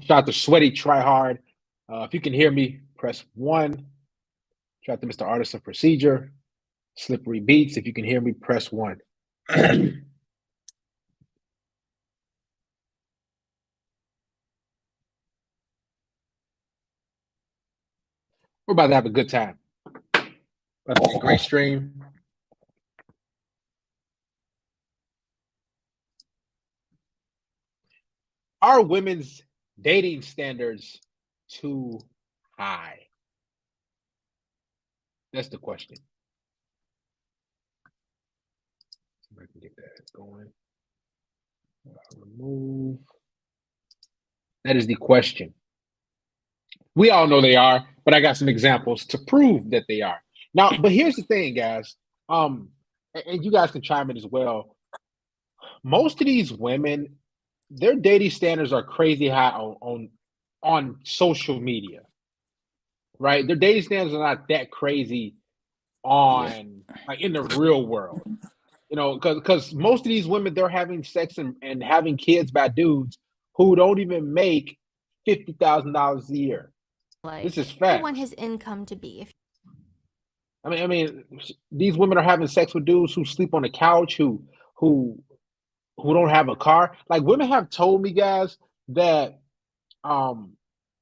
Shout out to Sweaty Try Hard. If you can hear me, press 1. Shout out to Mr. Artisan Procedure. Slippery Beats. If you can hear me, press 1. We're about to have a good time. About to be a great stream. Are women's dating standards too high? That's the question. See if I can get that going. Remove. That is the question. We all know they are, but I got some examples to prove that they are. Now, but here's the thing, guys. And you guys can chime in as well. Most of these women, their dating standards are crazy high on social media, right? Their dating standards are not that crazy on like in the real world, you know, because most of these women, they're having sex and having kids by dudes who don't even make $50,000 a year. Like, this is what do fact. you want his income to be? I mean, these women are having sex with dudes who sleep on the couch, who don't have a car. Like women have told me, guys, that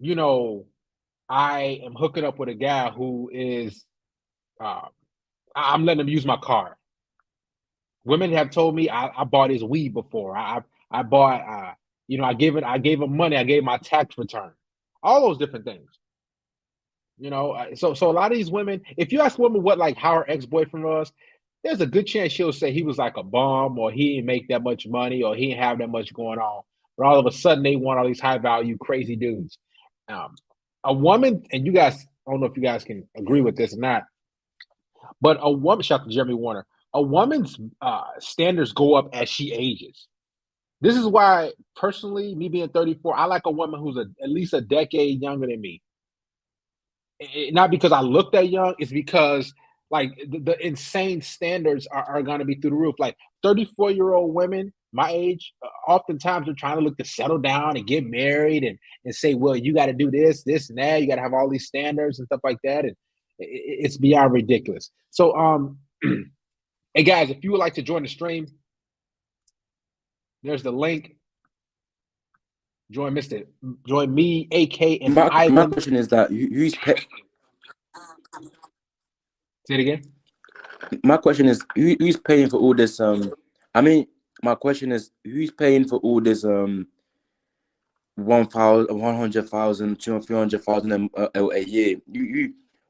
you know, I am hooking up with a guy who is I'm letting him use my car. Women have told me I bought his weed before. I bought you know, I gave him money, I gave my tax return. All those different things. You know, so a lot of these women, if you ask a woman what like how her ex-boyfriend was, there's a good chance she'll say he was like a bum, or he didn't make that much money, or he didn't have that much going on. But all of a sudden they want all these high value crazy dudes. A woman, and you guys, I don't know if you guys can agree with this or not, but a woman, shout out to Jeremy Warner, a woman's standards go up as she ages. This is why, personally, me being 34, I like a woman who's at least a decade younger than me. Not because I look that young, it's because like the insane standards are going to be through the roof. Like 34-year-old women my age, oftentimes they're trying to look to settle down and get married and say, well, you got to do this and that. You got to have all these standards and stuff like that. And it's beyond ridiculous. So, hey guys, if you would like to join the stream, there's the link. Join me, AK, and My Ivan. question is that who's pay? Say it again. My question is who's paying for all this? I mean, my question is who's paying for all this? 100,000, 300,000 a year.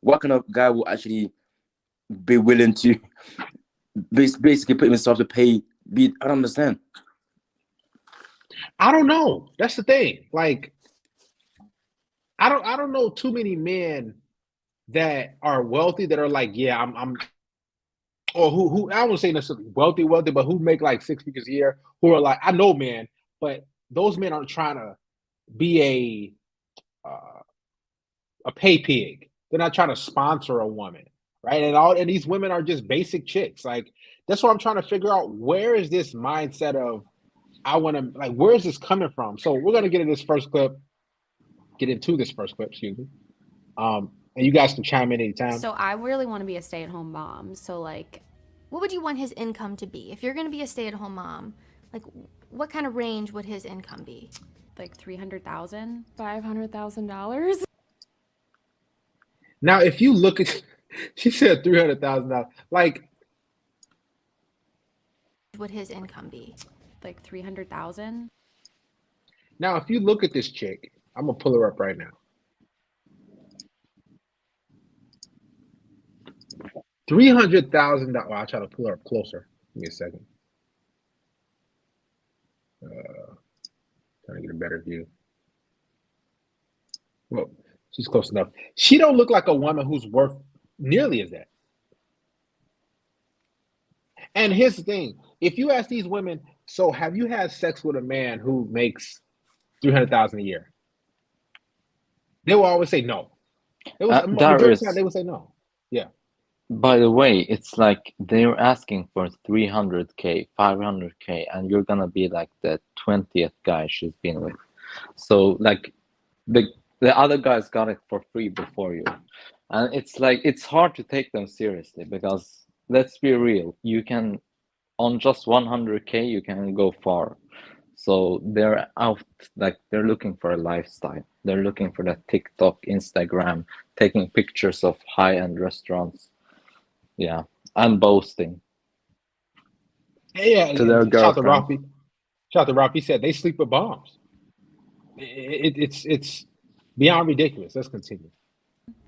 What kind of guy will actually be willing to basically put himself to pay? I don't understand. I don't know. That's the thing. Like, I don't know too many men that are wealthy that are like, yeah, I'm or who I won't say necessarily wealthy, but who make like 6 figures a year, who are like, I know men, but those men aren't trying to be a pay pig. They're not trying to sponsor a woman, right? And these women are just basic chicks. Like that's what I'm trying to figure out. Where is this mindset of I want to like? Where is this coming from? So we're gonna get into this first clip. Excuse me. And you guys can chime in anytime. So I really want to be a stay-at-home mom. So like, what would you want his income to be? If you're going to be a stay-at-home mom, like what kind of range would his income be? Like $300,000? $500,000? Now, if you look at, she said $300,000. Like, would his income be? Like $300,000? Now, if you look at this chick, I'm gonna pull her up right now. $300,000. I'll try to pull her up closer. Give me a second. Trying to get a better view. Well, she's close enough. She don't look like a woman who's worth nearly as that. And here's the thing: if you ask these women, so have you had sex with a man who makes $300,000 a year? They will always say no. It was majority of the time they would say no. Yeah. By the way, it's like they're asking for 300K, 500K, and you're gonna be like the 20th guy she's been with. So like the the other guys got it for free before you, and it's like it's hard to take them seriously because let's be real, you can on just 100K you can go far. So they're out, like they're looking for a lifestyle. They're looking for that TikTok, Instagram, taking pictures of high-end restaurants, yeah, and boasting Yeah, to their shout to girlfriends. Rafi. Shout to Rafi said they sleep with bombs. It's beyond ridiculous. Let's continue.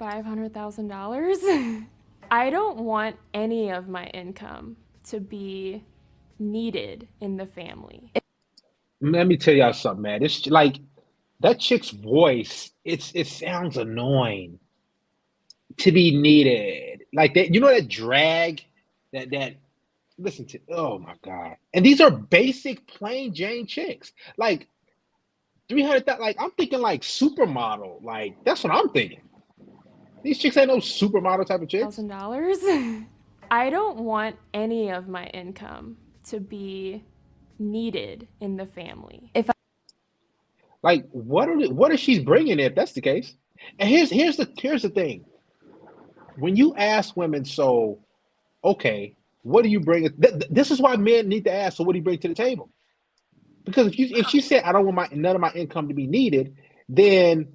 $500,000? I don't want any of my income to be needed in the family. Let me tell y'all something, man. It's like that chick's voice. It sounds annoying to be needed. Like that, you know that drag that listen to. Oh my god! And these are basic plain Jane chicks. Like 300. Like I'm thinking like supermodel. Like that's what I'm thinking. These chicks ain't no supermodel type of chicks. $1,000? I don't want any of my income to be needed in the family. Like what is she bringing if that's the case? And here's the thing. When you ask women, so okay, what do you bring? This is why men need to ask. So what do you bring to the table? Because if she said I don't want none of my income to be needed, then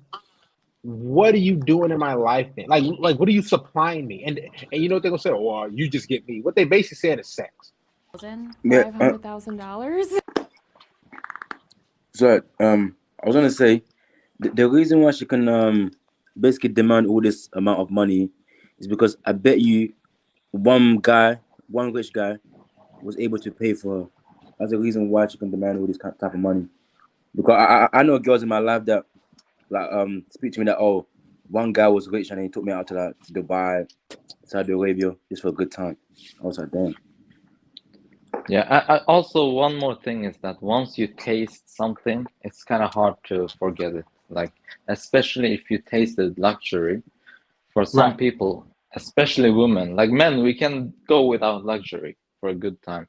what are you doing in my life then? Like what are you supplying me? And you know what they're gonna say? Oh, you just get me. What they basically said is sex. Yeah. $500,000? So I was gonna say the reason why she can basically demand all this amount of money is because I bet you one rich guy was able to pay for her. That's the reason why she can demand all this type of money. Because I know girls in my life that like speak to me that, oh, one guy was rich and he took me out to like Dubai, Saudi Arabia just for a good time. I was like, damn. Yeah, also one more thing is that once you taste something, it's kind of hard to forget it. Like, especially if you tasted luxury, for some Right. people, especially women, like men, we can go without luxury for a good time.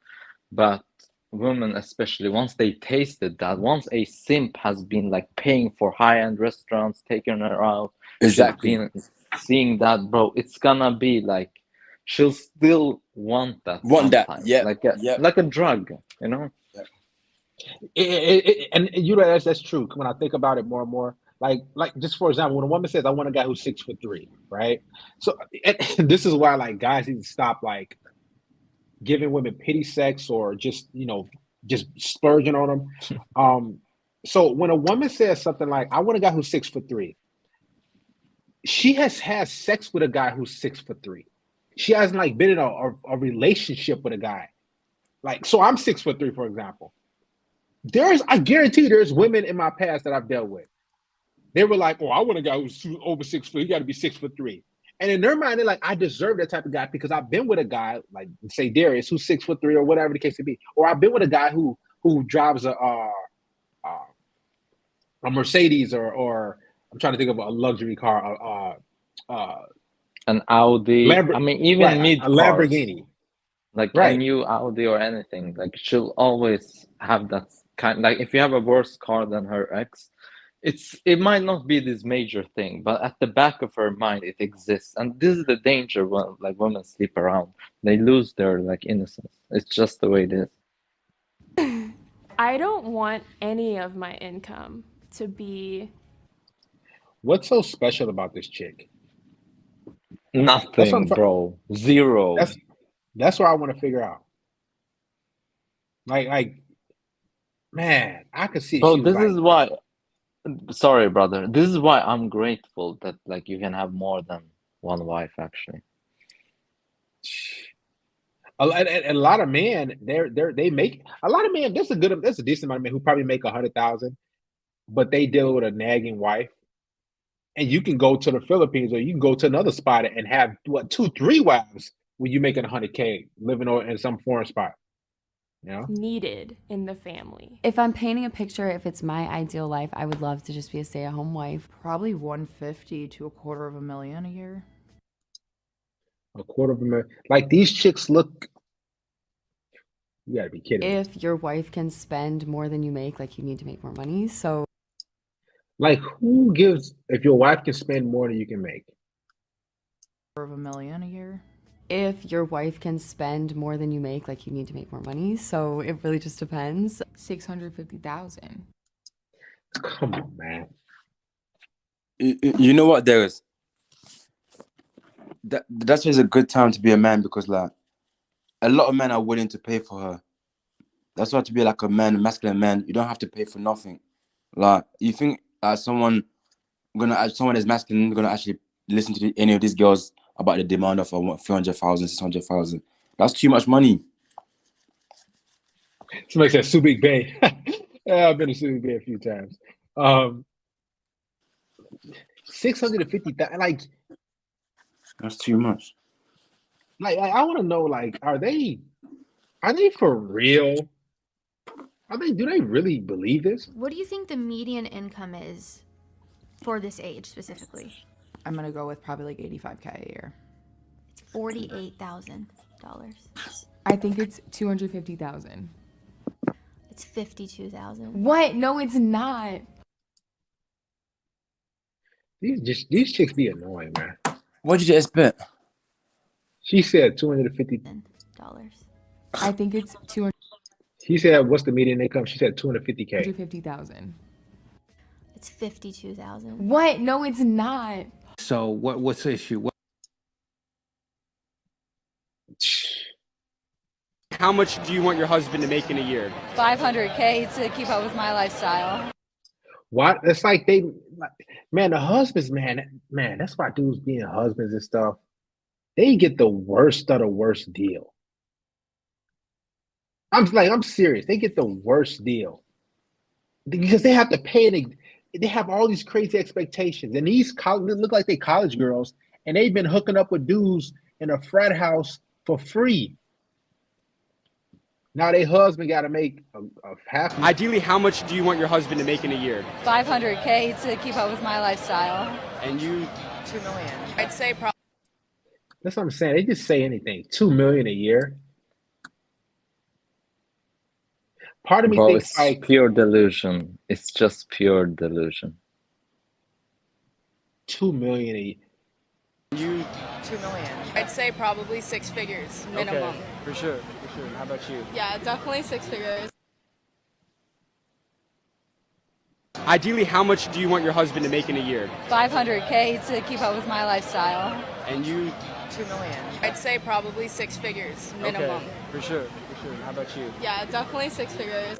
But women, especially, once they tasted that, once a simp has been like paying for high-end restaurants, taking her out, she's Exactly. been seeing that, bro, it's gonna be like she'll still want that Want that? sometimes, Yep. Yep. like a drug, you know? Yep. And you know that's true. When I think about it more and more, like just for example, when a woman says I want a guy who's 6'3", right? So and this is why like guys need to stop like giving women pity sex or just just splurging on them. So when a woman says something like I want a guy who's 6'3", she has had sex with a guy who's 6'3". She hasn't like been in a relationship with a guy. Like so, I'm 6'3", for example. I guarantee there's women in my past that I've dealt with. They were like, "Oh, I want a guy who's over 6 foot. He got to be 6'3". And in their mind, they're like, "I deserve that type of guy because I've been with a guy like, say, Darius, who's 6'3" or whatever the case may be, or I've been with a guy who drives a Mercedes or I'm trying to think of a luxury car, An Audi, I Lamborghini, mean, even right? A mid cars, Lamborghini, like a right? new Audi or anything, like she'll always have that kind, like if you have a worse car than her ex, it might not be this major thing, but at the back of her mind it exists. And this is the danger when like women sleep around. They lose their like innocence. It's just the way it is. I don't want any of my income to be What's so special about this chick? That's what Nothing, I'm. bro. Zero. That's that's what I want to figure out. Like man, I could see if Bro, she was this is like why, sorry, brother. This is why I'm grateful that like you can have more than one wife actually. a lot of men. They make a lot of men. There's a decent amount of men who probably make 100,000, but they deal with a nagging wife. And you can go to the Philippines or you can go to another spot and have what 2, 3 wives when you making 100K living in some foreign spot. You know, needed in the family. If I'm painting a picture, if it's my ideal life, I would love to just be a stay-at-home wife. Probably 150 to $250,000 a year. $250,000. Like these chicks look. You gotta be kidding me. If your wife can spend more than you make, like you need to make more money. So Like, who gives if your wife can spend more than you can make? Of $1 million a year. If your wife can spend more than you make, like you need to make more money. So it really just depends. 650,000. Come on, man. You know what? That's why it's a good time to be a man, because like a lot of men are willing to pay for her. That's why to be like a man, a masculine man, you don't have to pay for nothing. Like, you think someone is masculine gonna actually listen to any of these girls about the demand of 300,000, 600,000? That's too much money. Somebody said Subic Bay. Yeah, I've been to Subic Bay a few times. 650,000. That's too much. I want to know. Like, are they for real? Do they really believe this? What do you think the median income is for this age specifically? I'm gonna go with probably like 85K a year. It's $48,000. I think it's 250,000. It's 52,000. What? No, it's not. These chicks be annoying, man. What did you expect? She said 250. $250,000. I think it's He said, "What's the median income?" She said 250K. 250,000. It's 52,000. What? No, it's not. So what's the issue? How much do you want your husband to make in a year? 500K to keep up with my lifestyle. What? It's like man, the husbands, man, that's why dudes being husbands and stuff, they get the worst of the worst deal. I'm serious. They get the worst deal because they have to pay, and they have all these crazy expectations. And these look like they college girls, and they've been hooking up with dudes in a frat house for free. Now their husband got to make a half. Ideally, how much do you want your husband to make in a year? 500K to keep up with my lifestyle. And you? 2 million. I'd say probably. That's what I'm saying. They just say anything. 2 million a year. Part of me thinks it's like pure delusion. It's just pure delusion. 2 million a year. You? 2 million. I'd say probably 6 figures minimum. Okay, for sure. How about you? Yeah, definitely 6 figures. Ideally, how much do you want your husband to make in a year? 500K to keep up with my lifestyle. And you? 2 million. I'd say probably 6 figures minimum. Okay, for sure. How about you? Yeah, definitely 6 figures.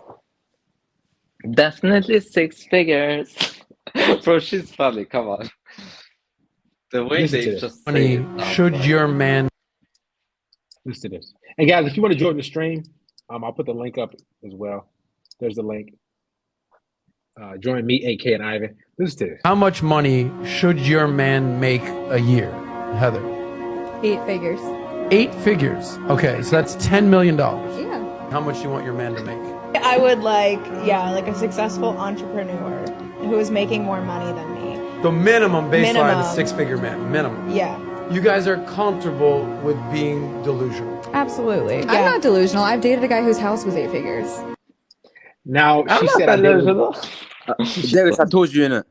Definitely 6 figures. Bro, she's funny. Come on. The way Listen to they this. just say Money it. should your man Listen to this. And guys, if you want to join the stream, I'll put the link up as well. There's the link. Join me, AK, and Ivan. Listen to this. How much money should your man make a year, Heather? 8 figures. 8 figures. Okay, so that's $10 million. Yeah. How much do you want your man to make? I would like a successful entrepreneur who is making more money than me. The minimum baseline is Minimum. 6-figure man. Minimum. Yeah. You guys are comfortable with being delusional. Absolutely. I'm not delusional. I've dated a guy whose house was 8 figures. Now, I'm she not said I dated, delusional. Darius, I told you, innit?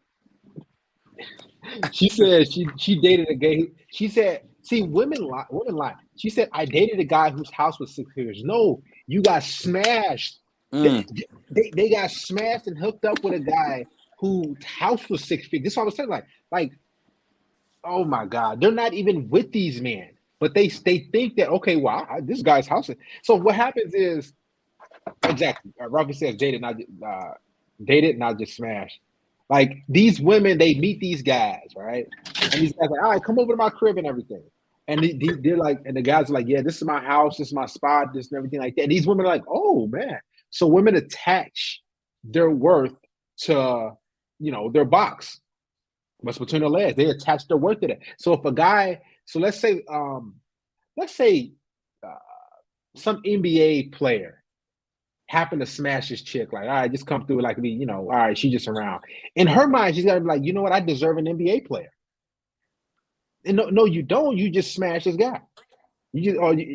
she said she dated a gay. She said, see, women lie. She said, I dated a guy whose house was 6 figures. No, you got smashed. They got smashed and hooked up with a guy whose house was 6 figures. This is what I was saying. Like, oh my God, they're not even with these men, but they think that, okay, well, this guy's house. So what happens is, exactly, Rafi says dated, not just smashed. Like, these women, they meet these guys, right? And these guys are like, all right, come over to my crib and everything. And they're like, and the guys are like, yeah, this is my house, this is my spot, this and everything like that. And these women are like, oh man. So women attach their worth to, their box. What's between their legs? They attach their worth to that. So if a guy, let's say some NBA player happened to smash this chick, like, all right, just come through, like, me, all right, she just around. In her mind, she's got to be like, you know what? I deserve an NBA player. And no, you don't. You just smashed this guy. You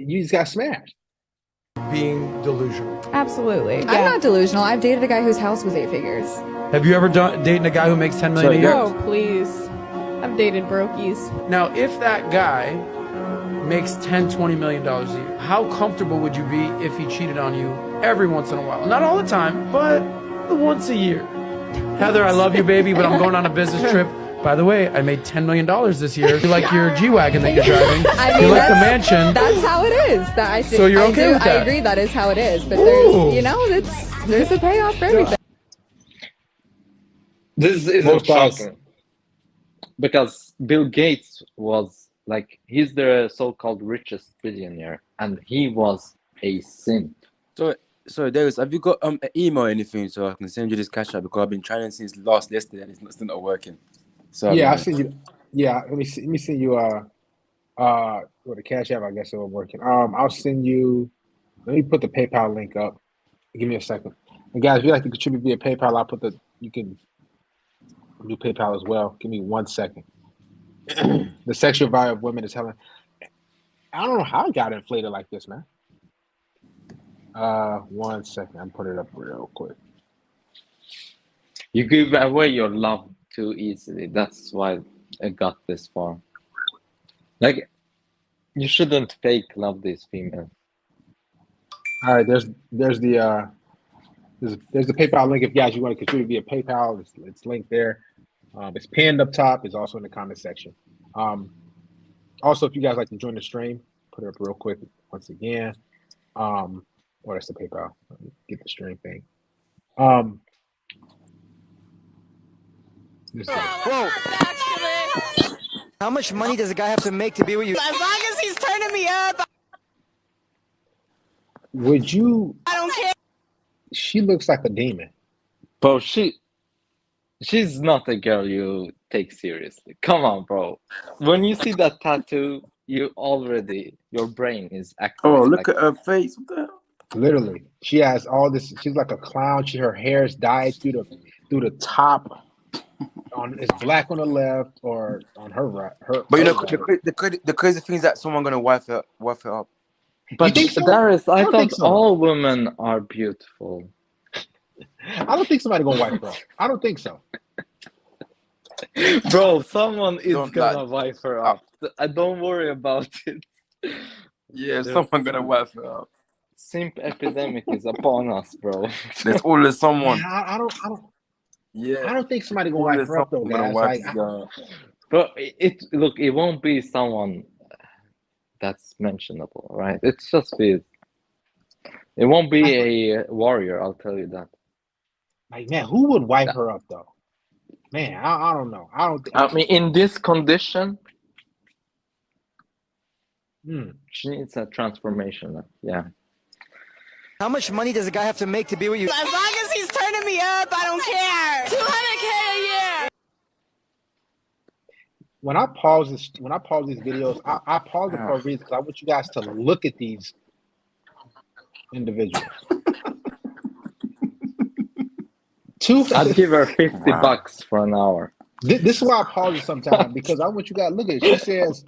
just got smashed. being delusional? Absolutely. I'm not delusional. I've dated a guy whose house was 8 figures. Have you ever dated a guy who makes 10 million a year? Oh, please. I've dated brokies. Now, if that guy makes 10, 20 million dollars a year, how comfortable would you be if he cheated on you every once in a while? Not all the time, but once a year. Heather, I love you, baby, but I'm going on a business trip. By the way, I made $10 million this year. You like your G-Wagon that you're driving? I mean, you like the mansion? That's how it is. That I think, So you're okay with that? I agree. That is how it is. But there's a payoff for everything. This isn't shocking. Because Bill Gates was like, he's the so-called richest billionaire, and he was a simp. So Darius, have you got an email or anything so I can send you this cash out, because I've been trying since last yesterday and it's still not working. So yeah, I'll send you. Yeah, let me send you well, the cash app. I guess it will working. I'll send you. Let me put the PayPal link up. Give me a second. And guys, if you'd like to contribute via PayPal, I'll put you can do PayPal as well. Give me 1 second. The sexual value of women is hella. I don't know how it got inflated like this, man. 1 second. I'm putting it up real quick. You give away your love too easily. That's why it got this far. Like, you shouldn't fake love these females. All right, there's the PayPal link if guys you want to contribute via PayPal. It's linked there. It's pinned up top. It's also in the comment section. Also, if you guys like to join the stream, put it up real quick once again. Oh, that's the PayPal. Let me get the stream thing. Whoa. How much money does a guy have to make to be with you? As long as he's turning me up. Would you? I don't care. She looks like a demon. Bro, she's not a girl you take seriously. Come on, bro. When you see that tattoo, your brain is acting. Oh, look at her face. What the hell? Literally, she has all this. She's like a clown. Her hair is dyed through the top. It's black on the left or on her right. But you know, the crazy thing is that someone gonna wife it up. But you think so? Darius, I thought so. all women are beautiful. I don't think somebody gonna wife her up. I don't think so. Bro, someone is gonna wife her up. Don't worry about it. Yeah, someone gonna wife her up. Simp epidemic is upon us, bro. There's always someone. Man, I don't. Yeah, I don't think somebody gonna wife her up though, guys. But it won't be someone that's mentionable, right? It's just it won't be a warrior, I'll tell you that. Like, man, who would wipe her up though? Man, I don't know. I mean, in this condition, she needs a transformation. Yeah. How much money does a guy have to make to be with you? As long as he's turning me up, I don't care. 200K a year. When I pause these videos, I pause it for a reason because I want you guys to look at these individuals. I'd give her $50 for an hour. This is why I pause it sometimes, because I want you guys to look at it. She says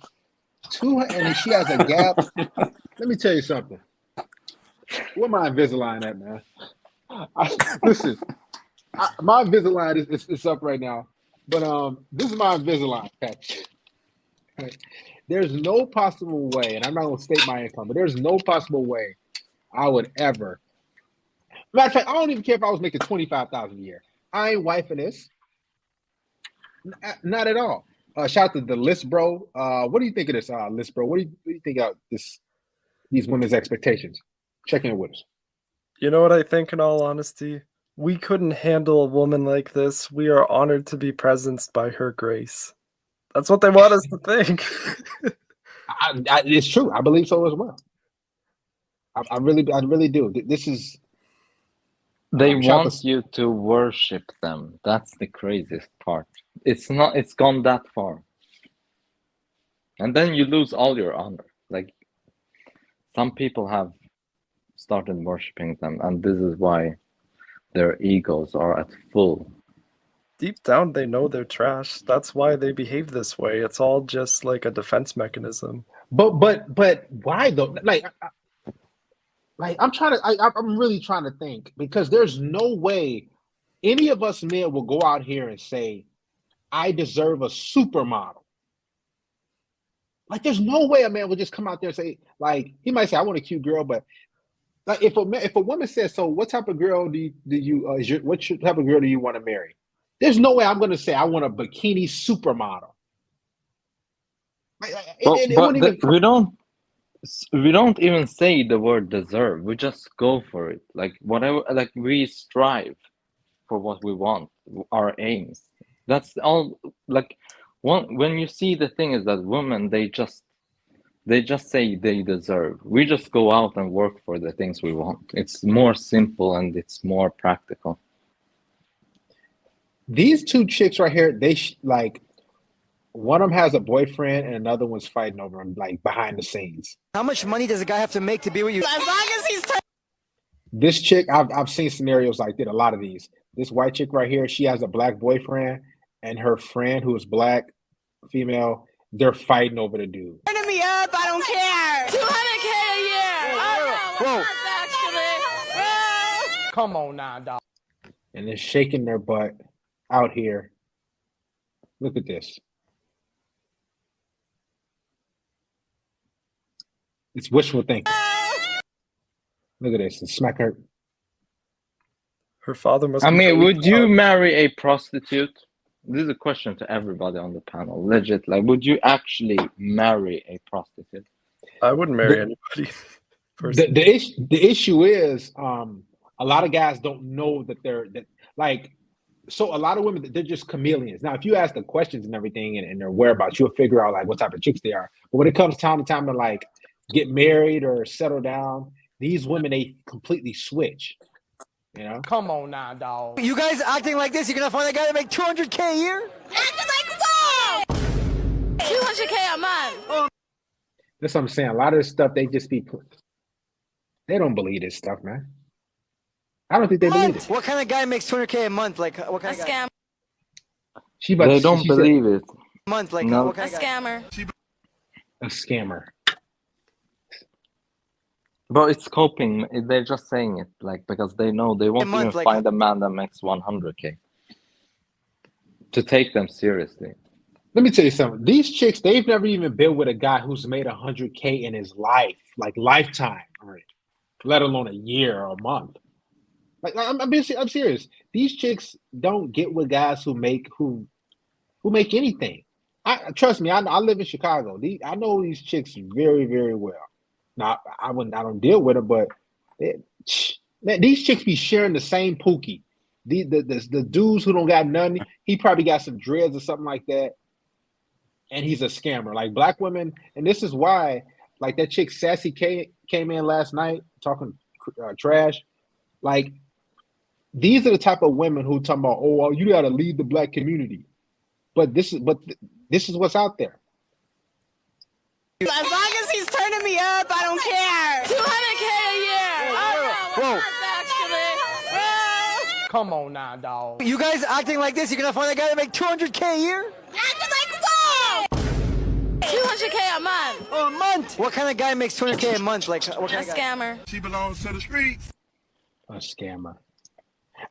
200, and she has a gap. Let me tell you something. Where my Invisalign at, man? Listen, my Invisalign is up right now, but this is my Invisalign patch. There's no possible way, and I'm not gonna state my income, but there's no possible way I would ever. Matter of fact, I don't even care if I was making $25,000 a year. I ain't wifing this. Not at all. Shout out to the list, bro. What do you think of this list, bro? What do you think of these women's expectations? Check in with us. You know what I think, in all honesty? We couldn't handle a woman like this. We are honored to be presenced by her grace. That's what they want us to think. It's true. I believe so as well. I really do. This is. They want you to worship them. That's the craziest part. It's gone that far. And then you lose all your honor. Like, some people have started worshiping them, and this is why their egos are at full. Deep down, they know they're trash. That's why they behave this way. It's all just like a defense mechanism. But why though? Like Like I'm really trying to think because there's no way any of us men will go out here and say, I deserve a supermodel. Like, there's no way a man would just come out there and say, like, he might say, I want a cute girl, but like, if a woman says, so what type of girl what type of girl do you want to marry? There's no way I'm going to say I want a bikini supermodel. We don't even say the word deserve. We just go for it. Like whatever, like we strive for what we want, our aims. That's all. Like when you see, the thing is that women, they just say they deserve. We just go out and work for the things we want. It's more simple and it's more practical. These two chicks right here, like, one of them has a boyfriend and another one's fighting over him, like, behind the scenes. How much money does a guy have to make to be with you? As long as he's This chick, I've seen scenarios like that, a lot of these. This white chick right here, she has a black boyfriend, and her friend, who is black, female, they're fighting over the dude. turning me up, I don't care. 200K a year. Whoa. Come on now, dog. And they're shaking their butt out here. Look at this. It's wishful thinking. Look at this. And smack her. Her father must. I mean, would you marry a prostitute? This is a question to everybody on the panel. Legit, like, would you actually marry a prostitute? I wouldn't marry anybody. The issue is, a lot of guys don't know that so a lot of women, they're just chameleons. Now, if you ask the questions and everything and their whereabouts, you'll figure out like what type of chicks they are. But when it comes time to like get married or settle down, these women, they completely switch. You know? Come on now, dog. You guys acting like this, you're gonna find a guy to make 200K a year? Acting like whoa! 200K a month. That's what I'm saying. A lot of this stuff, they don't believe this stuff, man. I don't think they believe it. What kind of guy makes 200K a month? Like, what kind of guy? They don't believe it. Month, like, No. what kind of scammer. A scammer. But it's coping. They're just saying it, like, because they know they won't even find a man that makes 100K to take them seriously. Let me tell you something. These chicks, they've never even been with a guy who's made 100K in his life, like lifetime, right? Let alone a year or a month. Like, I'm serious. These chicks don't get with guys who make anything. Trust me. I live in Chicago. I know these chicks very, very well. Now, I don't deal with them, but these chicks be sharing the same pookie. The dudes who don't got none, he probably got some dreads or something like that, and he's a scammer. Like, black women, and this is why, like, that chick Sassy came in last night talking trash. Like, these are the type of women who talking about, oh, well, you got to lead the black community. But this is what's out there. As long as he's turning me up, I don't care. 200K a year. Whoa. Come on now, dog. You guys acting like this, you're gonna find a guy to make 200K a year? Acting like whoa! 200K a month. Oh, a month. What kind of guy makes 200K a month? Like, what kind of guy? Scammer. She belongs to the streets. A scammer.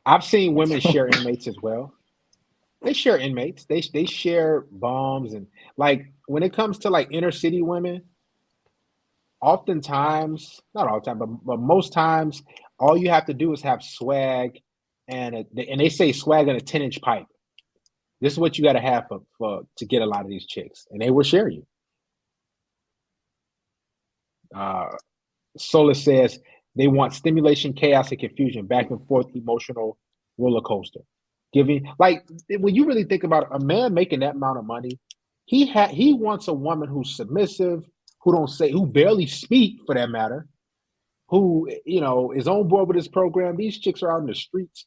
I've seen women share inmates as well. They share inmates. They share bombs, and like when it comes to like inner city women, oftentimes, not all the time, but most times, all you have to do is have swag, and they say swag and a 10-inch pipe. This is what you got to have to get a lot of these chicks, and they will share you. Sola says they want stimulation, chaos, and confusion, back and forth emotional roller coaster. Giving, like, when you really think about it, a man making that amount of money, he wants a woman who's submissive, who barely speak for that matter, who, you know, is on board with this program. These chicks are out in the streets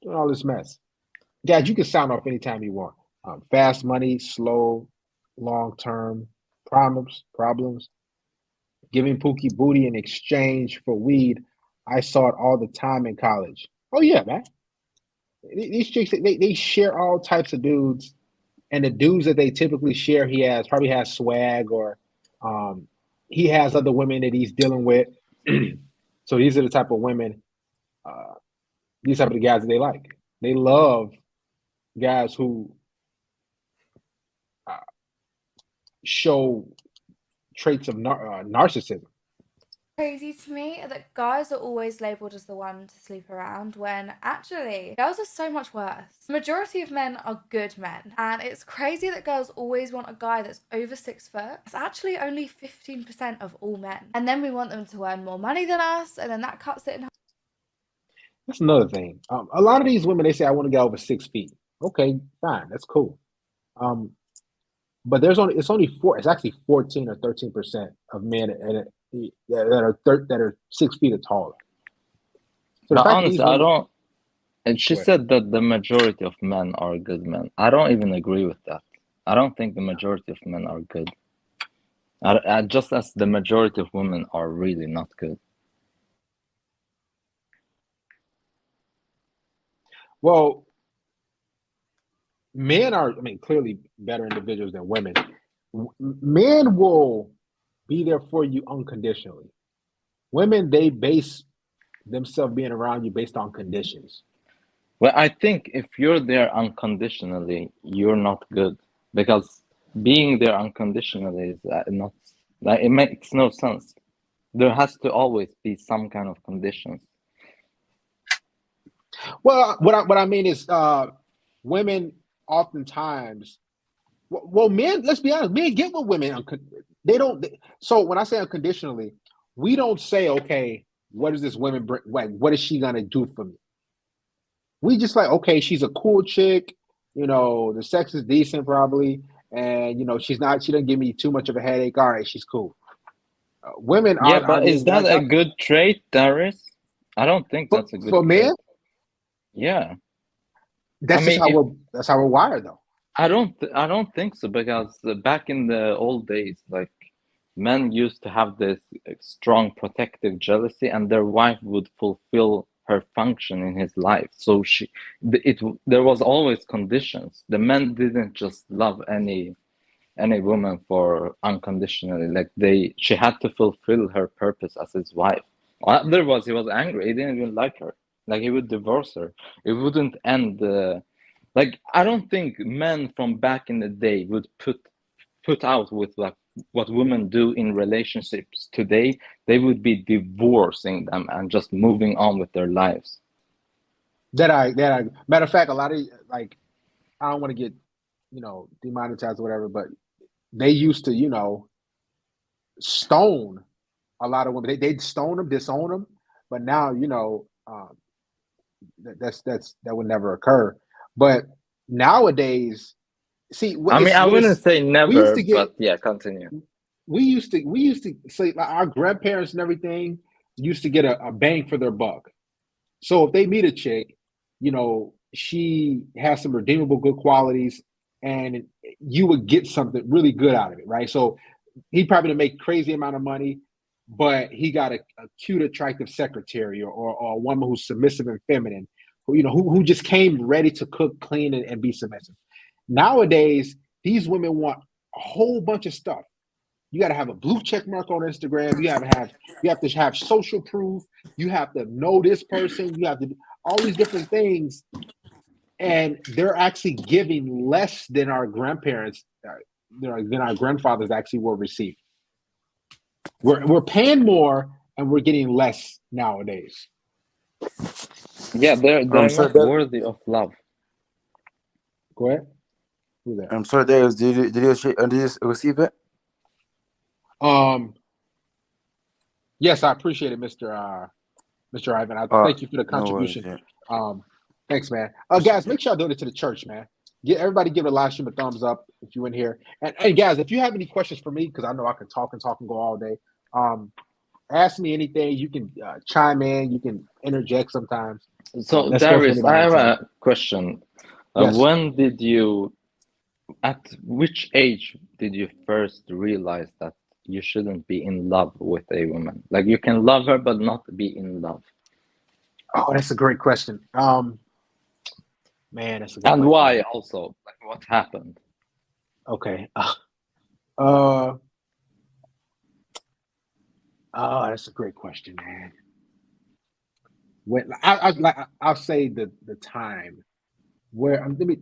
doing all this mess. Guys, you can sound off anytime you want. Fast money, slow, long-term problems. Giving Pookie booty in exchange for weed. I saw it all the time in college. Oh yeah, man. These chicks, they share all types of dudes, and the dudes that they typically share, probably has swag, or he has other women that he's dealing with. So these are the type of women, these type of the guys that they like. They love guys who uh, show traits of narcissism. Crazy to me that guys are always labeled as the one to sleep around when actually girls are so much worse. The majority of men are good men, and it's crazy that girls always want a guy that's over 6 foot. It's actually only 15% of all men, and then we want them to earn more money than us, and then that cuts it in half. That's another thing. A lot of these women, they say, I want to get over 6 feet. Okay, fine, that's cool. But it's only it's actually 14 or 13% of men that are 6 feet or taller. So the But fact that these honestly, I women, don't. And she Go ahead. said that the majority of men are good men. I don't even agree with that. I don't think the majority of men are good. Just as the majority of women are really not good. Well, men are, I mean, clearly better individuals than women. Men will be there for you unconditionally. Women, they base themselves being around you based on conditions. Well, I think if you're there unconditionally, you're not good because being there unconditionally is not like it makes no sense. There has to always be some kind of conditions. Well, what I mean is, women oftentimes, well, men. Let's be honest, men get with women. They don't. So when I say unconditionally, we don't say, okay, what does this woman bring? What is she gonna do for me? We just like, okay, she's a cool chick. The sex is decent probably, and she doesn't give me too much of a headache. All right, she's cool. Women Yeah, are but is getting that guys a out good trait, Darius? I don't think that's a good for trait. men. Yeah. That's just mean, how we're wired, though. I don't think so because back in the old days, like men used to have this strong protective jealousy, and their wife would fulfill her function in his life. So there was always conditions. The men didn't just love any woman for unconditionally. Like she had to fulfill her purpose as his wife. Otherwise, he was angry. He didn't even like her. Like he would divorce her. It wouldn't end. Like I don't think men from back in the day would put out with like what women do in relationships today. They would be divorcing them and just moving on with their lives. Matter of fact, a lot of, like, I don't want to get demonetized or whatever, but they used to stone a lot of women. They'd stone them, disown them, but now that would never occur. But nowadays, see, I mean, I wouldn't say we used never, to get. but yeah, continue. We used to say, like, our grandparents and everything used to get a bang for their buck. So if they meet a chick, she has some redeemable good qualities, and you would get something really good out of it, right? So he probably didn't make crazy amount of money, but he got a cute, attractive secretary or a woman who's submissive and feminine, who just came ready to cook, clean, and be submissive. Nowadays, these women want a whole bunch of stuff. You got to have a blue check mark on Instagram. You have to have social proof. You have to know this person. You have to do all these different things, and they're actually giving less than our grandparents, than our grandfathers actually were receiving. We're paying more and we're getting less nowadays. Yeah, they're So not worthy of love. Go ahead. Who's that? I'm sorry, Darius. Did you receive it? Yes, I appreciate it, Mr. Ivan. Thank you for the contribution. No worries, Thanks, man. Guys, make sure I donate to the church, man. Everybody give a live stream a thumbs up if you're in here. And guys, if you have any questions for me, because I know I can talk and go all day, ask me anything. You can chime in. You can interject sometimes. So, Darius, I have a question. Yes. At which age did you first realize that you shouldn't be in love with a woman? Like, you can love her, but not be in love. Oh, that's a great question. Man, that's a good And question. why also? Like, what happened? Okay. That's a great question, man. when I'll say the time where let me.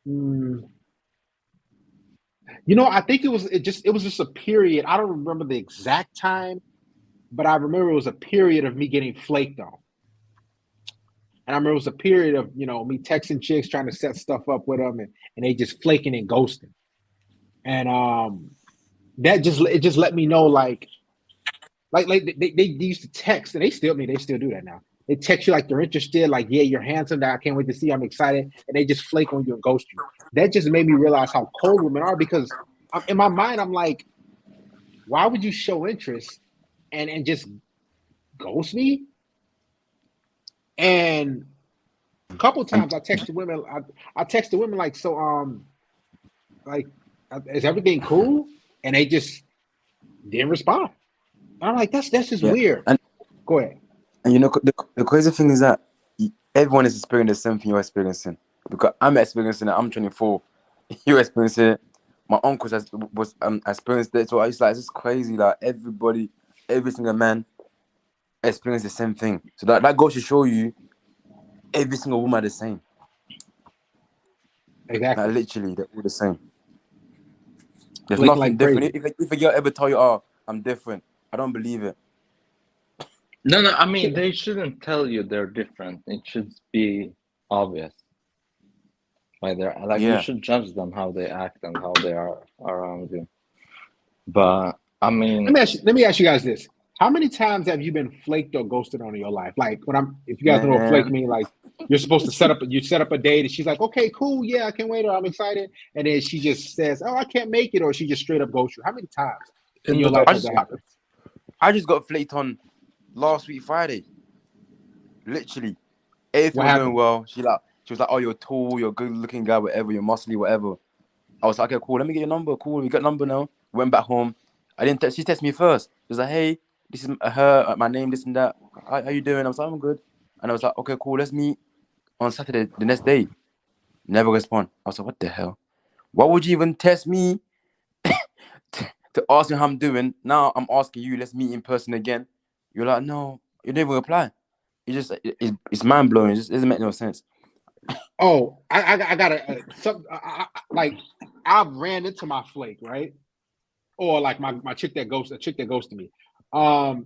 mm, I think it was just a period. I don't remember the exact time, but I remember it was a period of me getting flaked on. And I remember it was a period of, me texting chicks, trying to set stuff up with them, and they just flaking and ghosting. And it just let me know, like they used to text, and they still do that now. They text you like they're interested, like, yeah, you're handsome, that I can't wait to see, I'm excited, and they just flake on you and ghost you. That just made me realize how cold women are, because in my mind, I'm like, why would you show interest and just ghost me? And a couple of times I texted women, like, so like, is everything cool? And they just didn't respond. And I'm like, that's just Yeah. weird. And Go ahead. the crazy thing is that everyone is experiencing the same thing you're experiencing. Because I'm experiencing it. I'm 24. You're experiencing it. My uncles was experienced it. So it's just crazy. Like every single man experienced the same thing. So that goes to show you every single woman are the same. Exactly. Like literally, they're all the same. There's Flaking nothing like different. crazy. If a girl ever tell you, "Oh, I'm different," I don't believe it. No, I mean, they shouldn't tell you they're different. It should be obvious. Like you Yeah. should judge them how they act and how they are around you. But I mean, Let me ask you guys this: how many times have you been flaked or ghosted on in your life? Like, if you guys know what flake Man. mean, like, you're supposed to set up a date, and she's like, okay, cool, yeah, I can't wait, or I'm excited, and then she just says, oh, I can't make it, or she just straight up ghosts you. How many times in your life has that happened? I just got flaked on last week Friday. Literally, everything What was going happened? well. She was like, "Oh, you're tall, you're a good-looking guy, whatever, you're muscly, whatever." I was like, "Okay, cool. Let me get your number. Cool, we got number now." Went back home. I didn't. She texted me first. She was like, "Hey, this is her. My name, this and that. How you doing?" I was like, "I'm good." And I was like, "Okay, cool. Let's meet on Saturday, the next day." Never respond. I was like, "What the hell? Why would you even text me to ask me how I'm doing? Now I'm asking you. Let's meet in person again." You're like, "No, you didn't even reply." It's mind blowing. It just doesn't make no sense. Oh, I got like, I've ran into my flake, right? Or like my chick that ghosted me. It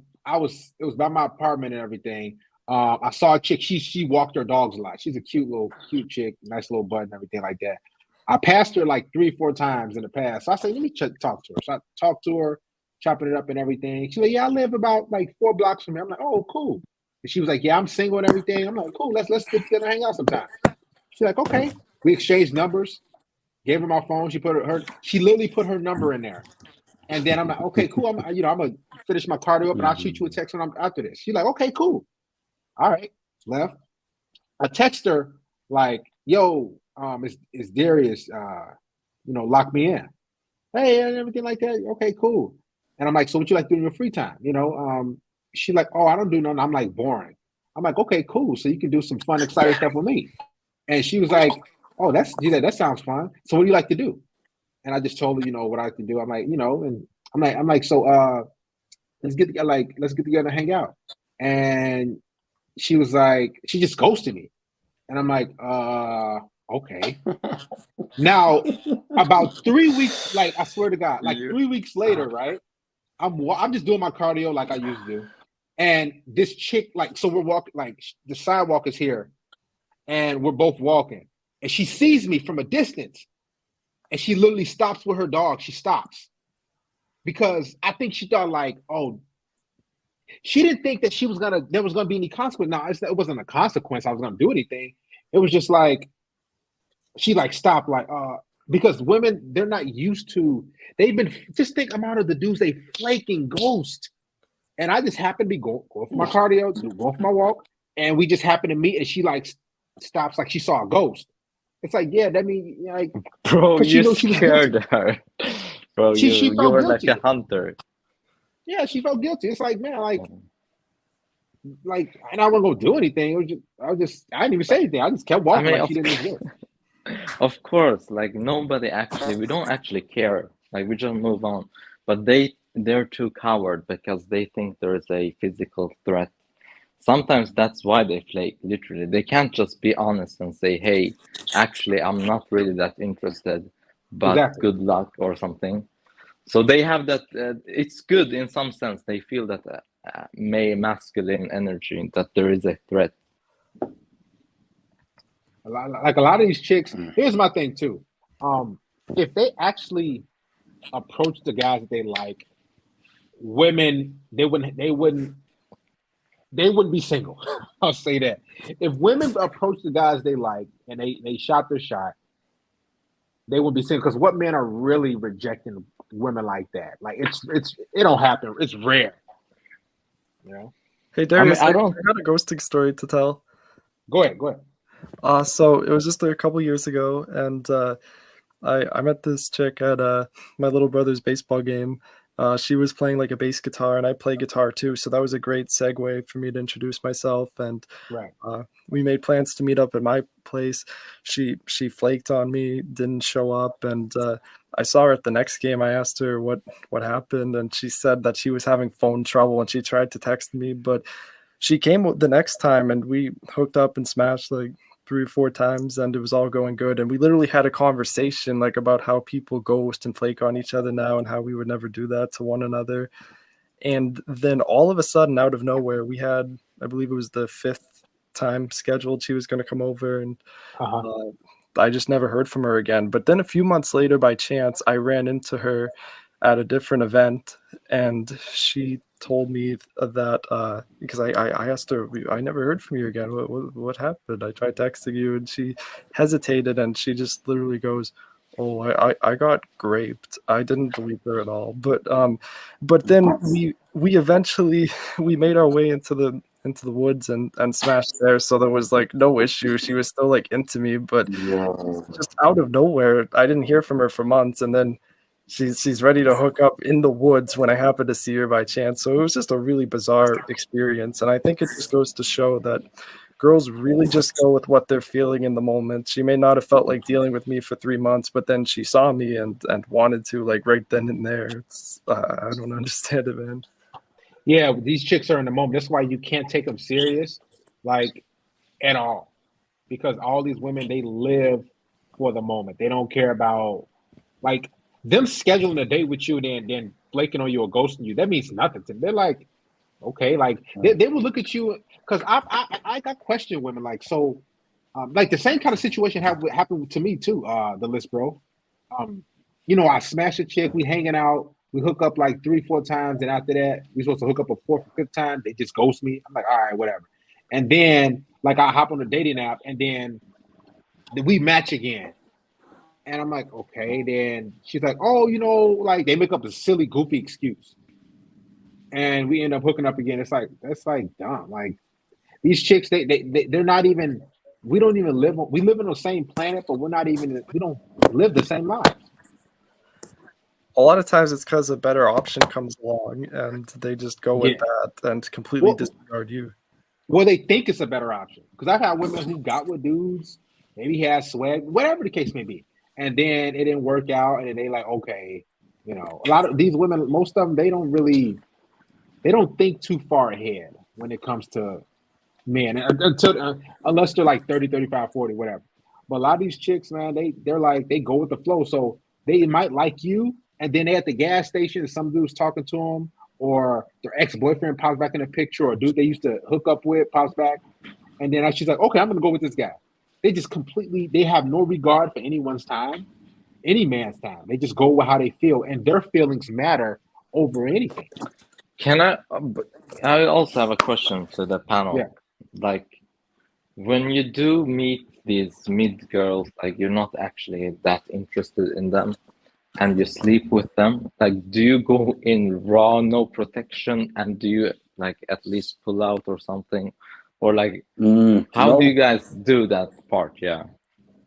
was by my apartment and everything. I saw a chick. She walked her dogs a lot. She's a cute chick, nice little butt and everything like that. I passed her like 3-4 times in the past. So I said, let me talk to her. So I talked to her, chopping it up and everything. She's like, yeah, I live about like 4 blocks from here. I'm like, oh, cool. And she was like, yeah, I'm single and everything. I'm like, cool. Let's get together and hang out sometime. She's like, okay. We exchanged numbers. Gave her my phone. She literally put her number in there. And then I'm like, okay, cool. I'm gonna finish my cardio up, and I'll shoot you a text when I'm after this. She's like, okay, cool. All right, left. I text her like, yo, is Darius, lock me in. Hey, and everything like that. Okay, cool. And I'm like, so what you like doing in your free time? She's like, oh, I don't do nothing. I'm like boring. I'm like, okay, cool. So you can do some fun, exciting stuff with me. And she was like, oh, that sounds fun. So what do you like to do? And I just told her, what I like to do. I'm like, and I'm like, so let's get together and hang out. And she was like, she just ghosted me. And I'm like, okay. Now, about 3 weeks, like, I swear to God, like 3 weeks later, right? I'm just doing my cardio like I used to do. And this chick, like, so we're walking, like, the sidewalk is here, and we're both walking. And she sees me from a distance. And she literally stops with her dog. She stops. Because I think she thought, like, oh, she didn't think that there was gonna be any consequence. Now, it wasn't a consequence. I was gonna do anything. It was just like, she like stopped, like, because women, they're not used to, just think amount of the dudes they flaking ghost. And I just happened to be going for my cardio, going for my walk, and we just happened to meet, and she like stops, like she saw a ghost. It's like, yeah, that means, like, bro, because you she knew she was guilty. scared her. Bro, She you felt were like guilty. a hunter. Yeah, she felt guilty. It's like, man, like, and I wasn't gonna do anything. I didn't even say anything. I just kept walking, I mean, like she didn't exist. of course, like we don't actually care. Like we just move on. But they're too coward because they think there is a physical threat sometimes that's why they flake, literally. They can't just be honest and say, hey, actually, I'm not really that interested, but Exactly. good luck or something. So they have that, it's good in some sense. They feel that masculine energy, that there is a threat. Like a lot of these chicks, here's my thing too. If they actually approach the guys that they like, women, they wouldn't be single. I'll say that. If women approach the guys they like and they shot their shot, they would be single. Because what men are really rejecting women like that? Like it don't happen. It's rare. You know. Hey Darius, I I don't. got a ghosting story to tell. Go ahead. So it was just a couple years ago, and I met this chick at my little brother's baseball game. She was playing like a bass guitar, and I play guitar too, so that was a great segue for me to introduce myself. And Right. we made plans to meet up at my place. She flaked on me, didn't show up, and I saw her at the next game. I asked her what happened, and she said that she was having phone trouble, and she tried to text me, but she came the next time, and we hooked up and smashed like 3 or 4 times, and it was all going good. And we literally had a conversation like about how people ghost and flake on each other now, and how we would never do that to one another. And then all of a sudden, out of nowhere, we had, I believe it was the 5th time scheduled she was going to come over, and I just never heard from her again. But then a few months later, by chance, I ran into her at a different event, and she told me that because I asked her, I never heard from you again. What happened? I tried texting you, and she hesitated, and she just literally goes, "Oh, I got raped." I didn't believe her at all, but then we eventually we made our way into the woods and smashed there, so there was like no issue. She was still like into me, but just out of nowhere, I didn't hear from her for months, and then she's ready to hook up in the woods when I happened to see her by chance. So it was just a really bizarre experience, and I think it just goes to show that girls really just go with what they're feeling in the moment. She may not have felt like dealing with me for 3 months, but then she saw me and wanted to, like, right then and there. It's I don't understand it, man. Yeah, these chicks are in the moment. That's why you can't take them serious, like at all, because all these women, they live for the moment. They don't care about like them scheduling a date with you, then flaking on you or ghosting you. That means nothing to them. They're like, okay, like they will look at you because I got questioned women like so, like the same kind of situation happened to me too. The list, bro. I smash a chick. We hanging out. We hook up like 3, 4 times, and after that, we supposed to hook up a 4th or 5th time. They just ghost me. I'm like, all right, whatever. And then like I hop on a dating app, and then we match again. And I'm like, okay. Then she's like, oh, like they make up a silly, goofy excuse, and we end up hooking up again. It's like that's like dumb. Like these chicks, they're not even. We don't even live on. We live on the same planet, but we're not even. We don't live the same lives. A lot of times it's because a better option comes along, and they just go with that and completely disregard you. Well, they think it's a better option because I've had women who got with dudes, maybe he has swag, whatever the case may be, and then it didn't work out, and then they like, okay, a lot of these women, most of them, they don't think too far ahead when it comes to men unless they're like 30, 35, 40, whatever. But a lot of these chicks, man, they're like, they go with the flow. So they might like you, and then they at the gas station, and some dude's talking to them, or their ex-boyfriend pops back in the picture, or a dude they used to hook up with pops back, and then she's like, okay, I'm gonna go with this guy. They just they have no regard for anyone's time, any man's time. They just go with how they feel, and their feelings matter over anything. Can I also have a question to the panel. Yeah. Like, when you do meet these mid girls, like you're not actually that interested in them, and you sleep with them, like, do you go in raw, no protection, and do you like at least pull out or something, or like how do you guys do that part? Yeah,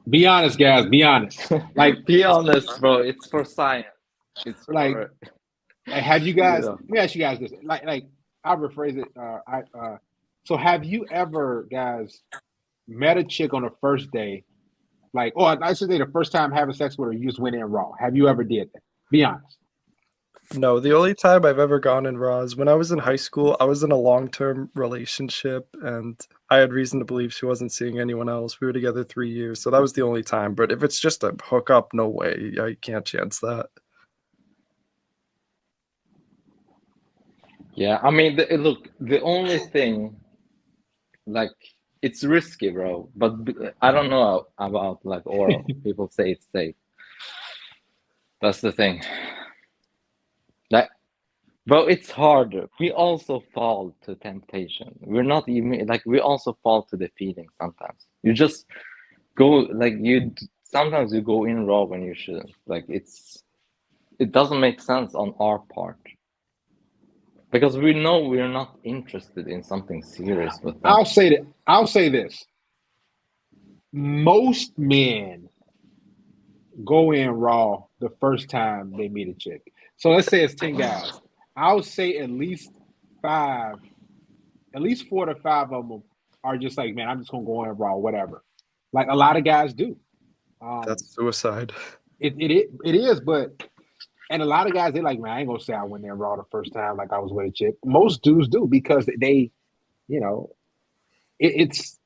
be honest, guys. Be honest. Like, be honest, bro. It's for science. It's like, for, have you guys? Let me ask you guys this. Like I'll rephrase it. So have you ever, guys, met a chick on the first day? I should say the first time having sex with her, you just went in raw. Have you ever did that? Be honest. No, the only time I've ever gone in raw is when I was in high school. I was in a long-term relationship, and I had reason to believe she wasn't seeing anyone else. We were together 3 years, so that was the only time. But if it's just a hookup, no way. I can't chance that. Yeah, I mean, look, the only thing, like, it's risky, bro. But I don't know about like oral. People say it's safe. That's the thing. Like, bro, it's harder. We also fall to temptation. We're not even like we also fall to the feeling sometimes. You just go like you. Sometimes you go in raw when you shouldn't. Like it doesn't make sense on our part. Because we know we're not interested in something serious with them. I'll say this. Most men go in raw the first time they meet a chick. So let's say it's 10 guys. I'll say at least 4 to 5 of them are just like, man, I'm just gonna go in raw, whatever. Like a lot of guys do. That's suicide. It is, but and a lot of guys, they're like, man, I ain't gonna say I went there raw the first time like I was with a chick. Most dudes do because they, it's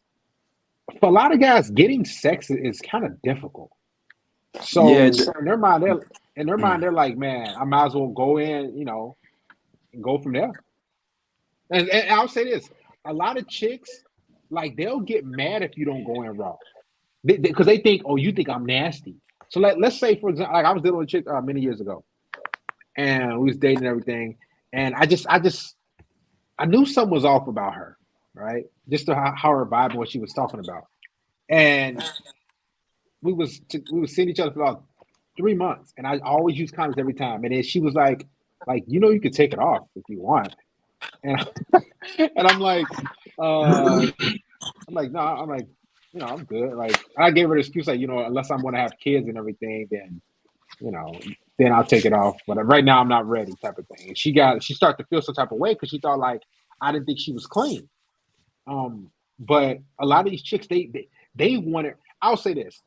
for a lot of guys, getting sex is kind of difficult. So Yeah, in their mind, they're like, man, I might as well go in, and go from there. And I'll say this: a lot of chicks, like, they'll get mad if you don't go in raw, because they think, oh, you think I'm nasty. So let's say, for example, like I was dealing with a chick many years ago, and we was dating and everything, and I knew something was off about her, right? Just to how her vibe and what she was talking about, and we was seeing each other for about 3 months, and I always use condoms every time, and then she was like, you could take it off if you want, and and I'm like, no, I'm like, I'm good. Like, I gave her the excuse, like, unless I'm gonna have kids and everything, then, then I'll take it off. But right now I'm not ready, type of thing. And she started to feel some type of way because she thought like I didn't think she was clean. But a lot of these chicks, they want it. I'll say this: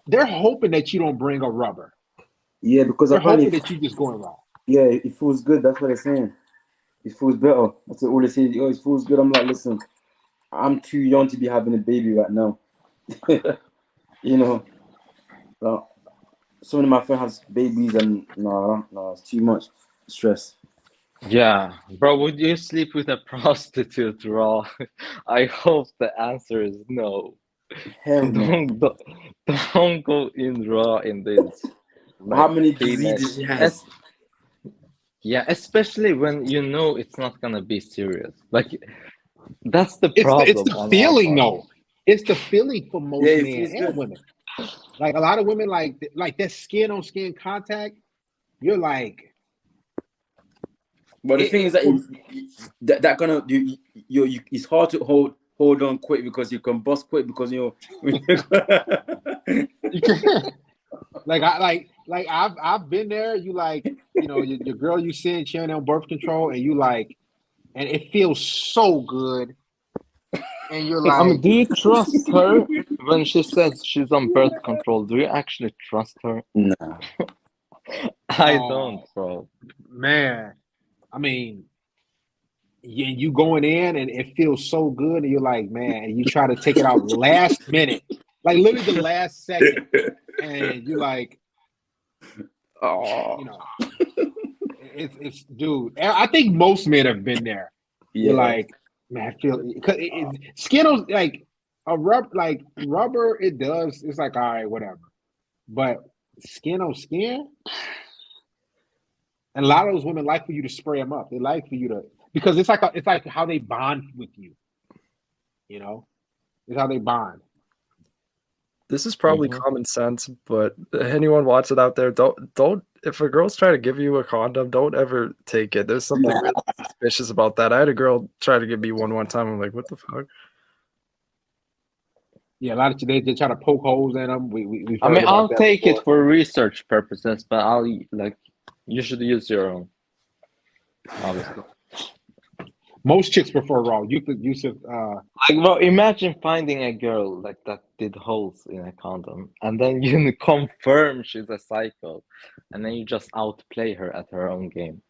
they're hoping that you don't bring a rubber. Yeah, because they're apparently, hoping that you just going wrong. Yeah, it feels good. That's what they're saying. It feels better. That's all they say. Oh, it feels good. I'm like, listen, I'm too young to be having a baby right now. Like, some of my friends have babies, and no, it's too much stress. Yeah, bro, would you sleep with a prostitute raw? I hope the answer is no. Hell no. Don't go in raw in this. How many diseases she has? Yeah, especially when you know it's not gonna be serious. Like, that's the problem. It's the feeling, though. It's the feeling for most men and women. Like, a lot of women, like that skin on skin contact. You're like, but the thing is that kind of it's hard to hold on quick because you can bust quick because you can't. Like I've been there. You like, your girl you seeing cheering on birth control, and you like, and it feels so good. And you're like, I mean, do you trust her when she says she's on birth control? Do you actually trust her? No. I don't, bro. Man, I mean, you going in and it feels so good, and you're like, man, and you try to take it out last minute, like literally the last second, and you're like, it's dude. I think most men have been there. Yeah. You're like, man, I feel because skin on like a rubber. It does. It's like, all right, whatever. But skin on skin, and a lot of those women like for you to spray them up. They like for you to, because it's like how they bond with you. It's how they bond. This is probably common sense, but anyone watching out there, don't. If a girl's trying to give you a condom, don't ever take it. There's something really suspicious about that. I had a girl try to give me one time. I'm like, what the fuck? Yeah, a lot of they try to poke holes in them. I mean, I'll take it for research purposes, but you should use your own, obviously. Most chicks prefer raw. You could Like, bro, imagine finding a girl like that did holes in a condom, and then you confirm she's a psycho, and then you just outplay her at her own game.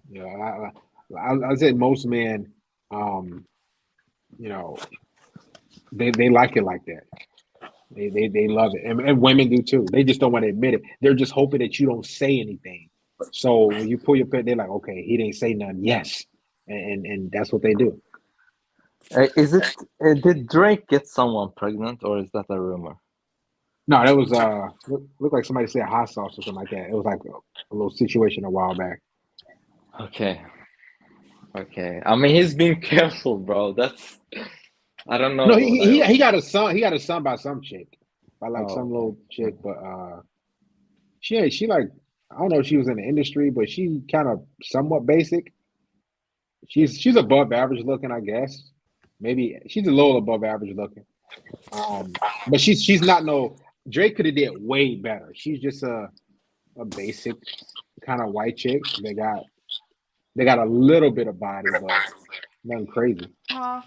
yeah, I said most men, um, you know, they like it like that. They love it, and women do too. They just don't want to admit it. They're just hoping that you don't say anything. So when you pull your pin, they're like, okay, he didn't say nothing. Yes, and that's what they do. Is it? Did Drake get someone pregnant, or is that a rumor? No, that was looked like somebody said hot sauce or something like that. It was like a little situation a while back. Okay. Okay. I mean, he's being careful, bro. That's I don't know No, though. he got a son. He got a son by some chick, by like Oh, some little chick. But she like I don't know if she was in the industry, but she kind of somewhat basic. She's above average looking, I guess. Maybe she's a little above average looking. But she's not no Drake could have did way better. She's just a basic kind of white chick. They got a little bit of body, but nothing crazy.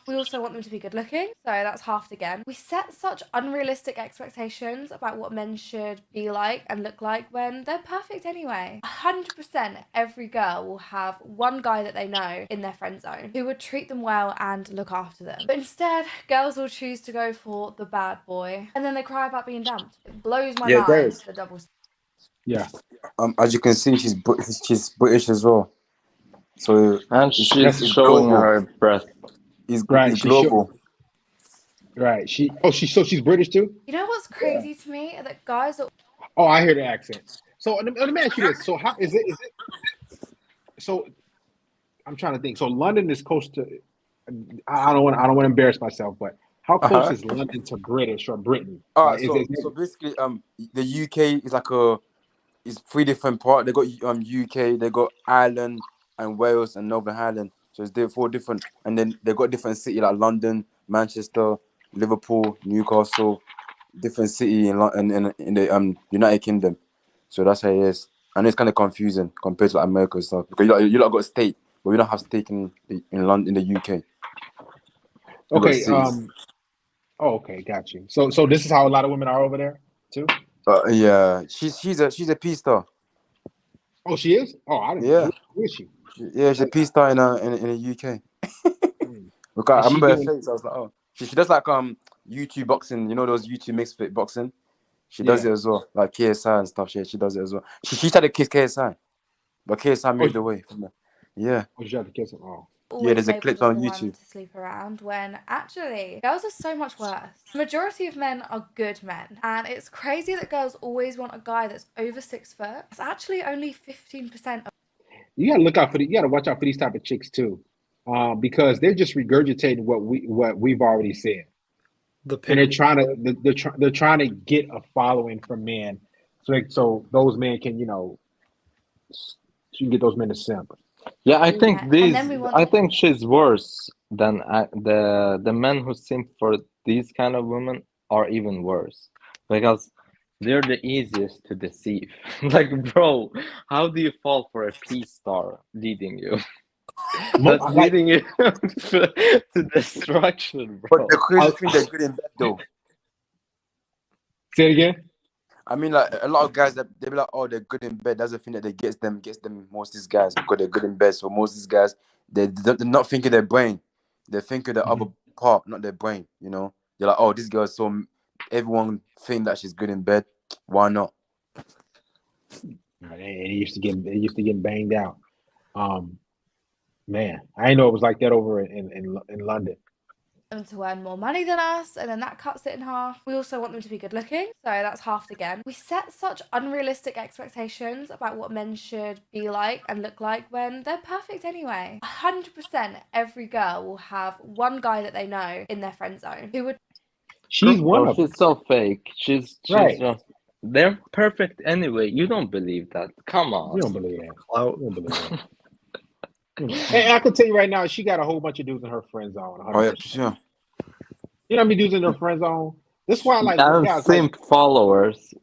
We also want them to be good looking, so that's halved again. We set such unrealistic expectations about what men should be like and look like when they're perfect anyway. 100% every girl will have one guy that they know in their friend zone who would treat them well and look after them. But instead, girls will choose to go for the bad boy, and then they cry about being dumped. It blows my Yeah, there mind, is. the double. Yeah. As you can see, she's British as well. So and she's showing global. her breast. It's Right. global. Right. She's British too? You know what's crazy to me? That guys are Oh, I hear the accent. So let me ask you this. So how is it so I'm trying to think. So London is close to I don't want to embarrass myself, but how close is London to British or Britain? Like is So basically, the UK is like it's three different parts. They got UK, they got Ireland and Wales and Northern Ireland. So it's four different, and then they got different city like London, Manchester, Liverpool, Newcastle, different city in the United Kingdom. So that's how it is, and it's kind of confusing compared to like America and stuff because you lot got state, but we don't have state in London in the UK. We got okay, cities. okay, got you. So this is how a lot of women are over there too? Yeah, she's a P star. Oh, she is? Oh, I didn't Yeah. who is she? Yeah, she's a P star in the UK. Because I Is she remember her doing face. I was like, oh, she does like YouTube boxing. You know those YouTube mixed fit boxing. She does Yeah. it as well, like KSI and stuff. She does it as well. She tried to kiss KSI, but KSI moved away from her. Yeah. Oh, she tried to kiss him. Oh. Yeah, there's a labelled clip as on the YouTube. one to sleep around when actually girls are so much worse. The majority of men are good men, and it's crazy that girls always want a guy that's over 6 foot. It's actually only 15% of You gotta look out for you gotta watch out for these type of chicks too. Because they're just regurgitating what we've already said. And they're trying to get a following from men so those men can, you can get those men to simp. Yeah, I think and then we want I think she's worse than the men who simp for these kind of women are even worse because they're the easiest to deceive. Like, bro, how do you fall for a P star leading you? That's leading you to destruction, bro. But the crazy thing, they're good in bed though. Say it again. I mean, like a lot of guys that they be like, oh, they're good in bed. That's the thing that they gets them most of these guys because they're good in bed. So most of these guys, they're not thinking their brain. They're thinking the other part, not their brain. You know, they're like, oh, this girl is so. Everyone think that she's good in bed. Why not? They used to get banged out. Man, I didn't know it was like that over in London. them to earn more money than us, and then that cuts it in half. We also want them to be good looking, so that's halved again. We set such unrealistic expectations about what men should be like and look like when they're perfect anyway. 100% every girl will have one guy that they know in their friend zone who would. She's one of them. She's so fake. She's Right. just. They're perfect anyway. You don't believe that. Come on. You don't believe that. You don't believe that. And I can tell you right now, she got a whole bunch of dudes in her friend zone. 100%. Oh yeah, sure. You know how many dudes in her friend zone? This is why, like, And guys, simp followers.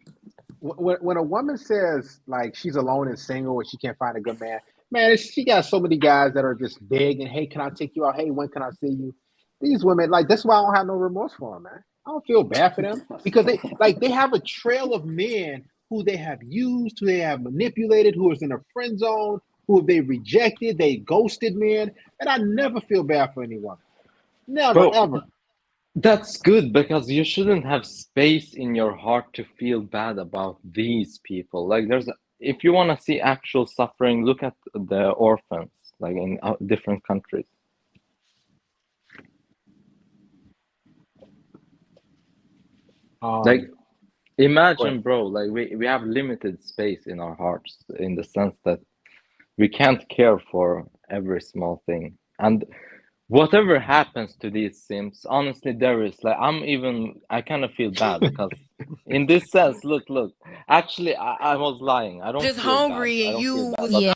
when a woman says like she's alone and single and she can't find a good man, Man, she got so many guys that are just big and hey, can I take you out? Hey, when can I see you? These women, like that's why I don't have no remorse for them, man. I don't feel bad for them because they have a trail of men who they have used, who they have manipulated, who is in a friend zone, who they rejected, they ghosted men, and I never feel bad for anyone. Never, Bro, ever. that's good because you shouldn't have space in your heart to feel bad about these people. Like, if you want to see actual suffering, look at the orphans, like in different countries. Like, imagine, bro, like we have limited space in our hearts in the sense that we can't care for every small thing. And whatever happens to these Sims, honestly, there is like I kind of feel bad because in this sense, look, actually, I was lying. I don't Just feel bad. hungry I and don't feel you bad. was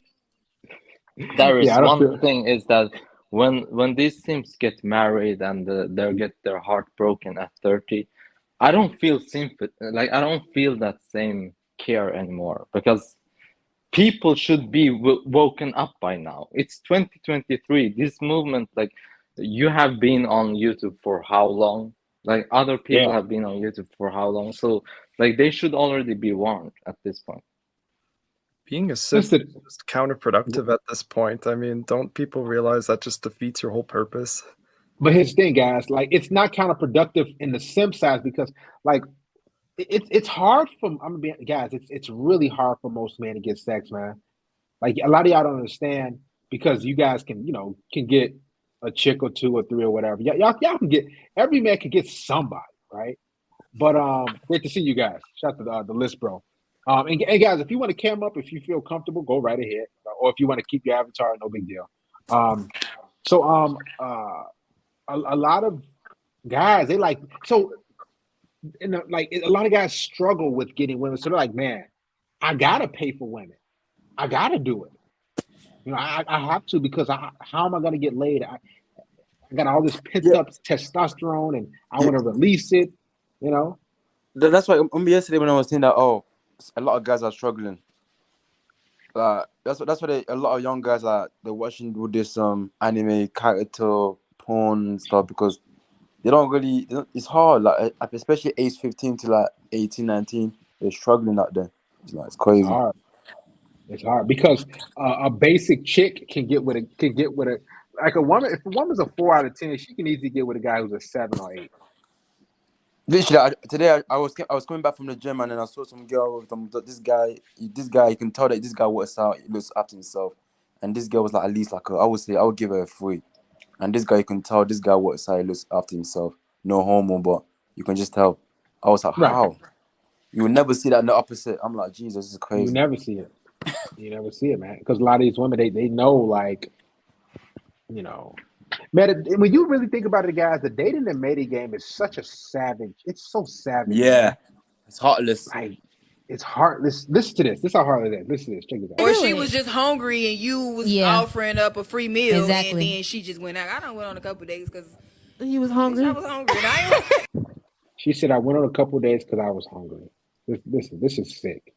But there is Yeah, I don't one feel. thing is that when these Sims get married and they get their heart broken at 30, I don't feel sympathy. Like I don't feel that same care anymore because people should be woken up by now. It's 2023. This movement, like you have been on YouTube for how long? Like other people Yeah. have been on YouTube for how long? So like they should already be warned at this point. Being a simp is Listen, just counterproductive at this point. I mean, don't people realize that just defeats your whole purpose? but here's the thing, guys. Like, it's not counterproductive in the sim size because, like, it's hard for. I'm gonna be guys. It's really hard for most men to get sex, man. Like a lot of y'all don't understand because you guys can get a chick or two or three or whatever. Y'all can get every man can get somebody, right? But great to see you guys. Shout out to the list, bro. And guys, if you want to cam up, if you feel comfortable, go right ahead. Or if you want to keep your avatar, no big deal. So a lot of guys they like so like a lot of guys struggle with getting women. So they're like, man, I gotta pay for women. I gotta do it. I have to because how am I gonna get laid? I got all this pent up testosterone and I want to release it. You know. That's why yesterday when I was saying that a lot of guys are struggling. That's why a lot of young guys they're watching with this anime character porn and stuff because they don't really it's hard like especially age 15 to like 18, 19 they're struggling out there. It's crazy. It's hard because a basic chick can get with a like a woman. If a woman's a 4 out of 10, she can easily get with a guy who's a 7 or 8. Literally, today I was coming back from the gym and then I saw some girl with this guy. You can tell that this guy works out. He looks after himself, and this girl was like at least like I would give her a 3. And this guy, you can tell this guy works out. He looks after himself. No homo, but you can just tell. I was like, Right. how? You would never see that in the opposite. I'm like, Jesus, this is crazy. You never see it. You never see it, man. Because a lot of these women, they know, like, man. When you really think about it, guys, the dating and mating game is such a savage. It's so savage. Yeah, man. it's heartless. Like, it's heartless. Listen to this. This is how hard it is. Listen to this. Check this out. Or she was just hungry and you was offering up a free meal Exactly. and then she just went out. I done went on a couple days because He was hungry. I was hungry. And I She said, I went on a couple of days because I was hungry. This is sick.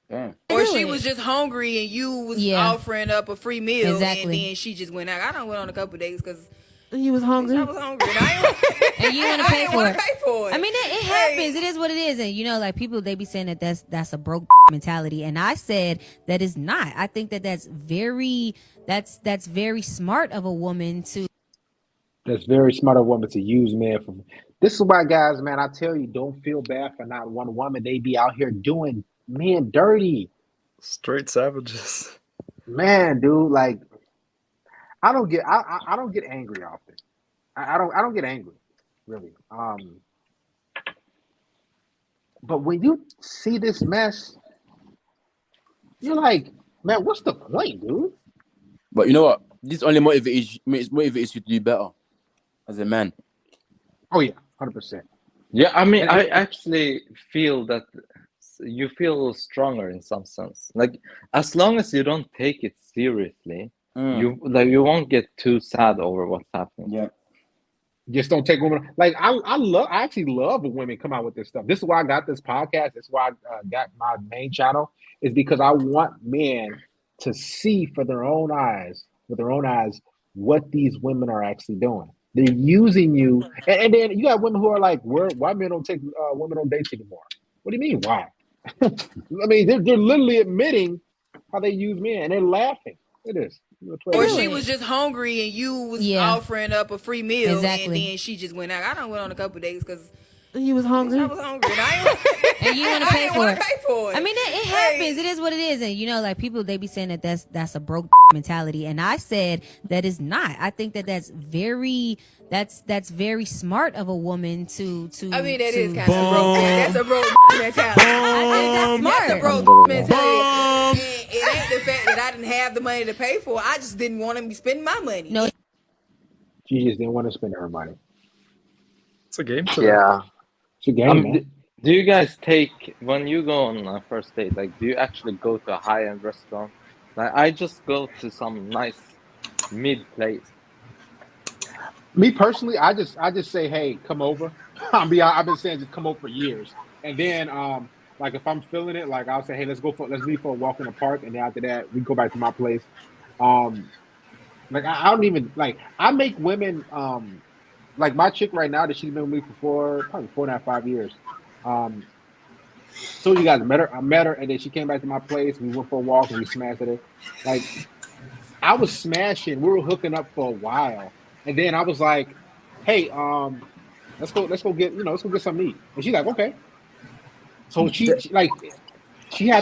Damn. Or she was just hungry and you was offering up a free meal Exactly. and then she just went out. I done went on a couple of days because He was hungry. I was hungry. And And you want to pay didn't for wanna it. pay for it. I mean, it happens. It is what it is. And like people, they be saying that that's a broke mentality. And I said that is not. I think that's very smart of a woman to. That's very smart of a woman to use men for. This is why, guys, man, I tell you, don't feel bad for not one woman. They be out here doing men dirty. Straight savages. Man, dude, like I don't get angry often. I don't get angry, really. But when you see this mess, you're like, man, what's the point, dude? But you know what? This only motivates you to do better as a man. Oh yeah, 100%. Yeah, I mean, I actually feel that you feel stronger in some sense. Like as long as you don't take it seriously, you won't get too sad over what's happening. Yeah. Just don't take women. Like I actually love when women come out with this stuff. This is why I got this podcast. This is why I got my main channel. Is because I want men to see for their own eyes, with their own eyes, what these women are actually doing. They're using you, and then you got women who are like, "Why men don't take women on dates anymore?" What do you mean, why? I mean, they're literally admitting how they use men, and they're laughing. It is. Or she was just hungry and you was Yeah. offering up a free meal, Exactly. and then she just went out. I done went on a couple days because He was hungry. I was hungry, and I And you want to I pay didn't for wanna it. pay for it. I mean, it happens. It is what it is. And you know, like people, they be saying that that's a broke mentality, and I said that is not. I think that that's very smart of a woman to. I mean, that to, is kind of broke. That's a broke mentality. I think that's smart. That's a broke mentality. It ain't the fact that I didn't have the money to pay for it. I just didn't want to be spending my money. No. She just didn't want to spend her money. It's a game today. Yeah. It's a game, man. Do you guys take, when you go on a first date, like, do you actually go to a high-end restaurant? Like, I just go to some nice mid place. Me personally, I just say, hey, come over. I've been saying just come over for years, and then like if I'm feeling it, like I'll say, hey, let's leave for a walk in the park, and then after that we go back to my place. Like I don't even like I make women like my chick right now that she's been with me for probably 4.5, 5 years. So you guys I met her, and then she came back to my place. We went for a walk and we smashed it. Like I was smashing. We were hooking up for a while, and then I was like, "Hey, let's go get let's go get something to eat." And she's like, "Okay." So she had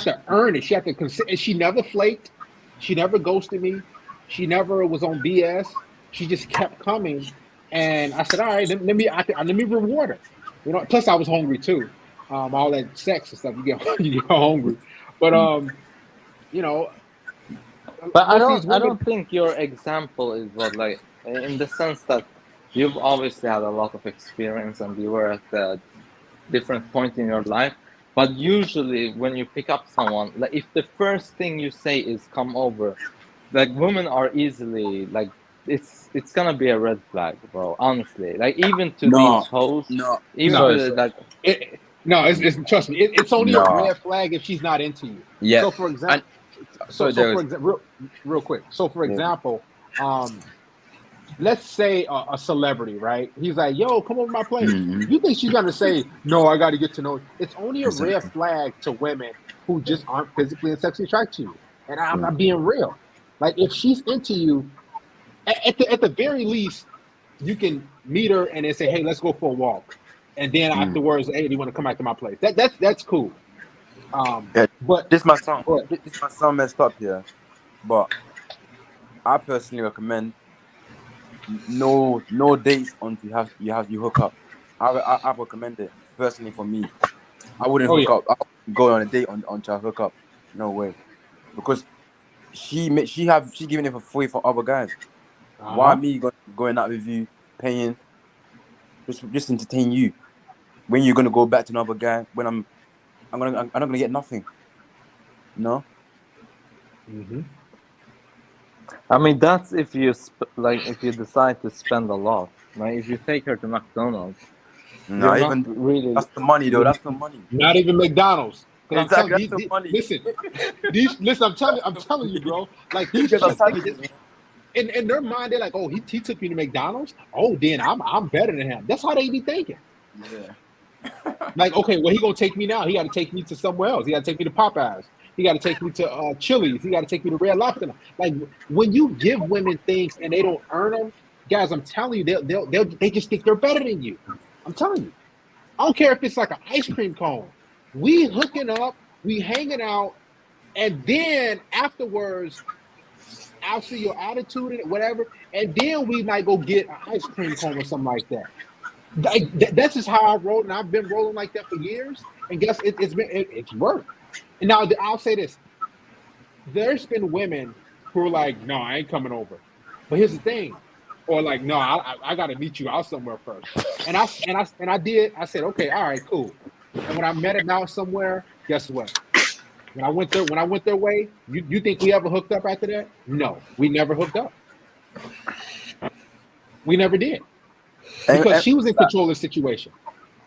to earn it. She had to consider. And she never flaked. She never ghosted me. She never was on BS. She just kept coming, and I said, "All right, let me reward her." You know. Plus, I was hungry too. All that sex and stuff, you get hungry. But you know. But I don't think your example is what, like, in the sense that you've obviously had a lot of experience and you were at a different point in your life. But usually when you pick up someone, like if the first thing you say is come over, like women are easily like it's gonna be a red flag, bro. Honestly, like even to these hoes, it's trust me, it's only a red flag if she's not into you. Yeah. So for example, real quick. So for example, let's say a celebrity, right? He's like, "Yo, come over my place." You think she's gonna say, "No, I got to get to know you"? It's only a red flag to women who just aren't physically and sexually attracted to you. And I'm not being real. Like if she's into you, at the very least, you can meet her and then say, "Hey, let's go for a walk," and then afterwards, "Hey, do you want to come back to my place?" That's cool. But this might sound messed up here, but I personally recommend no dates until you hook up. I recommend it personally for me. I wouldn't hook up. I wouldn't go on a date until I hook up. No way, because she giving it for free for other guys. Why me going out with you, paying just entertain you when you're gonna go back to another guy when I'm not gonna get nothing. No. I mean, that's if you if you decide to spend a lot. Like if you take her to McDonald's, no, even really. That's the money, though. That's the money. Not even McDonald's. Exactly, that's the money. Listen. I'm telling you, bro. Like these in their mind, they're like, "Oh, he took me to McDonald's. Oh, then I'm better than him." That's how they be thinking. Yeah. Like, okay, well, he gonna take me now. He got to take me to somewhere else. He got to take me to Popeyes. He got to take me to Chili's. He got to take me to Red Lobster. Like when you give women things and they don't earn them, guys, I'm telling you, they just think they're better than you. I'm telling you. I don't care if it's like an ice cream cone. We hooking up, we hanging out, and then afterwards, I'll see your attitude and whatever, and then we might go get an ice cream cone or something like that. That's just how I roll, and I've been rolling like that for years. And guess it's worked. And now I'll say this: there's been women who are like, "No, I ain't coming over." But here's the thing, or like, "No, I got to meet you out somewhere first." And I did. I said, "Okay, all right, cool." And when I met him out somewhere, guess what? When I went their way, you think we ever hooked up after that? No, we never hooked up. We never did. Because she was in control of the situation.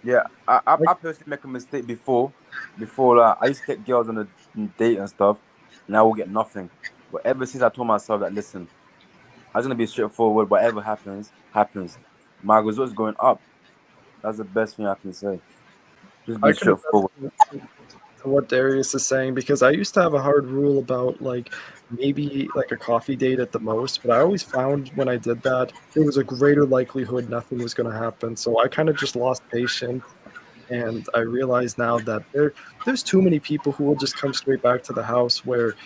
Yeah, I personally make a mistake before. I used to take girls on a date and stuff, and I will get nothing. But ever since I told myself that, listen, I was gonna be straightforward. Whatever happens, happens. My results going up. That's the best thing I can say. Just be I can straightforward. attest to what Darius is saying because I used to have a hard rule about like maybe like a coffee date at the most, but I always found when I did that there was a greater likelihood nothing was going to happen. So I kind of just lost patience, and I realize now that there's too many people who will just come straight back to the house where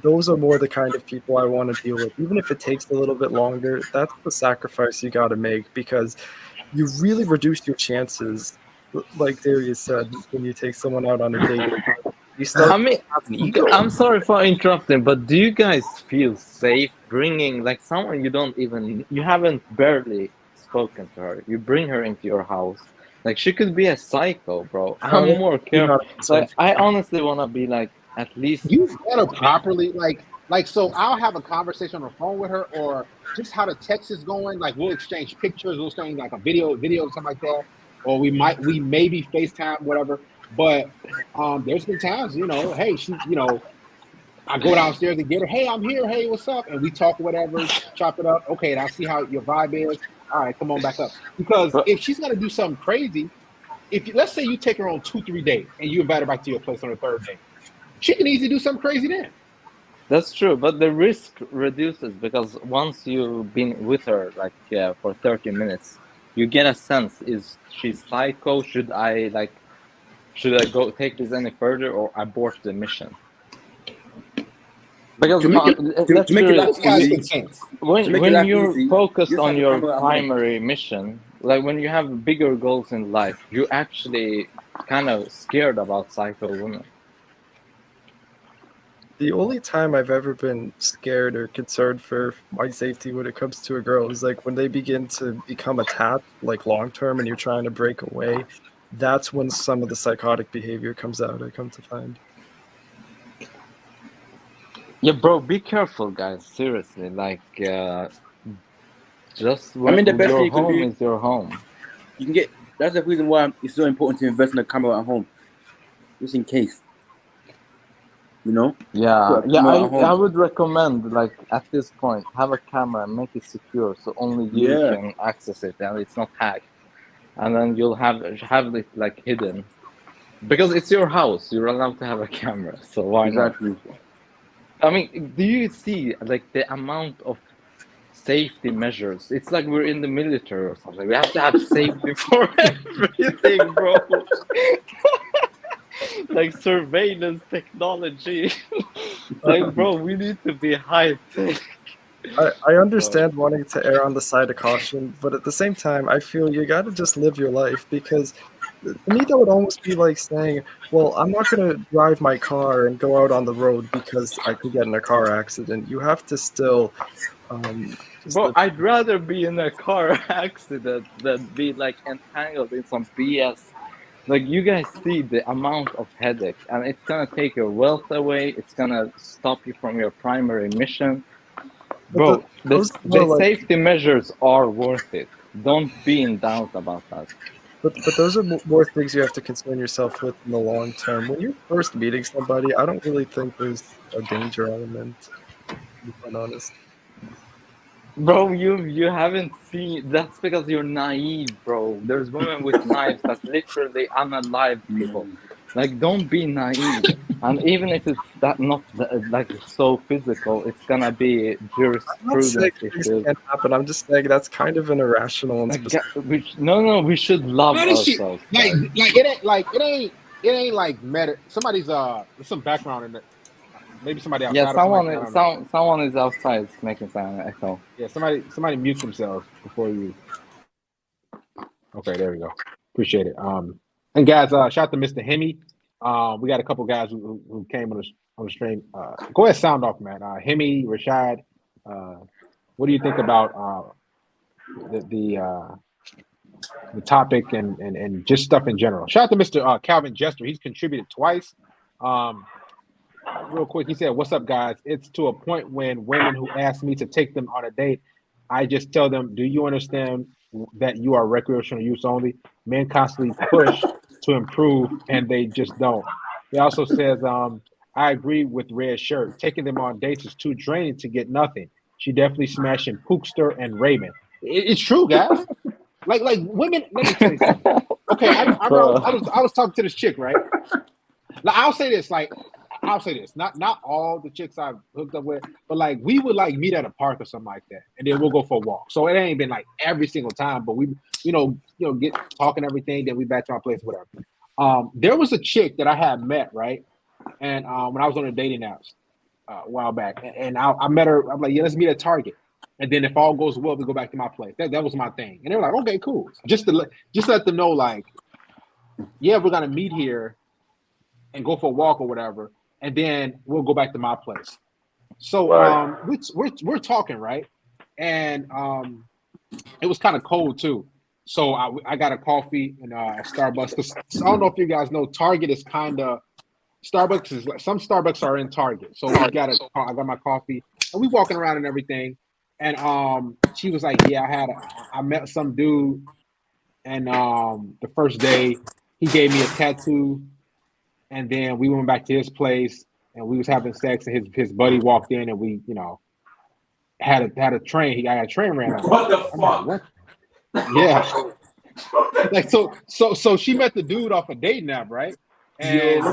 those are more the kind of people I want to deal with. Even if it takes a little bit longer, that's the sacrifice you got to make because you really reduce your chances. Like Darius said, when you take someone out on a date, you I start mean, having ego. I'm sorry for interrupting, but do you guys feel safe bringing like someone you haven't barely spoken to her? You bring her into your house. Like she could be a psycho, bro. I'm more You're careful. not on the same Like I honestly want to be like at least. You vet her properly, like so. I'll have a conversation on the phone with her, or just how the text is going. Like we'll exchange pictures, we'll exchange like a video, something like that, or we maybe FaceTime, whatever. But there's been times, hey, I go downstairs and get her. Hey, I'm here. Hey, what's up? And we talk, whatever, chop it up. Okay, and I see how your vibe is. All right, come on back up. Because if she's gonna do something crazy, let's say you take her on 2-3 dates and you invite her back to your place on the third date, she can easily do something crazy then. That's true, but the risk reduces because once you've been with her like for 30 minutes, you get a sense: is she psycho? Should I go take this any further or abort the mission? Because To make it let's to be make it real, that easy, when you're focused you just on have the your camera at home. primary mission, like when you have bigger goals in life, you actually kind of scared about psycho women. The only time I've ever been scared or concerned for my safety when it comes to a girl is like when they begin to become attached, like long term, and you're trying to break away. That's when some of the psychotic behavior comes out. I come to find. Yeah, bro, be careful, guys. Seriously, like just I mean, the best thing your you can home do, is your home. you can get. That's the reason why it's so important to invest in a camera at home, just in case. Yeah, Put a camera at I home. would recommend like at this point have a camera and make it secure so only you Yeah. can access it and it's not hacked, and then you'll have it like hidden because it's your house. You're allowed to have a camera, so why Exactly. not? I mean, do you see like the amount of safety measures? It's like we're in the military or something. We have to have safety for everything, bro. Like surveillance technology. Like, bro, we need to be high tech. I understand wanting to err on the side of caution, but at the same time, I feel you got to just live your life because to me, that would almost be like saying, well, I'm not going to drive my car and go out on the road because I could get in a car accident. You have to still just Bro, live. I'd rather be in a car accident than be like entangled in some BS. Like you guys see the amount of headache, and it's gonna take your wealth away. It's gonna stop you from your primary mission. Bro, those are the more like, safety measures are worth it. Don't be in doubt about that. but those are more things you have to concern yourself with in the long term. When you're first meeting somebody, I don't really think there's a danger element, to be quite honest. Bro, you haven't seen. That's because you're naive, bro. There's women with knives that literally unalive people. Like, don't be naive. And even if it's like so physical, it's gonna be I'm not saying jurisprudence things issues. can't happen. I'm just saying that's kind of an irrational and specific. No, we should love Man, this shit, ourselves. like, Guys. it ain't like meta. Somebody's there's some background in it. Maybe somebody Yeah, outside or something. I don't know. someone is outside making some echo. Yeah, somebody mute themselves before you. Okay, there we go. Appreciate it. And guys, shout out to Mr. Hemi. We got a couple guys who came on the stream. Go ahead, sound off, man. Hemi, Rashad. What do you think about the topic and just stuff in general? Shout out to Mr. Calvin Jester. He's contributed twice. Real quick, he said, "What's up, guys? It's to a point when women who ask me to take them on a date, I just tell them, do you understand that you are recreational use only? Men constantly push to improve, and they just don't." He also says, I agree with Red Shirt. Taking them on dates is too draining to get nothing. She definitely smashing Pookster and Raven. It's true, guys. Like women. Let me tell you something. Okay, I remember I was talking to this chick, right? Like, I'll say this, like I'll say this, not all the chicks I've hooked up with, but like we would like meet at a park or something like that, and then we'll go for a walk. So it ain't been like every single time, but we, get talking everything, then we back to our place, whatever. There was a chick that I had met, right, and when I was on a dating apps a while back, and I met her. I'm like, yeah, let's meet at Target, and then if all goes well, we go back to my place. That was my thing, and they were like, okay, cool, just let them know, like, yeah, we're gonna meet here and go for a walk or whatever, and then we'll go back to my place. So we're talking, right, and it was kind of cold too. So I got a coffee and Starbucks. 'Cause I don't know if you guys know, Target is kind of Starbucks is like, some Starbucks are in Target. So I got my coffee and we walking around and everything. And she was like, yeah, I met some dude, and the first day he gave me a tattoo, and then we went back to his place and we was having sex, and his buddy walked in, and we, had a train. He got a train ran over. What the I'm fuck? like, what? Yeah. Like so she met the dude off a dating app, right? And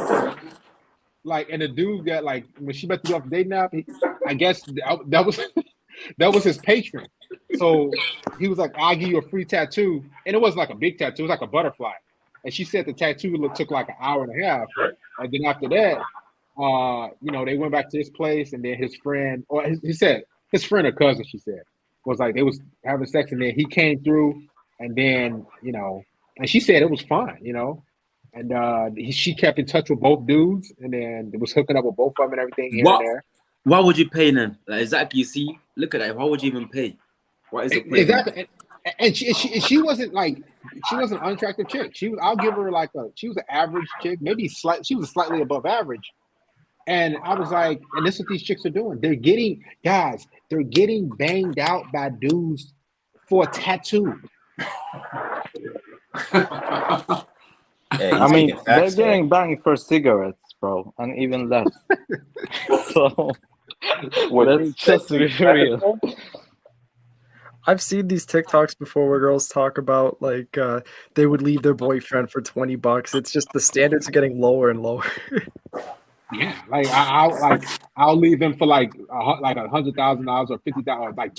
and the dude got, like, when she met the dude off a dating app, I guess that was that was his patron. So he was like, I'll give you a free tattoo. And it wasn't like a big tattoo, it was like a butterfly. And she said the tattoo took like an hour and a half. And then after that, they went back to his place, and then his friend, or he said his friend or cousin, she said, was like, they was having sex, and then he came through, and then, and she said it was fine, and she kept in touch with both dudes, and then it was hooking up with both of them and everything here and there. Why would you pay then? Like, exactly. You see, look at that. Why would you even pay? What is it? Exactly. And she wasn't like, she was an unattractive chick. I'll give her like she was an average chick, maybe she was slightly above average. And I was like, and this is what these chicks are doing. They're getting banged out by dudes for a tattoo. I mean, they're getting banged for cigarettes, bro, and even less. So let's just be real. I've seen these TikToks before where girls talk about like they would leave their boyfriend for $20. It's just the standards are getting lower and lower. Yeah, like I'll leave him for like $100,000 or $50,000, like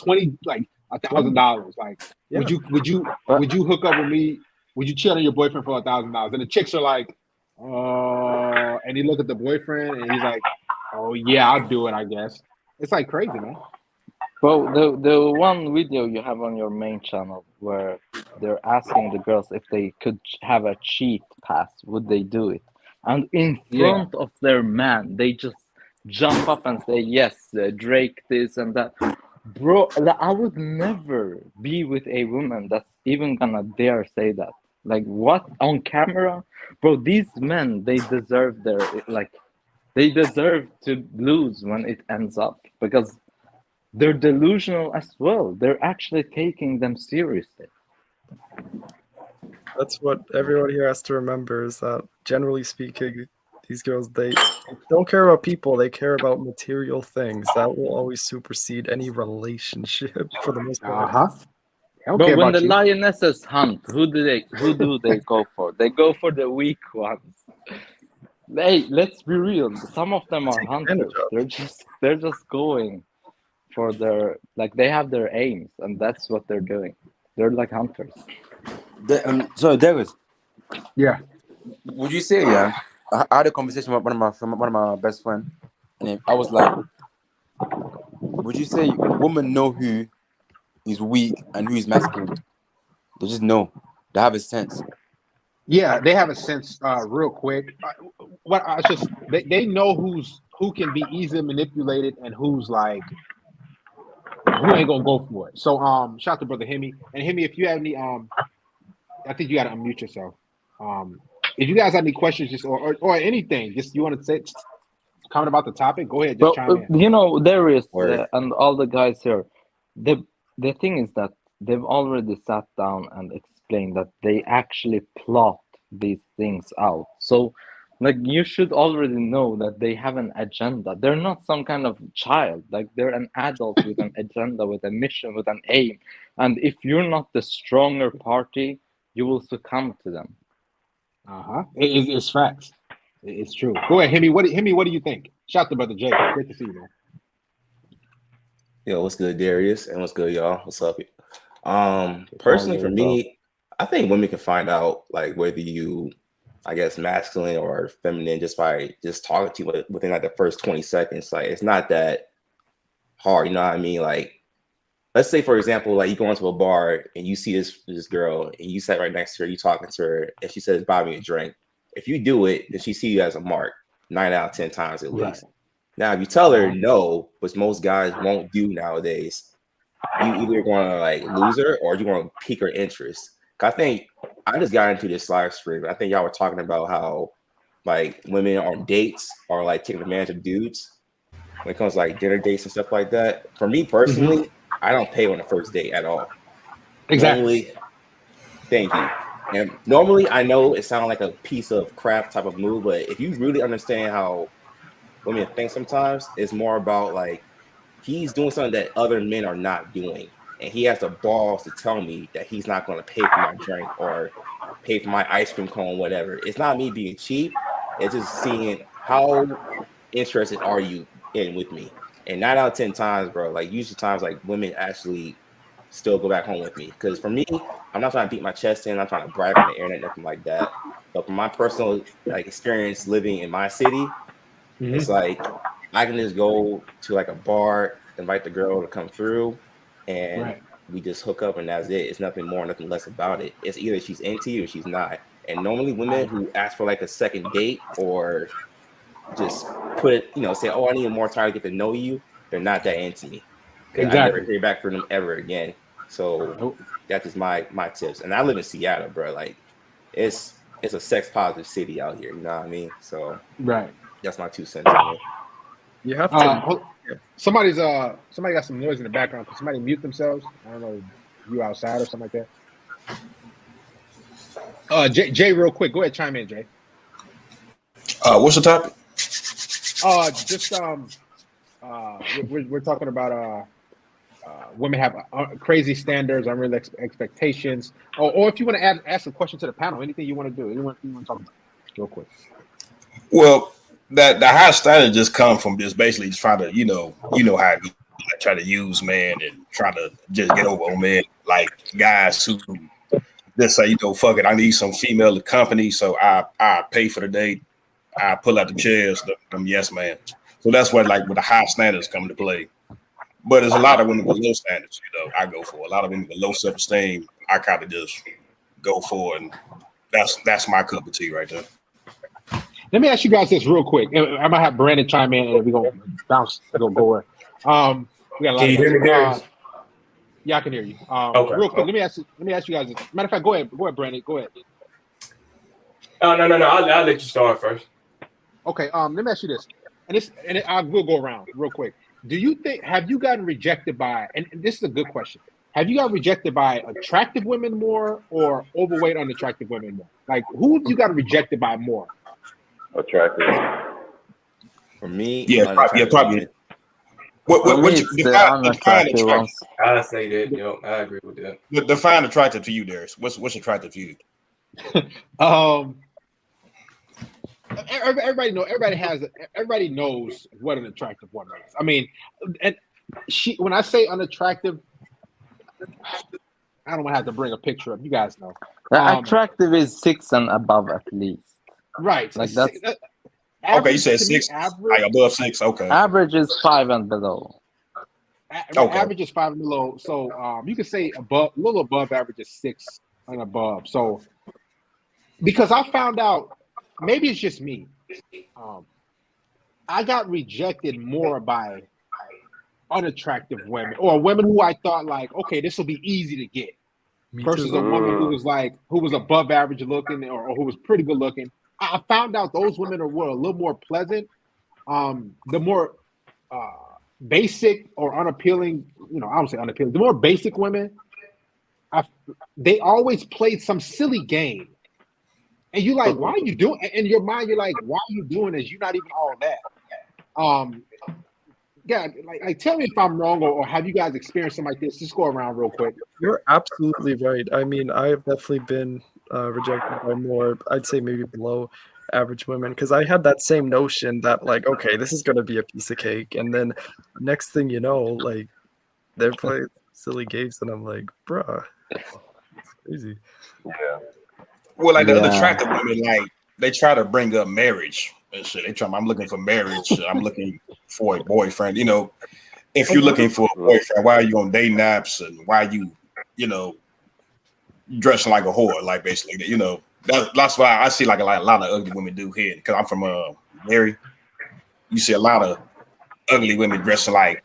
$1,000. Like, Yeah. would you hook up with me? Would you cheat on your boyfriend for $1,000? And the chicks are like, and he look at the boyfriend and he's like, oh yeah, I'll do it, I guess. It's like crazy, man. Bro, the one video you have on your main channel where they're asking the girls if they could have a cheat pass, would they do it? And in front of their man, they just jump up and say, yes, Drake this and that. Bro, I would never be with a woman that's even gonna dare say that. Like, what? On camera? Bro, these men, they deserve they deserve to lose when it ends up, because they're delusional as well. They're actually taking them seriously. That's what everyone here has to remember, is that generally speaking, these girls, they don't care about people, they care about material things. That will always supersede any relationship for the most part. But when the lionesses hunt, who do they go for? They go for the weak ones. Hey, let's be real. Some of them are hunters. They're just going for their, like, they have their aims, and that's what they're doing. They're like hunters. So David, yeah, would you say, I had a conversation with one of my best friends, and I was like, would you say women know who is weak and who is masculine? They just know. They have a sense. Yeah, they have a sense real quick. They know who can be easily manipulated and who's like, who ain't gonna go for it. So shout out to brother Hemi. And Hemi, if you have any I think you gotta unmute yourself. If you guys have any questions, just or anything, just you want to say, comment about the topic, go ahead, just chime in. There is and all the guys here, the thing is that they've already sat down and explained that they actually plot these things out. So Like you should already know that they have an agenda. They're not some kind of child. Like they're an adult with an agenda, with a mission, with an aim. And if you're not the stronger party, you will succumb to them. It's facts. It's true. Go ahead, Hemi. What do you think? Shout out to brother Jay. Great to see you, man. Yo, what's good, Darius? And what's good, y'all? What's up? Personally, for Always, bro. me, I think women can find out like whether you, I guess, masculine or feminine just by just talking to you within like the first 20 seconds. Like it's not that hard, you know what I mean? Like, let's say for example, like you go into a bar and you see this girl and you sat right next to her, you talking to her, and she says, "Buy me a drink." If you do it, then she see you as a mark 9 out of 10 times at least. Now, if you tell her no, which most guys won't do nowadays, you either going to like lose her or you want to pique her interest. I think I just got into this live stream. I think y'all were talking about how like women on dates are like taking advantage of dudes when it comes to like dinner dates and stuff like that. For me personally, I don't pay on the first date at all. Exactly. Thank you. And normally I know it sounds like a piece of crap type of move, but if you really understand how women think sometimes, it's more about like he's doing something that other men are not doing. And he has the balls to tell me that he's not going to pay for my drink or pay for my ice cream cone, whatever. It's not me being cheap. It's just seeing how interested are you in with me. And 9 out of 10 times, bro, like usually times like women actually still go back home with me. Because for me, I'm not trying to beat my chest in. I'm trying to brag on the internet, nothing like that. But from my personal like experience living in my city, it's like I can just go to like a bar, invite the girl to come through, and we just hook up and that's it. It's nothing more, nothing less about it. It's either she's into you or she's not. And normally women who ask for like a second date or just put, say, "Oh, I need more time to get to know you," they're not that into me. I never hear back from them ever again. So that's just my tips. And I live in Seattle, bro. Like it's a sex positive city out here. You know what I mean? So that's my 2 cents on it. You have to. Somebody got some noise in the background. Can somebody mute themselves? I don't know, you outside or something like that. Jay, real quick, go ahead, chime in, Jay. What's the topic? We're talking about women have crazy standards, unrealistic expectations. Or if you want to ask a question to the panel, anything you want to do, anyone you want to talk about, real quick. Well, the high standard just come from just basically just trying to, how I try to use men and try to just get over on men, like guys who just say, fuck it, I need some female company, so I pay for the date, I pull out the chairs, them yes man. So that's where like with the high standards come into play. But there's a lot of women with low standards, I go for. A lot of women with low self-esteem, I kind of just go for, and that's my cup of tea right there. Let me ask you guys this real quick. I might have Brandon chime in, and we're gonna bounce, go where. We got a lot. Can you hear me, Darius? Yeah, I can hear you. Okay. Real quick, let me ask you guys this. Matter of fact, go ahead, Brandon. Go ahead. No. I'll let you start first. Okay. Let me ask you this, and I will go around real quick. Do you think have you gotten rejected by? And this is a good question. Have you gotten rejected by attractive women more or overweight, unattractive women more? Like, who have you gotten rejected by more? Attractive. For me, probably. What you define attractive? I say that. I agree with that. Define attractive to you, Darius. What's attractive to you? Everybody knows what an attractive woman is. I mean, and when I say unattractive, I don't want to have to bring a picture up. You guys know. Attractive is 6 and above at least. Right. Like that's okay. You said 6, like above 6. Okay. Average is 5 and below. Average is 5 and below. So you could say a little above average is 6 and above. So because I found out, maybe it's just me. I got rejected more by unattractive women or women who I thought like, okay, this will be easy to get, versus a woman who was above average looking or who was pretty good looking. I found out those women were a little more pleasant. The more basic or unappealing, I don't say unappealing. The more basic women, they always played some silly game and you like, why are you doing? In your mind, you're like, why are you doing this? You're not even all that. Yeah, like tell me if I'm wrong, or have you guys experienced something like this? Just go around real quick. You're absolutely right. I mean, I have definitely been rejected by more, I'd say maybe below average women, because I had that same notion that like, okay, this is gonna be a piece of cake, and then next thing you know, like they're playing silly games, and I'm like, bruh, it's crazy. Yeah. Well, like the attractive women, like they try to bring up marriage and shit. They try. I'm looking for marriage. I'm looking for a boyfriend. You know, if you're looking for a boyfriend, why are you on day naps and why are you know, dressing like a whore? Like basically, you know, that's why I see like a lot of ugly women do here. Because I'm from Mary, you see a lot of ugly women dressing like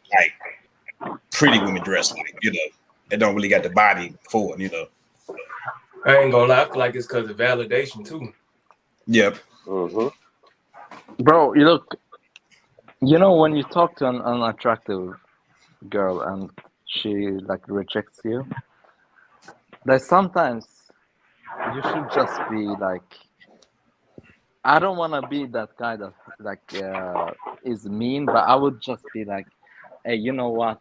pretty women dressing like, you know, they don't really got the body for it, you know. I ain't gonna lie, I feel like it's because of validation too. Yep. Bro, you look, you know, when you talk to an unattractive girl and she like rejects you, that sometimes you should just be like, I don't want to be that guy that like is mean, but I would just be like, hey, you know what?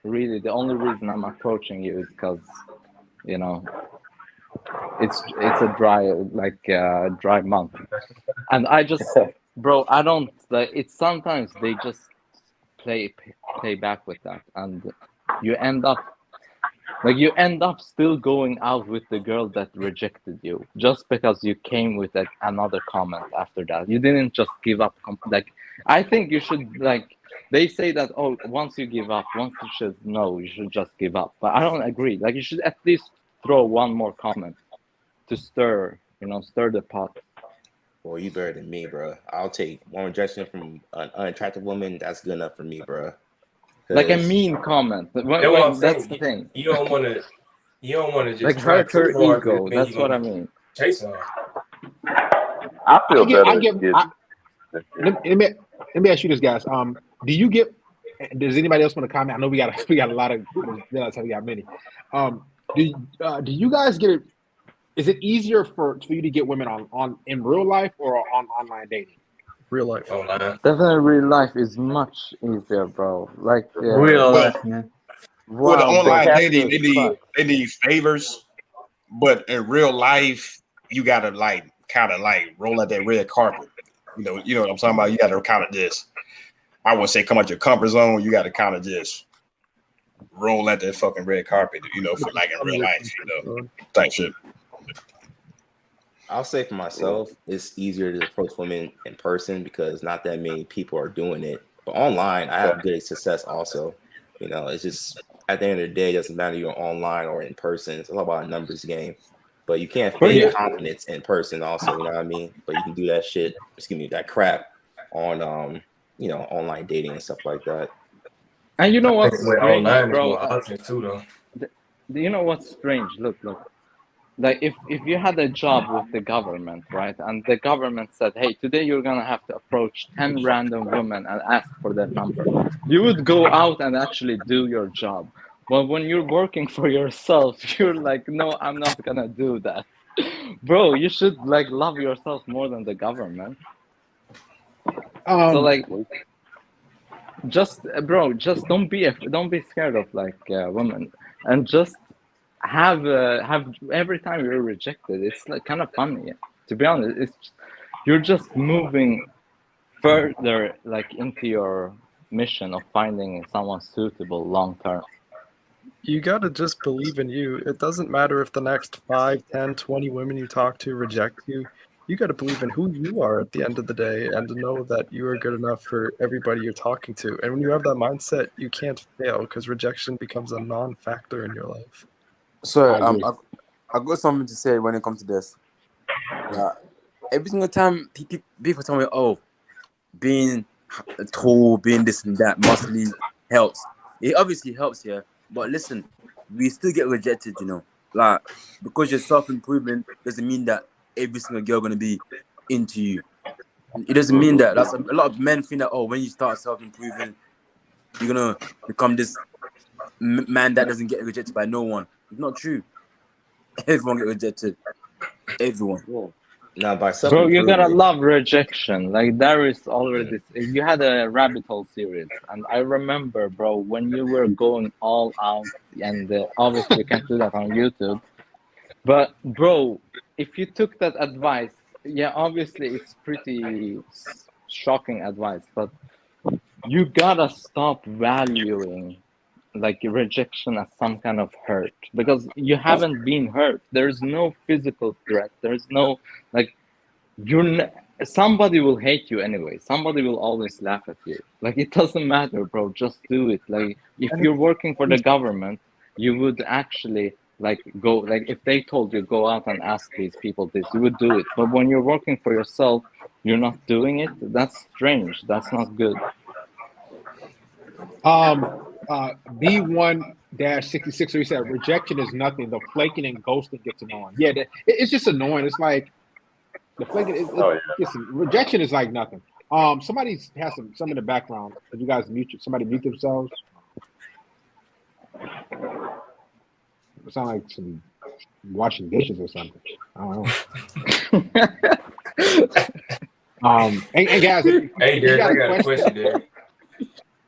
Really, the only reason I'm approaching you is because, you know, it's a dry month, and I just, bro, I don't like. It's sometimes they just play back with that, and you end up still going out with the girl that rejected you just because you came with another comment after that. You didn't just give up. Like, I think you should, like, they say that, oh, once you give up, once you should just give up. But I don't agree. Like, you should at least throw one more comment to stir the pot. Boy, you better than me, bro. I'll take one rejection from an unattractive woman. That's good enough for me, bro. Like a mean comment. That's the thing. You don't want to just like try hurt her too hard, ego. That's what I mean. Chase her. I feel better. Let me ask you this, guys. Do you get? Does anybody else want to comment? I know we got a lot of. Realize we got many. Do you guys get it? Is it easier for you to get women on in real life or on online dating? Real life. Online. Definitely, real life is much easier, bro. Like Real life, man. Well, the Wow, online bro. dating, they need favors, but in real life, you gotta like kind of like roll out that red carpet. You know what I'm talking about. You gotta kind of just, I wouldn't say come out your comfort zone. You gotta kind of just roll out that fucking red carpet. You know, for like in real life, you know, type shit. I'll say for myself, it's easier to approach women in person because not that many people are doing it. But online, I have good success also. You know, it's just at the end of the day, it doesn't matter you're online or in person. It's all about a numbers game. But you can't fake confidence in person also, you know what I mean? But you can do that shit, that crap on online dating and stuff like that. And you know what's With strange, online is bro? more options too, though. Do you know what's strange? Look. Like if you had a job with the government, right, and the government said, hey, today you're gonna have to approach 10 random women and ask for their number, you would go out and actually do your job. But when you're working for yourself, you're like, no, I'm not gonna do that. Bro, you should like love yourself more than the government. So like, just don't be scared of like women, and just have every time you're rejected, it's like kind of funny, to be honest. You're just moving further like into your mission of finding someone suitable long term. You gotta just believe in you. It doesn't matter if the next 5, 10, 20 women you talk to reject you. You gotta believe in who you are at the end of the day and to know that you are good enough for everybody you're talking to. And when you have that mindset, you can't fail because rejection becomes a non-factor in your life. So I got something to say when it comes to this. Every single time people tell me, oh, being tall, being this and that, muscly helps. It obviously helps, yeah. But listen, we still get rejected, you know. Like, because you're self-improvement doesn't mean that every single girl gonna be into you. It doesn't mean that. That's a lot of men think that, oh, when you start self-improving, you're gonna become this man that doesn't get rejected by no one. It's not true. Everyone get rejected. Everyone. Now, by Bro, you gotta self-improvement, love rejection. Like you gotta self-improvement, love rejection. Like there is already you had a rabbit hole series, and I remember, bro, when you were going all out, and obviously you can't do that on YouTube. But bro, if you took that advice, yeah, obviously it's pretty shocking advice, but you gotta stop valuing like rejection as some kind of hurt because you haven't been hurt. There's no physical threat. There's no like somebody will hate you anyway. Somebody will always laugh at you. Like it doesn't matter, bro. Just do it. Like if you're working for the government, you would actually like go like if they told you go out and ask these people this, you would do it. But when you're working for yourself, you're not doing it. That's strange. That's not good. B1-66, he said rejection is nothing. The flaking and ghosting gets annoying. Yeah, it's just annoying. It's like the flaking. Rejection is like nothing. Somebody has some in the background. If you guys somebody mute themselves. It sounds like some washing dishes or something. I don't know. And guys, hey, Derek, I got a question, Derek.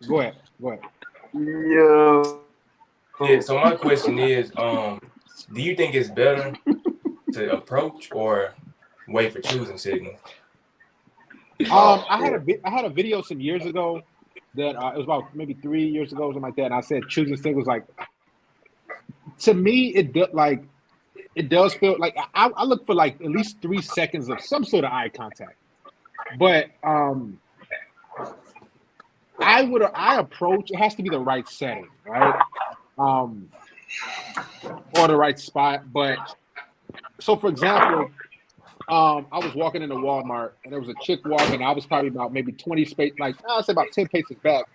Go ahead. Yeah, so my question is, do you think it's better to approach or wait for choosing signal? I had a video some years ago that it was about maybe 3 years ago, something like that, and I said choosing signals. Like to me, it does feel like I look for like at least 3 seconds of some sort of eye contact, but I approach. It has to be the right setting, right? Or the right spot. But so, for example, I was walking into Walmart and there was a chick walking. I was probably about maybe 20 space, like I'll say about 10 paces back.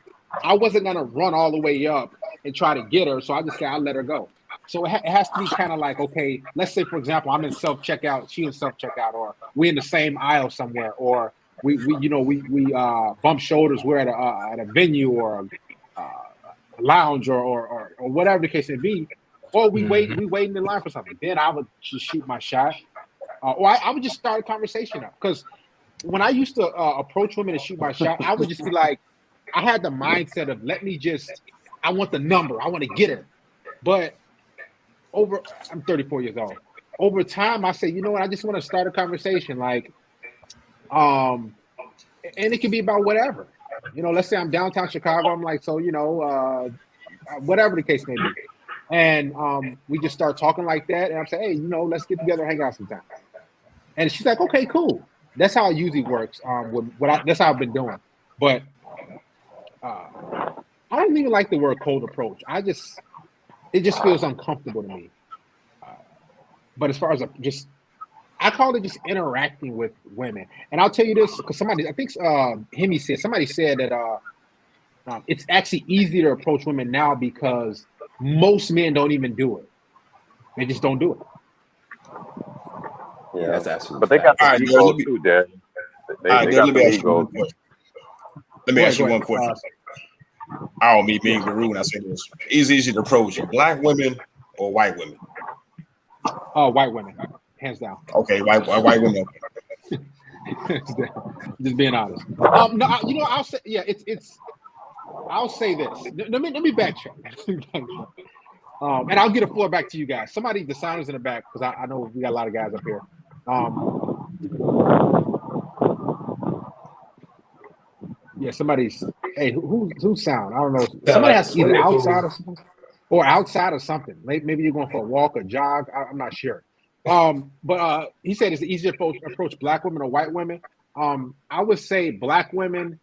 I wasn't gonna run all the way up and try to get her, so I just say I'll let her go. So it has to be kind of like, okay, let's say for example, I'm in self checkout, she in self checkout, or we in the same aisle somewhere, or we bump shoulders. We're at a venue or a lounge or whatever the case may be, or we wait in the line for something. Then I would just shoot my shot, or I would just start a conversation up. Because when I used to approach women and shoot my shot, I would just be like, I had the mindset of I want the number, I want to get her. But I'm 34 years old. Over time, I say, you know what? I just want to start a conversation, like. And it can be about whatever, let's say I'm downtown Chicago. I'm like, so, whatever the case may be. And we just start talking like that. And I'm saying, hey, let's get together and hang out sometime. And she's like, okay, cool. That's how it usually works. That's how I've been doing. But I don't even like the word cold approach. It just feels uncomfortable to me. But as far as I call it just interacting with women. And I'll tell you this, because somebody said that it's actually easier to approach women now because most men don't even do it. They just don't do it. Yeah, that's absolutely. But they got All right, the ego let me- too, Dad. They All right, got let me the ask you one ego. question. Let me ask you one question. I don't mean being rude when I say this. Is it easy to approach black women or white women? White women, hands down. Okay, white women. Just being honest. No, I'll say, yeah, I'll say this. Let me backtrack. And I'll get a floor back to you guys. Somebody, the sound is in the back because I know we got a lot of guys up here. Yeah, somebody's. Hey, who's sound? I don't know. Somebody has either outside or something, or outside or something. Maybe you're going for a walk or jog. I'm not sure. But he said it's easier to approach black women or white women. I would say black women.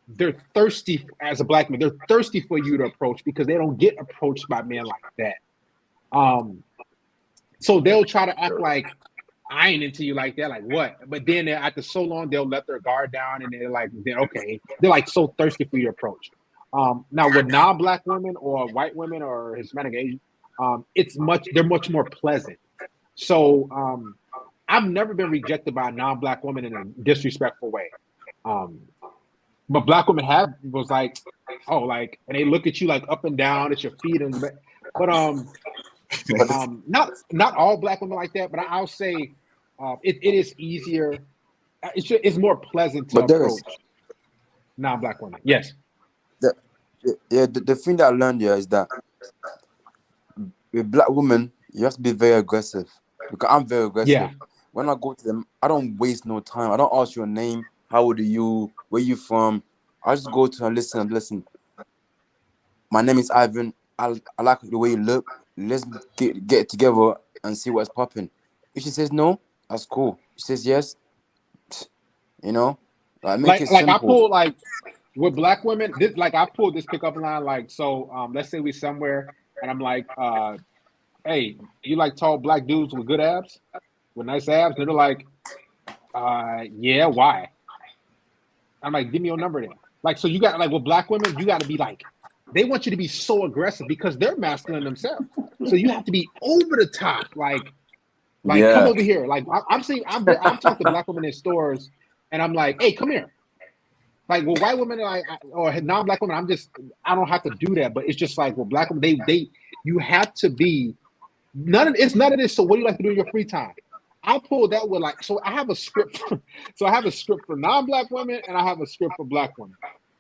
They're thirsty as a black man. They're thirsty for you to approach because they don't get approached by men like that. So they'll try to act like I ain't into you like that. Like what? But then after so long, they'll let their guard down and they're like, okay. They're like so thirsty for your approach. Now with non-black women or white women or Hispanic Asian, they're much more pleasant. So I've never been rejected by a non-black woman in a disrespectful way. But black women was like, oh, like, and they look at you like up and down at your feet but not all black women like that. But I'll say it is easier. It's more pleasant to But there is approach non-black women. Yes. the the thing that I learned here is that with black women, you have to be very aggressive. Because I'm very aggressive. Yeah. When I go to them, I don't waste no time. I don't ask your name, how old are you, where you from. I just go to her, listen. My name is Ivan. I like the way you look. Let's get together and see what's popping. If she says no, that's cool. If she says yes, make it Like I simple. pull like with black women, this like I pulled this pickup line like so let's say we somewhere and I'm like hey, you like tall black dudes with good abs? With nice abs? And they're like, yeah, why? I'm like, give me your number then. Like, so you got like with black women, you got to be like, they want you to be so aggressive because they're masculine themselves. So you have to be over the top, like come Yeah. over here. Like I've talked to black women in stores, and I'm like, hey, come here. Like with white women, or non-black women, I don't have to do that. But it's just like with black women, you have to be none of this. So what do you like to do in your free time? I pulled that with like, so I have a script. So I have a script for non-black women and I have a script for black women.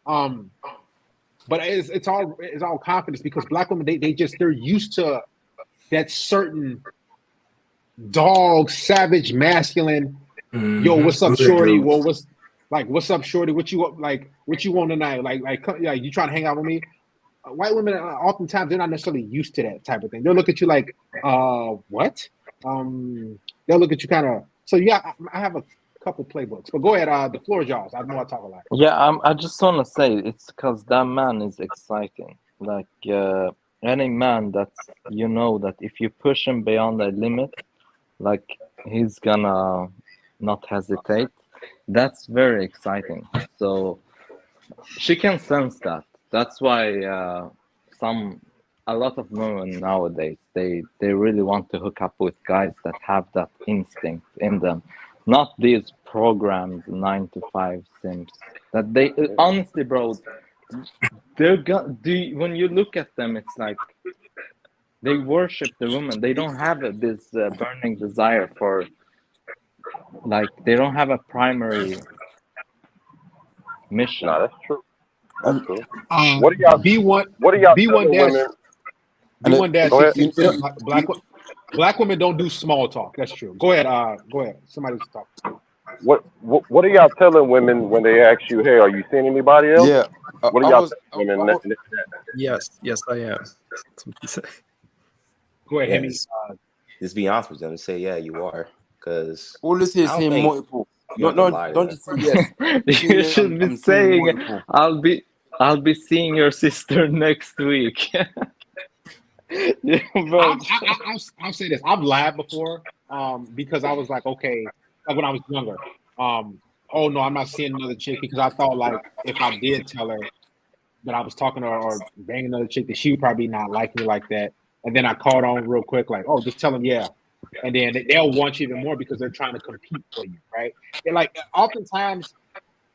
But it's all confidence because black women, they're used to that certain dog, savage, masculine. Yo, what's up, shorty? Well, what's up, shorty? What you want tonight? Like you trying to hang out with me? White women, oftentimes they're not necessarily used to that type of thing. They'll look at you like, what? They'll look at you kind of. So yeah, I have a couple playbooks, but go ahead. The floor is yours. I know I talk a lot. Yeah, I just want to say it's because that man is exciting. Like any man that that if you push him beyond the limit, like he's gonna not hesitate. That's very exciting. So she can sense that. That's why a lot of women nowadays they really want to hook up with guys that have that instinct in them, not these programmed 9 to 5 simps. That they honestly, bro, when you look at them, it's like they worship the woman. They don't have this burning desire for, like, they don't have a primary mission. No, that's true. That's true. What do y'all B1 telling dash women? B1 dash Go ahead. 16. Black women don't do small talk. That's true. Go ahead. Go ahead. Somebody's talking. What are y'all telling women when they ask you, "Hey, are you seeing anybody else?" Yeah. What are y'all telling women? Yes, I am. That's what you say. Go ahead, Hemi. Just be honest with them and say, yeah, you are. Because all this is saying multiple. Don't just say yes. You should be saying, "I'll be seeing your sister next week." Yeah, bro. I'll say this. I've lied before because I was like, okay, like when I was younger. Oh no, I'm not seeing another chick because I thought like if I did tell her that I was talking to her or banging another chick, that she would probably not like me like that. And then I caught on real quick, like, oh, just tell them yeah. And then they'll want you even more because they're trying to compete for you, right? And like oftentimes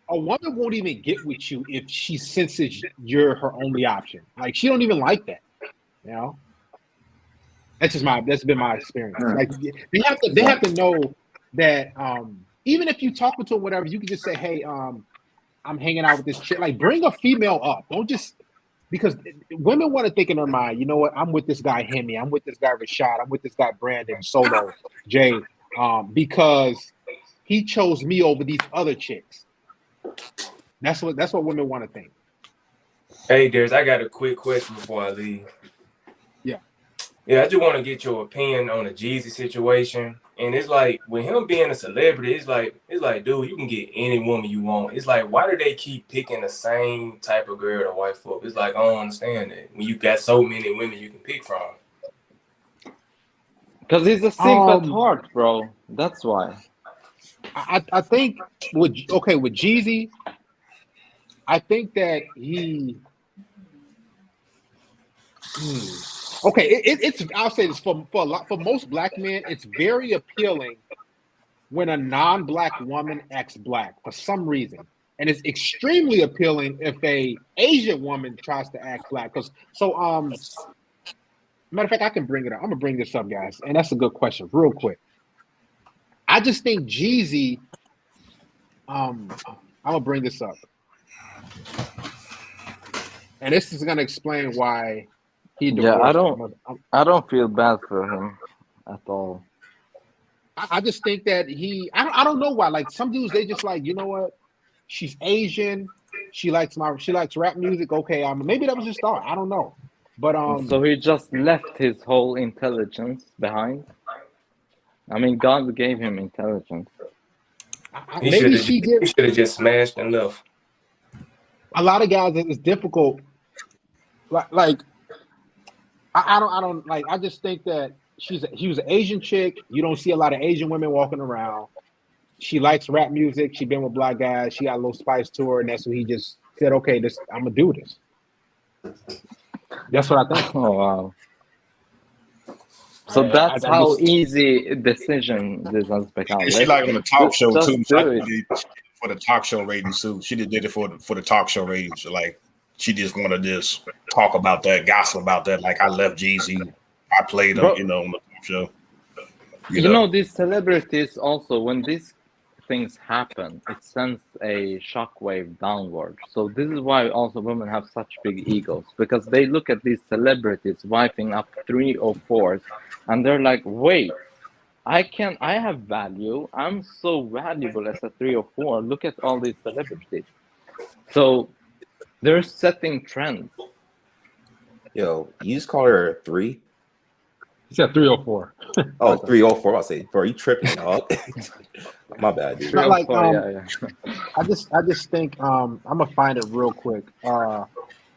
a woman won't even get with you if she senses you're her only option. Like she don't even like that. You know, that's been my experience. Like they have to know that even if you talk to them, whatever, you can just say, hey, I'm hanging out with this chick. Like bring a female up. Don't just because women want to think in their mind, you know what? I'm with this guy Hemi. I'm with this guy Rashad. I'm with this guy Brandon Solo Jay, because he chose me over these other chicks. That's what women want to think. Hey, Darius, I got a quick question before I leave. Yeah, I just want to get your opinion on the Jeezy situation. And it's like, with him being a celebrity, it's like, dude, you can get any woman you want. It's like, why do they keep picking the same type of girl to white folk? It's like, I don't understand that. When you got so many women you can pick from. Because he's a simp at heart, bro. That's why. I think with Jeezy, I think that he. Okay, it's I'll say this for most black men, it's very appealing when a non-black woman acts black for some reason, and it's extremely appealing if a Asian woman tries to act black. Matter of fact, I can bring it up. I'm gonna bring this up, guys, and that's a good question, real quick. I just think Jeezy. I'm gonna bring this up, and this is gonna explain why he Yeah, divorced her. I don't feel bad for him at all. I just think that I don't know why. Like some dudes, they just like, you know what? She's Asian. She likes rap music. Okay, maybe that was his thought. I don't know, but So he just left his whole intelligence behind. I mean, God gave him intelligence. He maybe should have just smashed enough. A lot of guys, it's difficult. Like I don't like. I just think that she was an Asian chick. You don't see a lot of Asian women walking around. She likes rap music. She been with black guys. She got a little spice to her, and that's what he just said. Okay, I'm gonna do this. That's what I think. Oh wow! So that's how easy decision this has become. And she like on the talk show too. Do it. For the talk show ratings too. She did it for the talk show ratings. So like she just want to just talk about that, gossip about that. Like I left Jeezy, I played him, on the talk show. You know, these celebrities also, when these things happen, it sends a shockwave downward. So this is why also women have such big egos, because they look at these celebrities wiping up 3 or 4s, and they're like, wait, I have value. I'm so valuable as a 3 or 4. Look at all these celebrities. So they're setting trends. Yo, you just call her a 3? He said 304. Oh, 304. I'll say, bro, you tripping, dog. My bad, dude. Like, I just think I'm gonna find it real quick.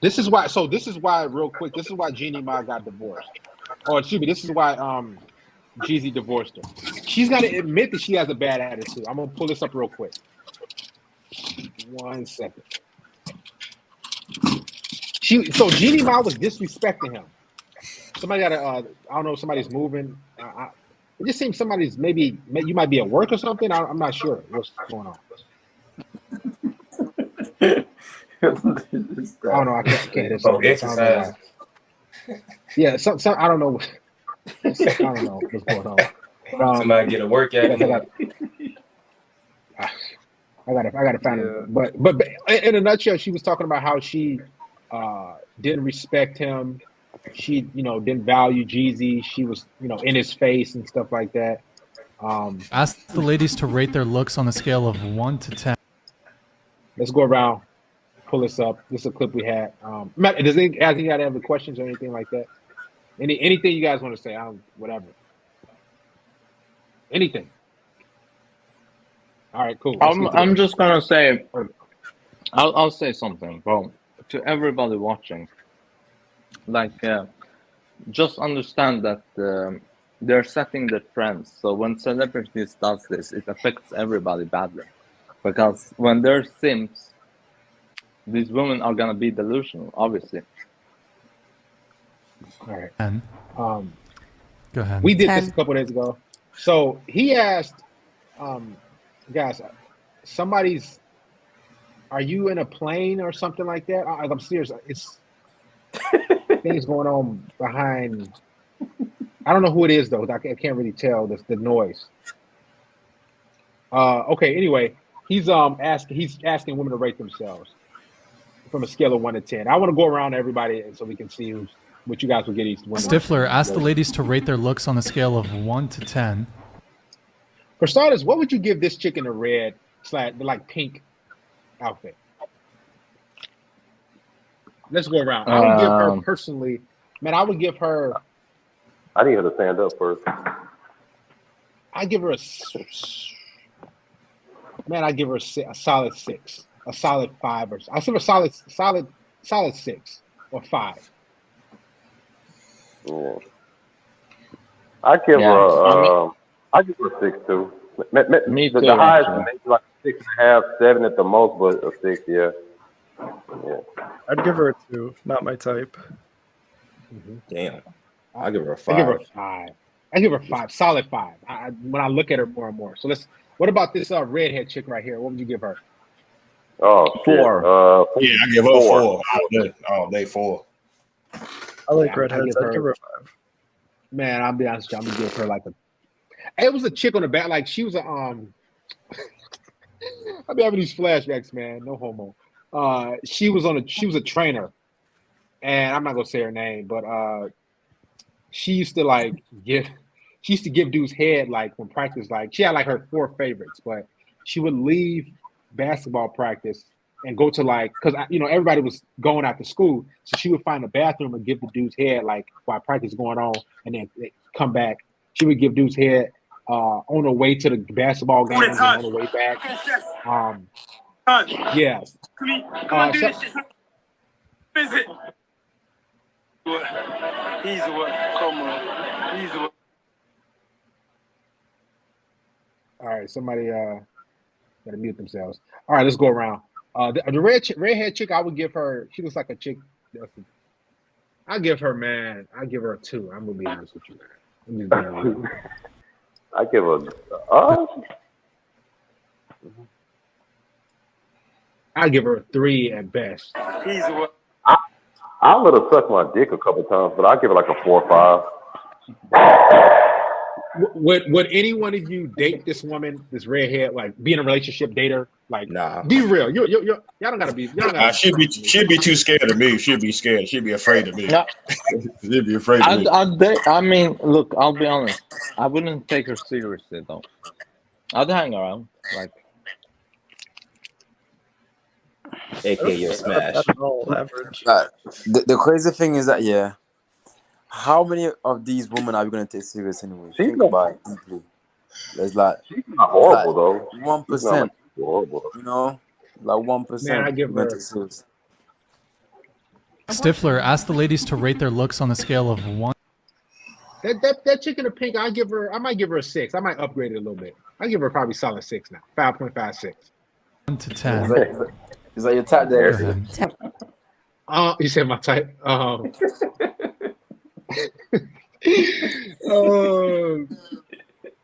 This is why real quick. This is why Jeannie Ma got divorced. Oh, excuse me. This is why Jeezy divorced her. She's got to admit that she has a bad attitude. I'm gonna pull this up real quick. 1 second. So Jeannie Ma was disrespecting him. Somebody got I don't know. Somebody's moving. It just seems somebody's maybe you might be at work or something. I'm not sure what's going on. I don't know. I can't. Oh, exercise. Yeah, some I don't know. I don't know what's going on. Somebody get a workout. I gotta find it. But in a nutshell, she was talking about how she didn't respect him. She, didn't value Jeezy. She was, in his face and stuff like that. Ask the ladies to rate their looks on a scale of 1 to 10. Let's go around, pull this up. This is a clip we had. Matt, does any guys have any questions or anything like that? Anything you guys want to say? Whatever. Anything. All right, cool. I'm just gonna say, I'll say something, bro, to everybody watching. Like, just understand that they're setting the trends. So when celebrities does this, it affects everybody badly, because when they're simps, these women are gonna be delusional, obviously. All right. And go ahead. We did this a couple days ago. So he asked, guys, are you in a plane or something like that? I'm serious. It's things going on behind. I don't know who it is though. I can't really tell the noise. Okay. Anyway, he's asking women to rate themselves from a scale of 1 to 10. I want to go around to everybody so we can see what you guys will get each women. Stifler, ask the ladies to rate their looks on a scale of 1 to 10. For starters, what would you give this chick in the red like pink outfit? Let's go around. I would give her personally, man. I would give her. I need her to stand up first. I give her a solid 6, a solid 5, or I give her solid 6 or 5. Yeah. I give her. I give her a 6 too. Me too. The highest maybe like 6.5, 7 at the most, but a 6, yeah. Yeah. I'd give her a 2. Not my type. Damn. I'll give her a 5. I give her a 5. I give her 5. Solid 5. When I look at her more and more. So what about this redhead chick right here? What would you give her? Oh, 4. Yeah, I give her 4. All day 4. I like redheads. I'd give her a 5. Man, I'll be honest with you. I'm gonna give her like It was a chick on the back, like she was a I be having these flashbacks, man. No homo. She was a trainer, and I'm not gonna say her name, but she used to like give dudes head like when practice. Like she had like her 4 favorites, but she would leave basketball practice and go to like because everybody was going out to school, so she would find a bathroom and give the dudes head like while practice going on, and then come back. She would give dudes head on her way to the basketball games and on the way back. Yes. Come on, do this shit. Visit. He's what? Come on. He's what? All right, somebody gotta mute themselves. All right, let's go around. The redhead chick, I would give her. She looks like a chick. I give her, man. I give her a 2. I'm gonna be honest with you, man. I'm just being real. I give her. I give her a 3 at best. He's what? I'll let her suck my dick a couple times, but I'll give her like a 4 or 5. Would any one of you date this woman, this redhead, like be in a relationship, date her? Like, nah. Be real. Y'all don't gotta be. Y'all gotta She'd be too scared of me. She'd be scared. She'd be afraid of me. No. She'd be afraid of me. I mean, look, I'll be honest. I wouldn't take her seriously though. I'd hang around, like. AK your smash. The crazy thing is that how many of these women are we gonna take serious anyway? Think about it deeply. There's like she's not horrible though. 1%. Horrible. You know, like 1%. Man, I give her. Stifler, ask the ladies to rate their looks on a scale of 1. That chick in the pink, I might give her a 6. I might upgrade it a little bit. I give her probably solid 6 now. 5.56. 1 to 10. Is that your type there? You said my type.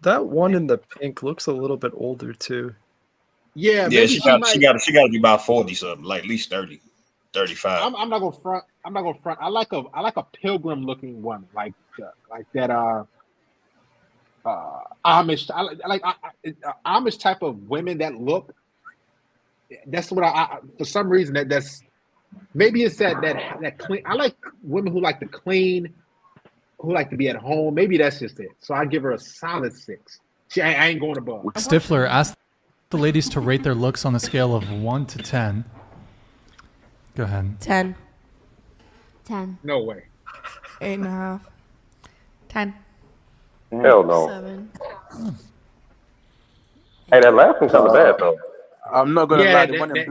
That one in the pink looks a little bit older too. Yeah, she got to be about 40 something, like at least 30, 35. I'm not gonna front. I like a pilgrim looking woman, like that. Amish. I like Amish type of women that look. That's what I for some reason that's maybe it's that clean. I like women who like to clean, who like to be at home. Maybe that's just it. So I give her a solid 6. I ain't going above. Stifler, ask the ladies to rate their looks on a scale of 1 to 10. Go ahead. 10. 10. No way. 8.5. 10. Hell no. 7. Hey, that last one's kind of bad though. I'm not gonna lie. The one in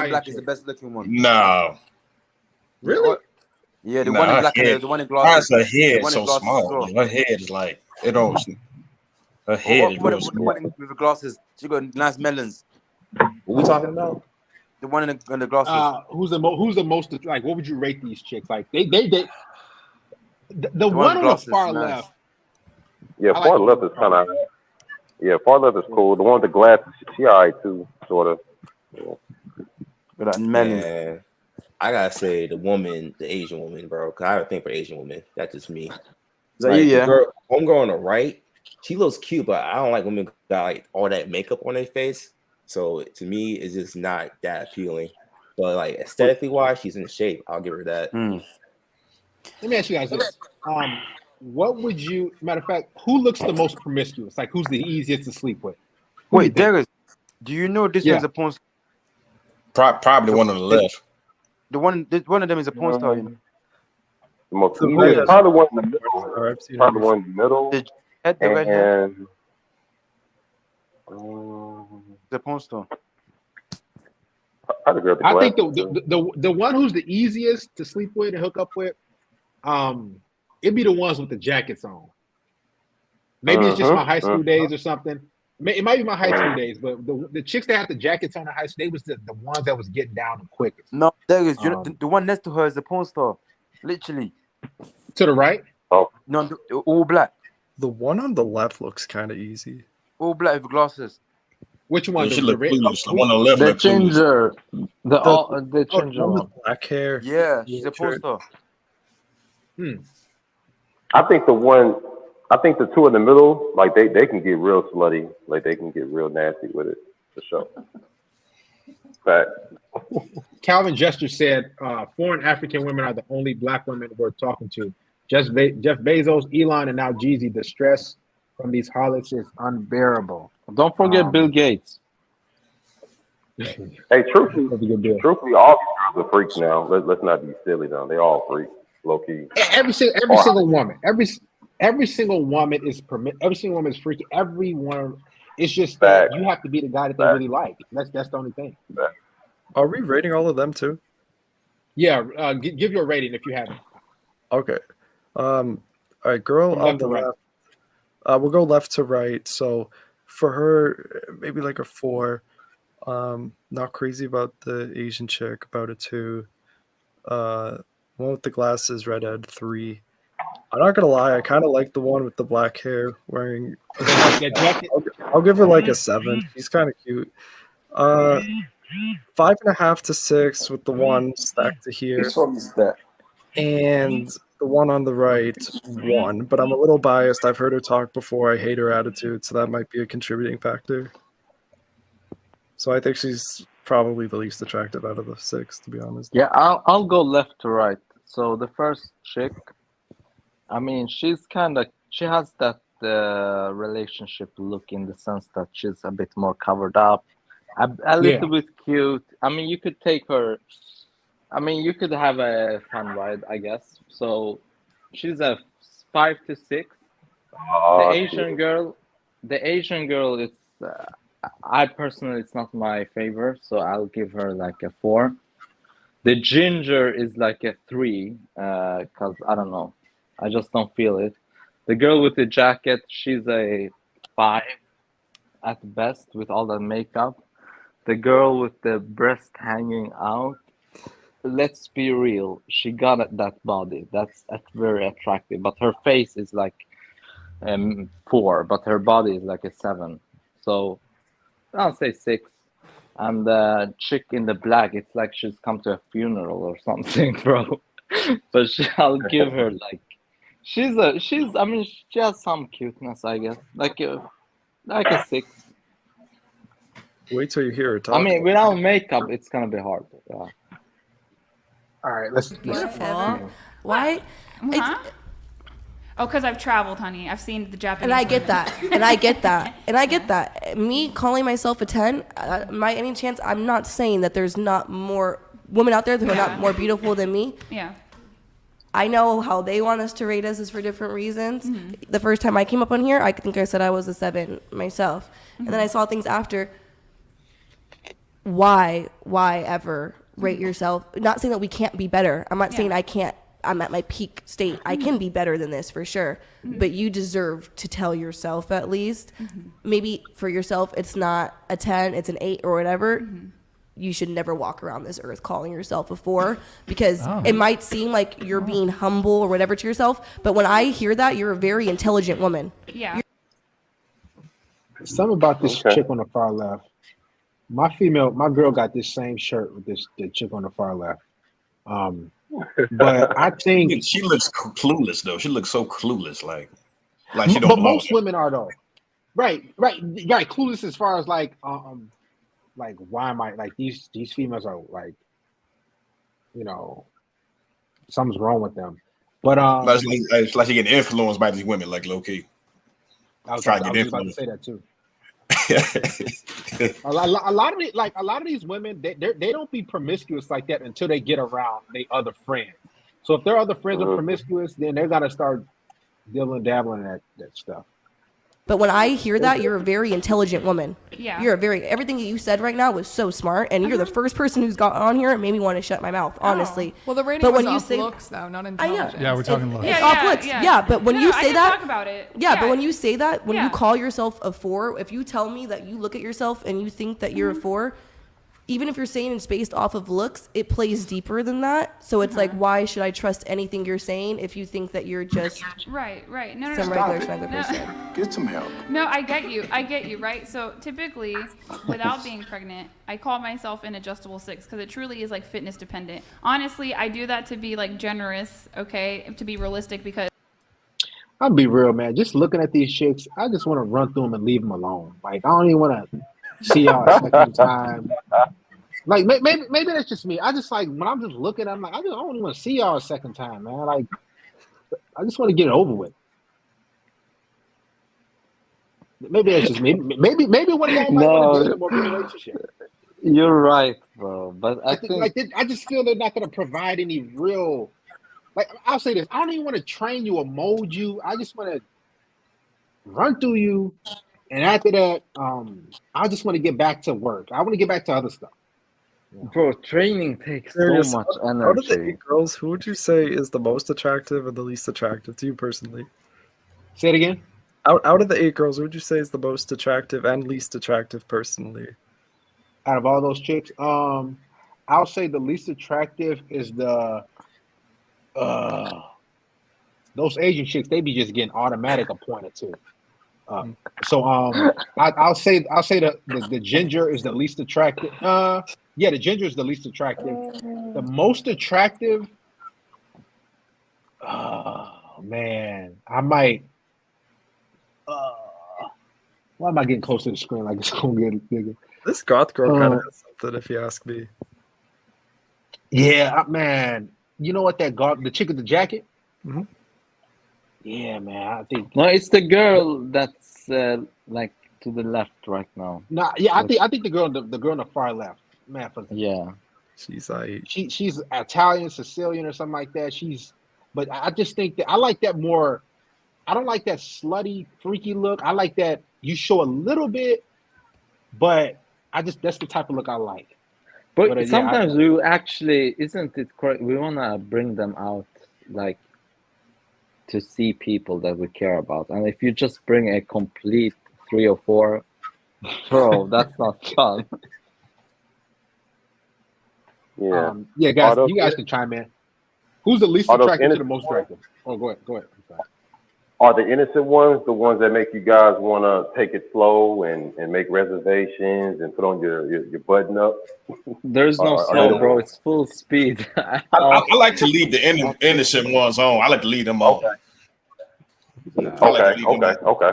black, is the best looking one. No. Really? Yeah, the one in black, the one in glasses. Her head is so small. Her head is like it don't. Her head is real small. The one with the glasses. She got nice melons. What we talking about? The one in the glasses. Who's the most like? What would you rate these chicks? Like they the one on the far left. Yeah, far left is kind of. Yeah, far left is cool. The one with the glasses, she alright too, sort of. Yeah. I gotta say the Asian woman, bro. Cause I have a thing for Asian women. That's just me. Like, homegirl on the right, she looks cute, but I don't like women got like all that makeup on their face. So to me, it's just not that appealing. But like aesthetically wise, she's in shape. I'll give her that. Let me ask you guys this: what would you? Matter of fact, who looks the most promiscuous? Like, who's the easiest to sleep with? Wait, Darius, do you know this one's a porn star? Probably the one on the left. One of them is a porn star. You know? The most probably one in the middle. Probably one in the middle. And the porn star. I think the one who's the easiest to sleep with and hook up with, it'd be the ones with the jackets on. Maybe it's just my high school days or something. It might be my high school days, but the chicks that had the jackets on in high school, they was the ones that was getting down the quickest. No, there is. The one next to her is the porn star, literally. To the right? Oh no, all black. The one on the left looks kind of easy. All black with glasses. Which one? The one on the left. The ginger. The ginger one. Black hair. Yeah, she's a porn star. I think the one I think the two in the middle, like they can get real slutty, like they can get real nasty with it for sure. Fact. Calvin Jester said, foreign African women are the only black women worth talking to. Jeff Bezos, Elon, and now Jeezy. The stress from these harlots is unbearable. Don't forget Bill Gates. Hey, truthfully, all these girls are freaks now. Let's not be silly though. They all freaks, low key. Every single woman, every single woman is every single woman is freaky. Everyone, it's just that you have to be the guy that they really like. That's the only thing. Are we rating all of them too? Yeah, give your rating if you haven't. Okay. All right, girl From on left the to right. left. We'll go left to right. So for her, maybe like a 4. Not crazy about the Asian chick, about a 2. One with the glasses, redhead, 3. I'm not gonna lie, I kind of like the one with the black hair wearing. I'll give her like a 7. She's kind of cute. 5.5 to 6 with the one stacked to here. And the one on the right, 1. But I'm a little biased. I've heard her talk before. I hate her attitude, so that might be a contributing factor. So I think she's probably the least attractive out of the 6, to be honest. Yeah, I'll go left to right. So the first chick, I mean, she has that relationship look in the sense that she's a bit more covered up, a little bit cute. I mean, you could take her. I mean, you could have a fun ride, I guess. So she's a 5 to 6. The Asian girl, it's. I personally, it's not my favor, so I'll give her like a 4. The ginger is like a 3, cause I don't know, I just don't feel it. The girl with the jacket, she's a 5 at best with all that makeup. The girl with the breast hanging out, let's be real, she got that body. That's very attractive, but her face is like 4, but her body is like a 7. So I'll say 6. And the chick in the black, it's like she's come to a funeral or something, bro. But I'll give her like, I mean, she has some cuteness, I guess. Like a 6. Wait till you hear her talk. I mean, without makeup, it's gonna be hard. Yeah. All right, let's. Beautiful. Why? Oh, because I've traveled, honey. I've seen the Japanese. And I get that. And I get that. And I get that. Me calling myself a 10, by any chance, I'm not saying that there's not more women out there that are not more beautiful than me. Yeah. I know how they want us to rate us is for different reasons. The first time I came up on here, I think I said I was a 7 myself. And then I saw things after. Why ever rate yourself? Not saying that we can't be better. I'm not saying I can't. I'm at my peak state. I can be better than this for sure. But you deserve to tell yourself at least. Maybe for yourself, it's not a 10, it's an 8 or whatever. You should never walk around this earth calling yourself a 4 because it might seem like you're being humble or whatever to yourself. But when I hear that, you're a very intelligent woman. Yeah. Something about this chick on the far left. My girl got this same shirt with the chick on the far left. But I think she looks clueless though. She looks so clueless, like she don't. But belong most there. women are though. Right. Clueless as far as like why am I like these females are like, you know, something's wrong with them. But it's like she getting influenced by these women, like low key. I was about to say that too. a lot of these women they don't be promiscuous like that until they get around their other friends. So if their other friends are promiscuous, then they're gonna start dabbling in that stuff. But when I hear that, you're a very intelligent woman. Yeah. Everything that you said right now was so smart, and you're the first person who's got on here and made me want to shut my mouth, honestly. Well, the rating but was when you off say looks, though, not intelligence. Yeah, we're talking looks. It's off looks. Yeah, but when you say that, talk about it. Yeah, but when you say that, when you call yourself a 4, if you tell me that you look at yourself and you think that you're a 4, even if you're saying it's based off of looks, it plays deeper than that. So it's like, why should I trust anything you're saying if you think that you're just right? No, some regular person? Get some help. No, I get you, right? So typically, without being pregnant, I call myself an adjustable 6 because it truly is like fitness dependent. Honestly, I do that to be like generous, okay, to be realistic because. I'll be real, man. Just looking at these chicks, I just want to run through them and leave them alone. Like I don't even want to see y'all a second time. Like maybe that's just me. I just like when I'm just looking, I'm like I don't even want to see y'all a second time, man. Like I just want to get it over with. Maybe that's just me. Maybe one of y'all might want to date him or be in a relationship. You're right, bro. But I think I just feel they're not going to provide any real. Like I'll say this, I don't even want to train you or mold you. I just want to run through you, and after that, I just want to get back to work. I want to get back to other stuff. Bro, training takes Serious, so much out of the energy. 8 girls, who would you say is the most attractive and the least attractive to you personally? Say it again. Out of the 8 girls, who would you say is the most attractive and least attractive personally? Out of all those chicks, I'll say the least attractive is the those Asian chicks. They be just getting automatic appointed to. I'll say the ginger is the least attractive. Yeah, the ginger is the least attractive. The most attractive. Oh man, I might. Why am I getting close to the screen like it's gonna get bigger? This goth girl kind of has something, if you ask me. Yeah, man. You know what the chick with the jacket? Mm-hmm. Yeah, man. I think. No, it's the girl that's like to the left right now. Nah, yeah, I think the girl on the far left, man. Yeah, she's like she's Italian, Sicilian, or something like that. But I just think that I like that more. I don't like that slutty, freaky look. I like that you show a little bit, but that's the type of look I like. But sometimes we actually, isn't it correct? We wanna bring them out, like, to see people that we care about. And if you just bring a complete 3 or 4, bro, that's not fun. Yeah. Yeah, guys, you guys can chime in. Who's the least attractive to the most attractive? Oh, go ahead. I'm sorry. Are the innocent ones the ones that make you guys want to take it slow and make reservations and put on your button up? There's no slow, bro. It's full speed. I like to leave the innocent ones on. I like to leave them on. Okay.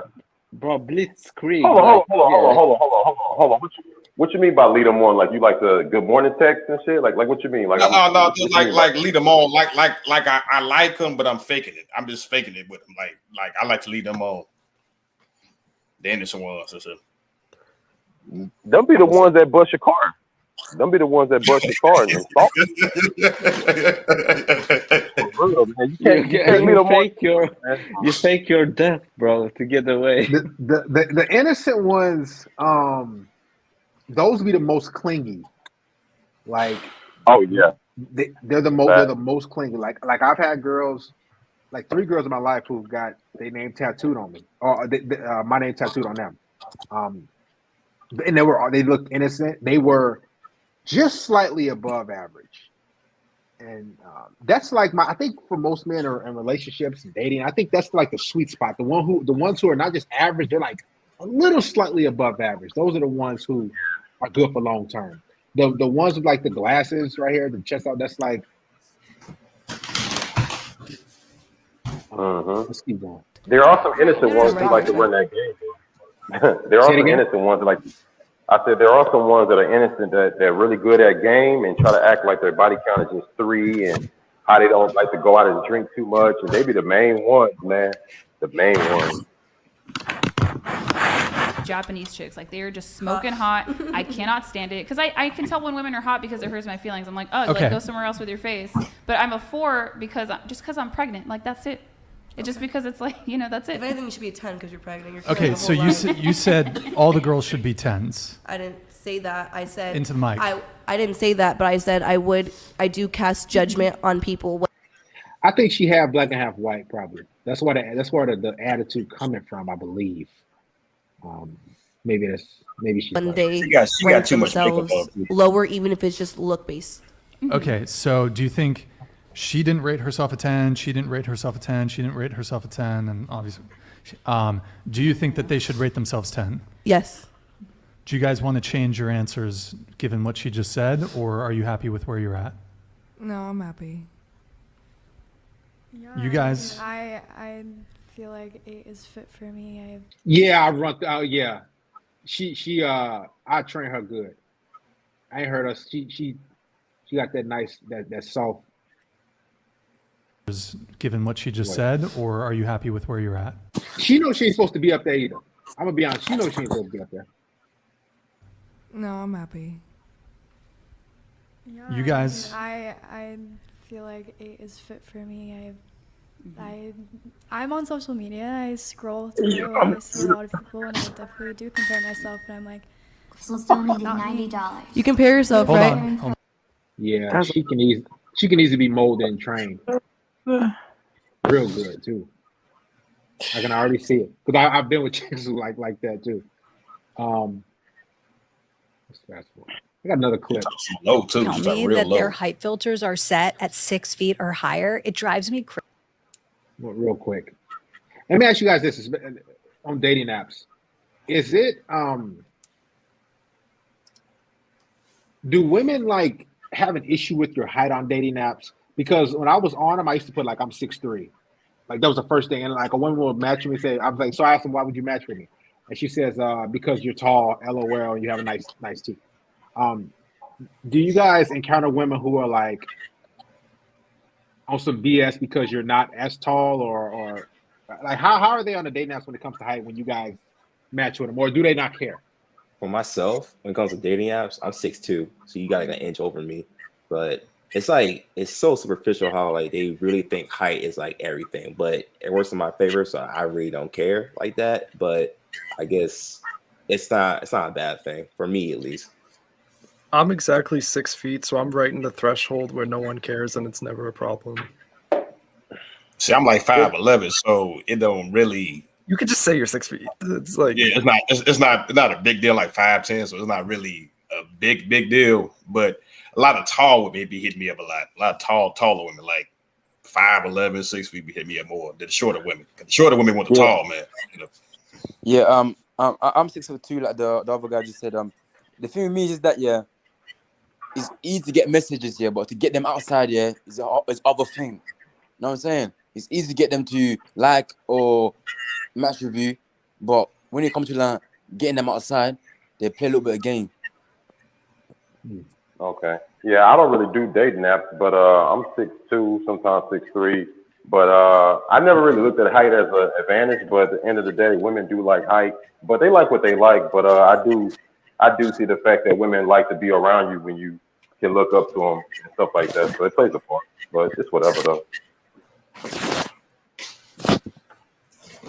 Bro, blitzkrieg. Hold on. What you mean by lead them on? Like you like the good morning text and shit? Like what you mean? Like no, just like lead them on. Like I like them, but I'm faking it. I'm just faking it with them. Like I like to lead them on. The innocent ones. Them be the ones that bust your car. Them be the ones that bust your car and stop. You fake your death, bro, to get away. The innocent ones, those be the most clingy. Like, oh yeah, they're the most clingy. Like I've had girls, like 3 girls in my life who've got their name tattooed on me, or my name tattooed on them. And they looked innocent. They were just slightly above average, and that's like I think for most men are in relationships and dating, I think that's like the sweet spot. The ones who are not just average, they're like a little slightly above average. Those are the ones who are good for long term. The ones with like the glasses right here, the chest out, that's like. Let's keep going. There are some innocent ones who like to run that game. There are some innocent ones that like. I said there are some ones that are innocent that really good at game and try to act like their body count is just 3 and how they don't like to go out and drink too much, and they be the main ones, man. The main ones. Japanese chicks, like they're just smoking hot. I cannot stand it because I can tell when women are hot because it hurts my feelings. I'm like, oh, Okay. like go somewhere else with your face. But I'm a 4 because I'm pregnant. Like that's it. It's just because it's like, that's it. If anything, you should be a 10 because you're pregnant. You're Okay, so you said all the girls should be 10s. I didn't say that. I said Into the mic. I didn't say that, but I said I do cast judgment on people. I think she half black and half white, probably. That's where the attitude coming from, I believe. Maybe she. When they she got rank too much makeup themselves on. lower, even if it's just look based. Okay, so do you think she didn't rate herself a 10, she didn't rate herself a 10, she didn't rate herself a 10, and obviously, do you think that they should rate themselves 10? Yes. Do you guys want to change your answers given what she just said, or are you happy with where you're at? No, I'm happy. You guys? I feel like 8 is fit for me. Yeah, I run. Yeah, I train her good. I ain't heard her. She got that nice that soft. Given what she just said, or are you happy with where you're at? She knows she ain't supposed to be up there either. I'm gonna be honest. She knows she ain't supposed to be up there. No, I'm happy. Yeah, You guys- I feel like 8 is fit for me. I'm on social media. I scroll through. I see a lot of people, and I definitely do compare myself. And I'm like, Crystal's donated $90. You compare yourself, Hold right? on. Hold on. Yeah, she can easily be molded and trained. Real good too. I can already see it because I've been with chicks who like that too. Let's fast forward. I got another clip. Low too. Tell me that their height filters are set at 6 feet or higher. It drives me crazy. Real quick. Let me ask you guys this: on dating apps, is it do women like have an issue with your height on dating apps? Because when I was on them, I used to put like I'm 6'3". Like that was the first thing, and like a woman would match me and say, I was like, so I asked them, why would you match with me? And she says, because you're tall, LOL, and you have a nice teeth. Do you guys encounter women who are like on some BS because you're not as tall, or like how are they on the dating apps when it comes to height when you guys match with them, or do they not care? For myself, when it comes to dating apps, I'm 6'2", so you got like an inch over me. But it's like it's so superficial how like they really think height is like everything. But it works in my favor, so I really don't care like that. But I guess it's not a bad thing for me at least. I'm exactly 6 feet, so I'm right in the threshold where no one cares and it's never a problem. See, I'm like 5'11", so it don't really. You could just say you're 6 feet. It's like it's not a big deal like 5'10", so it's not really a big deal. But a lot of tall women be hitting me up a lot. A lot of taller women like 5'11", 6 feet be hitting me up more than the shorter women. The shorter women want the tall man. You know? Yeah. I'm 6'2", like the other guy just said. The thing with me is that it's easy to get messages here, but to get them outside is other thing. You know what I'm saying? It's easy to get them to like or match with you, but when it comes to like getting them outside, they play a little bit of game. Okay. Yeah, I don't really do dating apps, but I'm 6'2", sometimes 6'3". But I never really looked at height as an advantage. But at the end of the day, women do like height, but they like what they like. But I do see the fact that women like to be around you when you can look up to them and stuff like that. So it plays a part. But it's whatever though.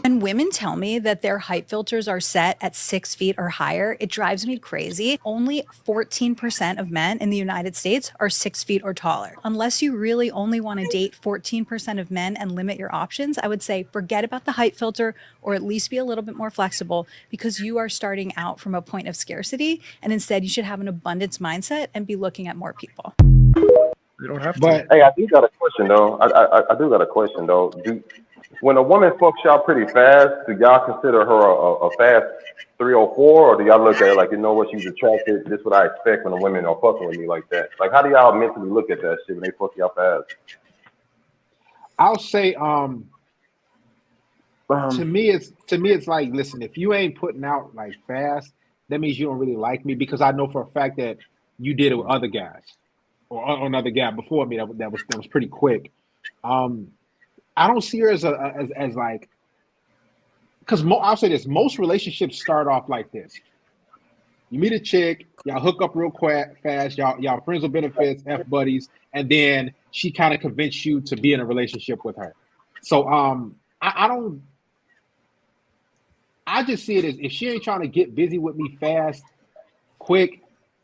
When women tell me that their height filters are set at 6 feet or higher, it drives me crazy. Only 14% of men in the United States are 6 feet or taller. Unless you really only want to date 14% of men and limit your options, I would say forget about the height filter, or at least be a little bit more flexible, because you are starting out from a point of scarcity, and instead you should have an abundance mindset and be looking at more people. You don't have to. Hey, I do got a question though. I do got a question though. When a woman fucks y'all pretty fast, do y'all consider her a fast 304, or do y'all look at it like, you know what, she's attracted? This is what I expect when a women are fucking with me like that. Like, how do y'all mentally look at that shit when they fuck y'all fast? I'll say, to me it's like, listen, if you ain't putting out like fast, that means you don't really like me, because I know for a fact that you did it with other guys or another guy before me that was pretty quick. I don't see her as like, because I'll say this: most relationships start off like this. You meet a chick, y'all hook up real fast, y'all friends with benefits, F buddies, and then she kind of convinced you to be in a relationship with her. So I just see it as, if she ain't trying to get busy with me fast, quick,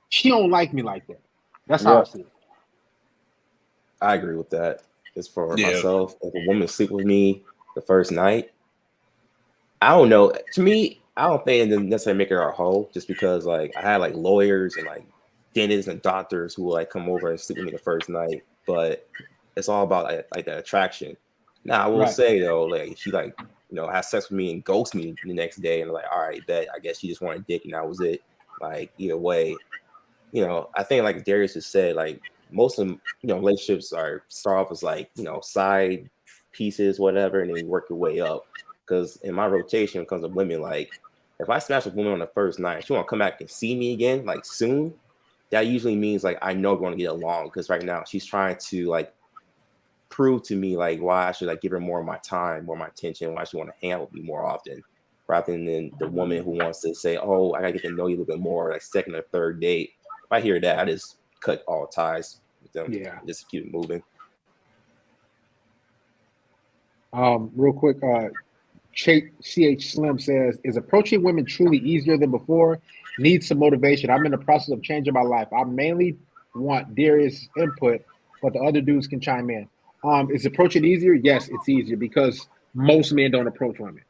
she don't like me like that. That's how I see it. I agree with that. As for myself, if a woman sleep with me the first night, I don't know. To me, I don't think it necessarily make her a hoe, just because like I had like lawyers and like dentists and doctors who will like come over and sleep with me the first night. But it's all about like the attraction. Now I will say though, like she like, you know, has sex with me and ghosts me the next day, and like, all right, bet, I guess she just wanted dick and that was it. Like either way, you know, I think like Darius just said, like most of them, you know, relationships start off as like, you know, side pieces, whatever, and then you work your way up. Because in my rotation, when it comes to women, like if I smash a woman on the first night, she want to come back and see me again, like soon. That usually means like I know we're going to get along. Because right now she's trying to like prove to me like why I should like give her more of my time, more of my attention, why she want to hang out with me more often, rather than the woman who wants to say, "Oh, I gotta get to know you a little bit more," like second or third date. If I hear that, I just cut all ties with them. Yeah. Just keep it moving. Real quick, CH Slim says, "Is approaching women truly easier than before? Needs some motivation. I'm in the process of changing my life. I mainly want Darius' input, but the other dudes can chime in." Is approaching easier? Yes, it's easier because most men don't approach women.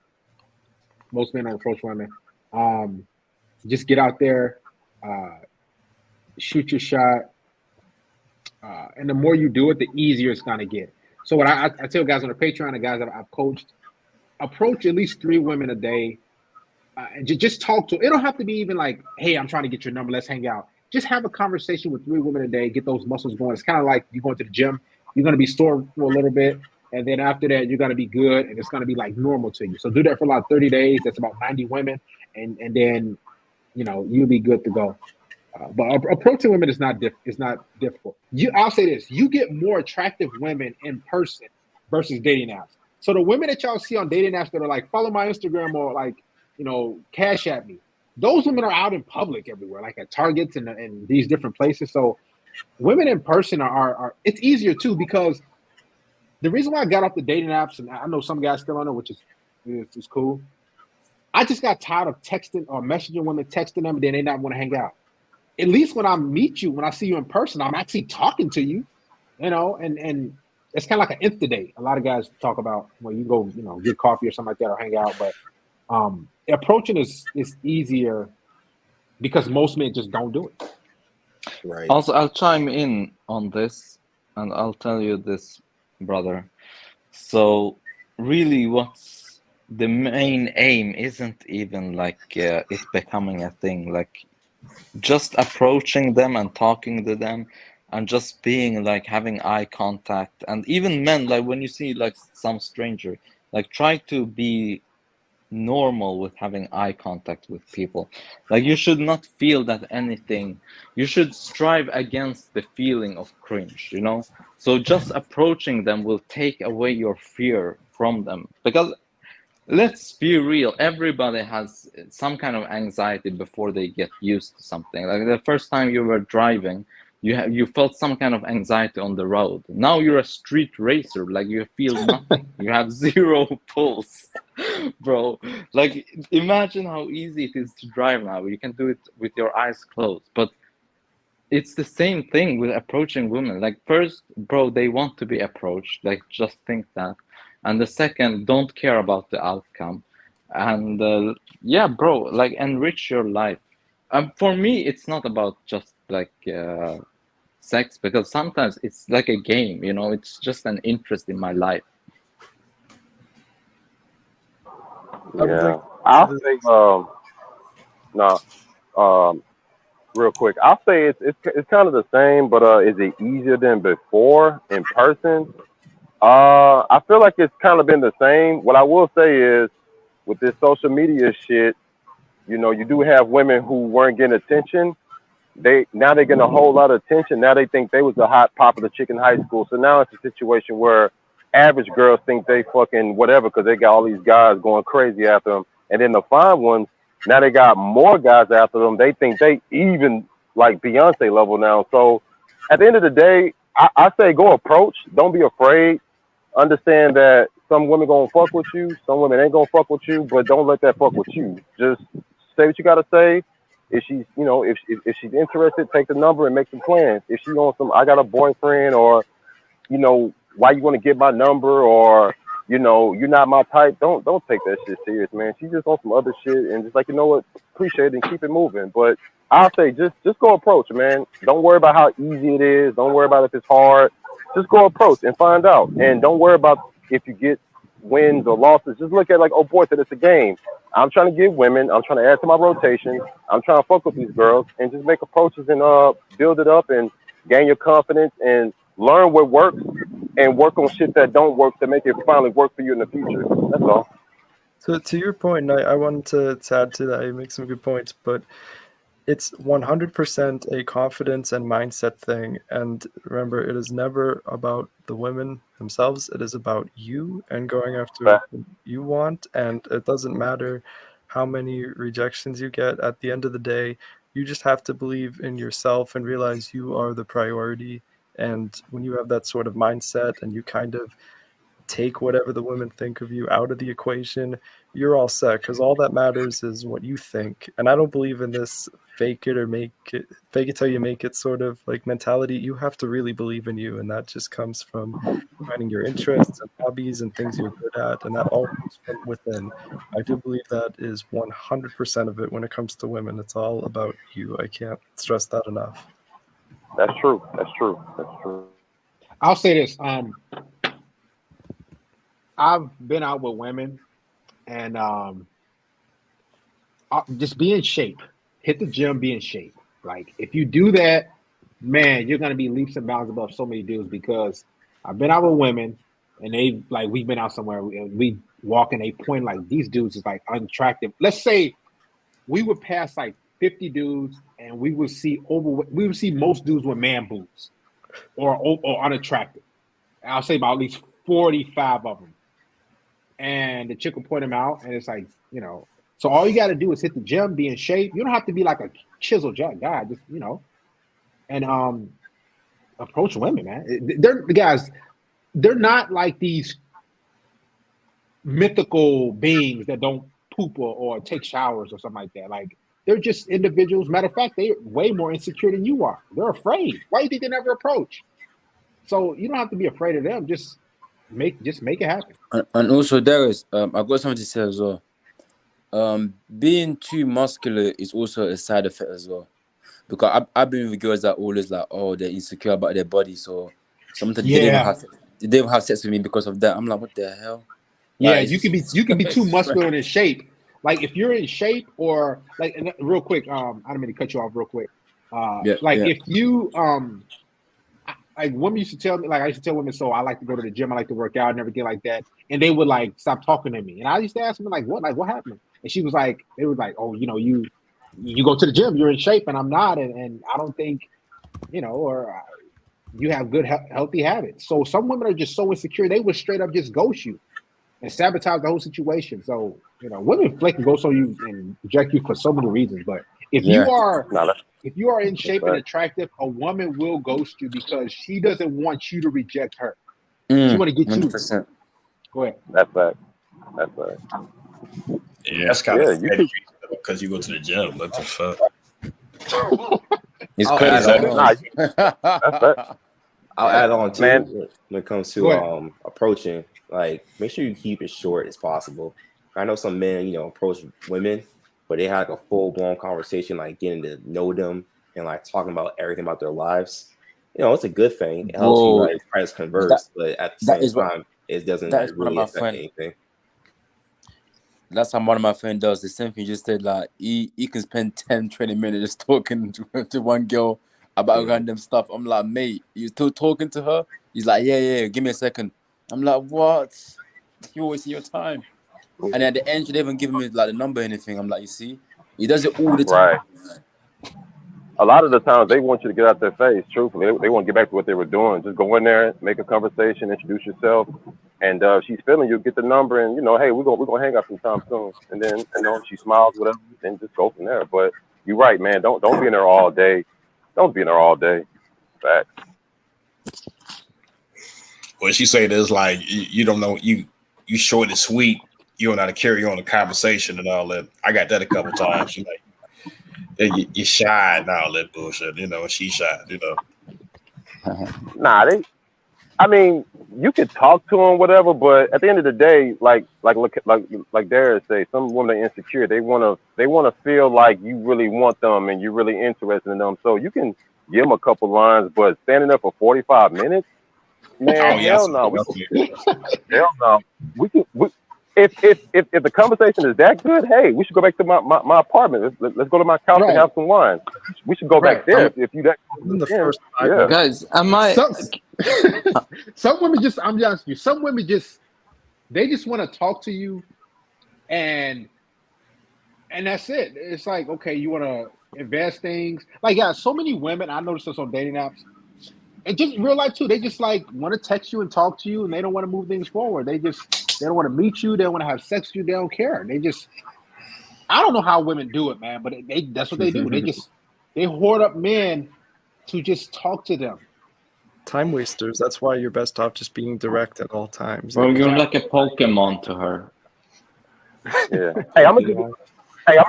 Most men don't approach women. Just get out there, shoot your shot, and the more you do it, the easier it's gonna get. So what I tell guys on the Patreon, the guys that I've coached, approach at least 3 women a day, and just talk to. It don't have to be even like, "Hey, I'm trying to get your number. Let's hang out." Just have a conversation with 3 women a day. Get those muscles going. It's kind of like you going to the gym. You're gonna be sore for a little bit, and then after that, you're gonna be good, and it's gonna be like normal to you. So do that for like 30 days. That's about 90 women, and then you'll be good to go. But approaching women is not difficult. I'll say this: you get more attractive women in person versus dating apps. So the women that y'all see on dating apps that are like, "Follow my Instagram," or like, cash at me. Those women are out in public everywhere, like at Targets and these different places. So women in person are it's easier too, because the reason why I got off the dating apps, and I know some guys still on it, which is cool. I just got tired of texting or messaging women, texting them, and then they not want to hang out. At least when I meet you, when I see you in person, I'm actually talking to you, and it's kind of like an Insta date. A lot of guys talk about when you go, get coffee or something like that or hang out, but approaching is easier because most men just don't do it. Right. Also, I'll chime in on this, and I'll tell you this, brother. So, really, what's the main aim isn't even like it becoming a thing. Like, just approaching them and talking to them, and just being like having eye contact. And even men, like when you see like some stranger, like try to be normal with having eye contact with people. Like you should not feel that anything, you should strive against the feeling of cringe, so just approaching them will take away your fear from them, because let's be real, everybody has some kind of anxiety before they get used to something. Like the first time you were driving, you felt some kind of anxiety on the road. Now you're a street racer, like you feel nothing. You have 0 pulse. Bro, like imagine how easy it is to drive now. You can do it with your eyes closed. But it's the same thing with approaching women. Like first, bro, they want to be approached. Like just think that. And the second, don't care about the outcome. And yeah, bro, like enrich your life. For me, it's not about just like sex, because sometimes it's like a game, it's just an interest in my life. Yeah, I'll say real quick. I'll say it's kind of the same, but is it easier than before in person? I feel like it's kind of been the same. What I will say is, with this social media shit, you do have women who weren't getting attention. Now they're getting a whole lot of attention. Now they think they was the hot popular chick in high school. So now it's a situation where average girls think they fucking whatever because they got all these guys going crazy after them. And then the fine ones, now they got more guys after them. They think they even like Beyonce level now. So at the end of the day, I say go approach. Don't be afraid. Understand that some women gonna fuck with you, some women ain't gonna fuck with you, but don't let that fuck with you. Just say what you gotta say. If she's, if she's interested, take the number and make some plans. If she on some, I got a boyfriend, or, why you want to get my number, or, you're not my type. Don't take that shit serious, man. She just on some other shit, and just like, what, appreciate it and keep it moving. But I'll say just go approach, man. Don't worry about how easy it is. Don't worry about if it's hard. Just go approach and find out. And don't worry about if you get wins or losses. Just look at like, oh boy, said it's a game. I'm trying to get women. I'm trying to add to my rotation. I'm trying to fuck with these girls and just make approaches and build it up and gain your confidence and learn what works and work on shit that don't work to make it finally work for you in the future. That's all. So to your point, I wanted to add to that. You make some good points, but it's 100% a confidence and mindset thing. And remember, it is never about the women themselves. It is about you and going after what you want. And it doesn't matter how many rejections you get. At the end of the day, you just have to believe in yourself and realize you are the priority. And when you have that sort of mindset and you kind of take whatever the women think of you out of the equation, you're all set, because all that matters is what you think. And I don't believe in this fake it till you make it sort of like mentality. You have to really believe in you, and that just comes from finding your interests and hobbies and things you're good at, and that all comes from within. I do believe that is 100% of it when it comes to women. It's all about you. I can't stress that enough. That's true. That's true. That's true. I'll say this. I've been out with women, and just be in shape. Hit the gym, be in shape. Like if you do that, man, you're gonna be leaps and bounds above so many dudes. Because I've been out with women, and we've been out somewhere, and we walk and they point like these dudes is like unattractive. Let's say we would pass like 50 dudes, and we would see most dudes with man boobs or unattractive. I'll say about at least 45 of them. And the chick will point them out, and it's like, so all you got to do is hit the gym, be in shape. You don't have to be like a chiseled guy, just, and approach women, man. They're not like these mythical beings that don't poop or take showers or something like that. Like, they're just individuals. Matter of fact, they're way more insecure than you are. They're afraid. Why do you think they never approach? So you don't have to be afraid of them. Just make it happen. And also, Darius, I've got something to say as well. Being too muscular is also a side effect as well, because I've been with girls that always like, oh, they're insecure about their body, so sometimes they don't have sex with me because of that. I'm like, what the hell? Yeah, like, you can be too muscular and in shape. Like if you're in shape, or like real quick, I don't mean to cut you off real quick. If you like women used to tell me, like I used to tell women, so I like to go to the gym, I like to work out and everything like that, and they would like stop talking to me, and I used to ask them like what happened, and she was like, they were like, oh, you go to the gym, you're in shape, and I'm not, and I don't think, or you have good healthy habits. So some women are just so insecure, they would straight up just ghost you and sabotage the whole situation. So women flick and ghost on you and reject you for so many reasons, but if you are in shape and attractive, a woman will ghost you because she doesn't want you to reject her. She want to get 100%. You. Go ahead. That's right. Yeah, that's kind of because you go to the gym. What the fuck? It's crazy. I'll add on too, man, when it comes to approaching. Like, make sure you keep it short as possible. I know some men, approach women, but they had like a full-blown conversation, like getting to know them and like talking about everything about their lives. It's a good thing. It helps you like try to converse, but at the same time, it doesn't really affect anything. That's how one of my friends does. The same thing you just said. Like he can spend 10-20 minutes just talking to one girl about random stuff. I'm like, mate, you still talking to her? He's like, yeah, give me a second. I'm like, what? You always see your time. And at the end, she didn't even give me like the number or anything. I'm like, you see, he does it all the time. Right. A lot of the times they want you to get out their face. Truthfully, they want to get back to what they were doing. Just go in there, make a conversation, introduce yourself, and if she's feeling you, get the number, and hey, we're gonna hang out sometime soon. And then if she smiles, whatever, then just go from there. But you're right, man. Don't be in there all day. Don't be in there all day. Facts. Well, she said it's like you don't know, you short and sweet. You don't know how to carry on a conversation and all that. I got that a couple times. She's like, you're shy and all that bullshit, and she's shy, Nah, I mean, you could talk to them, whatever, but at the end of the day, like Darius say, some women are insecure. They wanna feel like you really want them and you're really interested in them. So you can give them a couple lines, but standing there for 45 minutes, man, hell no. Hell no. If the conversation is that good, hey, we should go back to my apartment. Let's go to my couch and have some wine. We should go back there if you that. Guys, am I? Some women just, I'm just asking you. Some women they just want to talk to you and that's it. It's like, okay, you want to invest things. Like, yeah, so many women, I noticed this on dating apps, and just in real life too, they just like want to text you and talk to you, and they don't want to move things forward. They don't want to meet you. They don't want to have sex with you. They don't care. I don't know how women do it, man, but that's what they do. They hoard up men to just talk to them. Time wasters. That's why you're best off just being direct at all times. Well, you're like a Pokemon to her. Yeah. Hey, I'm gonna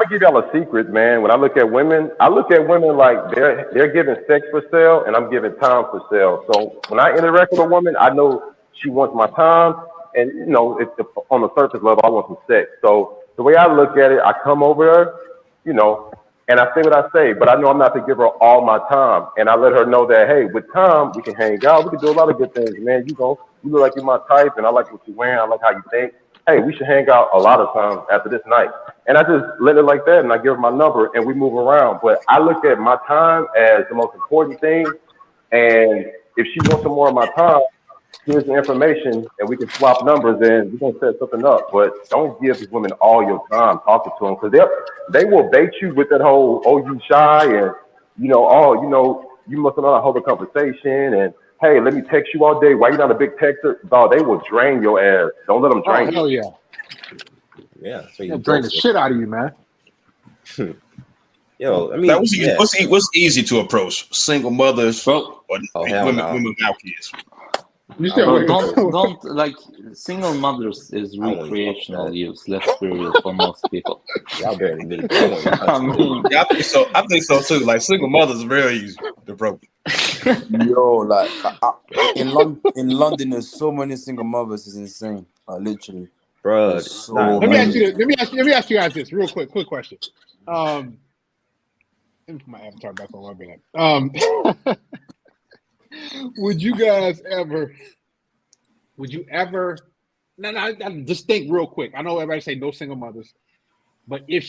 give y'all a secret, man. When I look at women like they're giving sex for sale, and I'm giving time for sale. So when I interact with a woman, I know she wants my time, and it's on the surface level, I want some sex. So the way I look at it, I come over her, and I say what I say, but I know I'm not to give her all my time, and I let her know that, hey, with time we can hang out, we can do a lot of good things, man. You look like you're my type, and I like what you're wearing, I like how you think. Hey, we should hang out a lot of times after this night. And I just let it like that, and I give her my number, and we move around. But I look at my time as the most important thing, and if she wants some more of my time, here's the information, and we can swap numbers, and we can set something up. But don't give these women all your time talking to them, because they will bait you with that whole, oh, you shy, and, you must not know how to hold a conversation, and, hey, let me text you all day. Why you not a big texter? Dog, they will drain your ass. Don't let them drain you. Hell yeah. Yeah. So They'll drain the shit out of you, man. Yo, I mean, what's easy to approach? Single mothers or women without kids? Don't like single mothers is recreational use. Let's be real for most people. Y'all barely need it. I think so too. Like single mothers are very easy to approach. Yo, like in London, there's so many single mothers. It's insane. Literally, bro. Let me ask you guys this real quick question. Let me put my avatar back on 1 minute. Would you ever? No, just think real quick. I know everybody say no single mothers, but if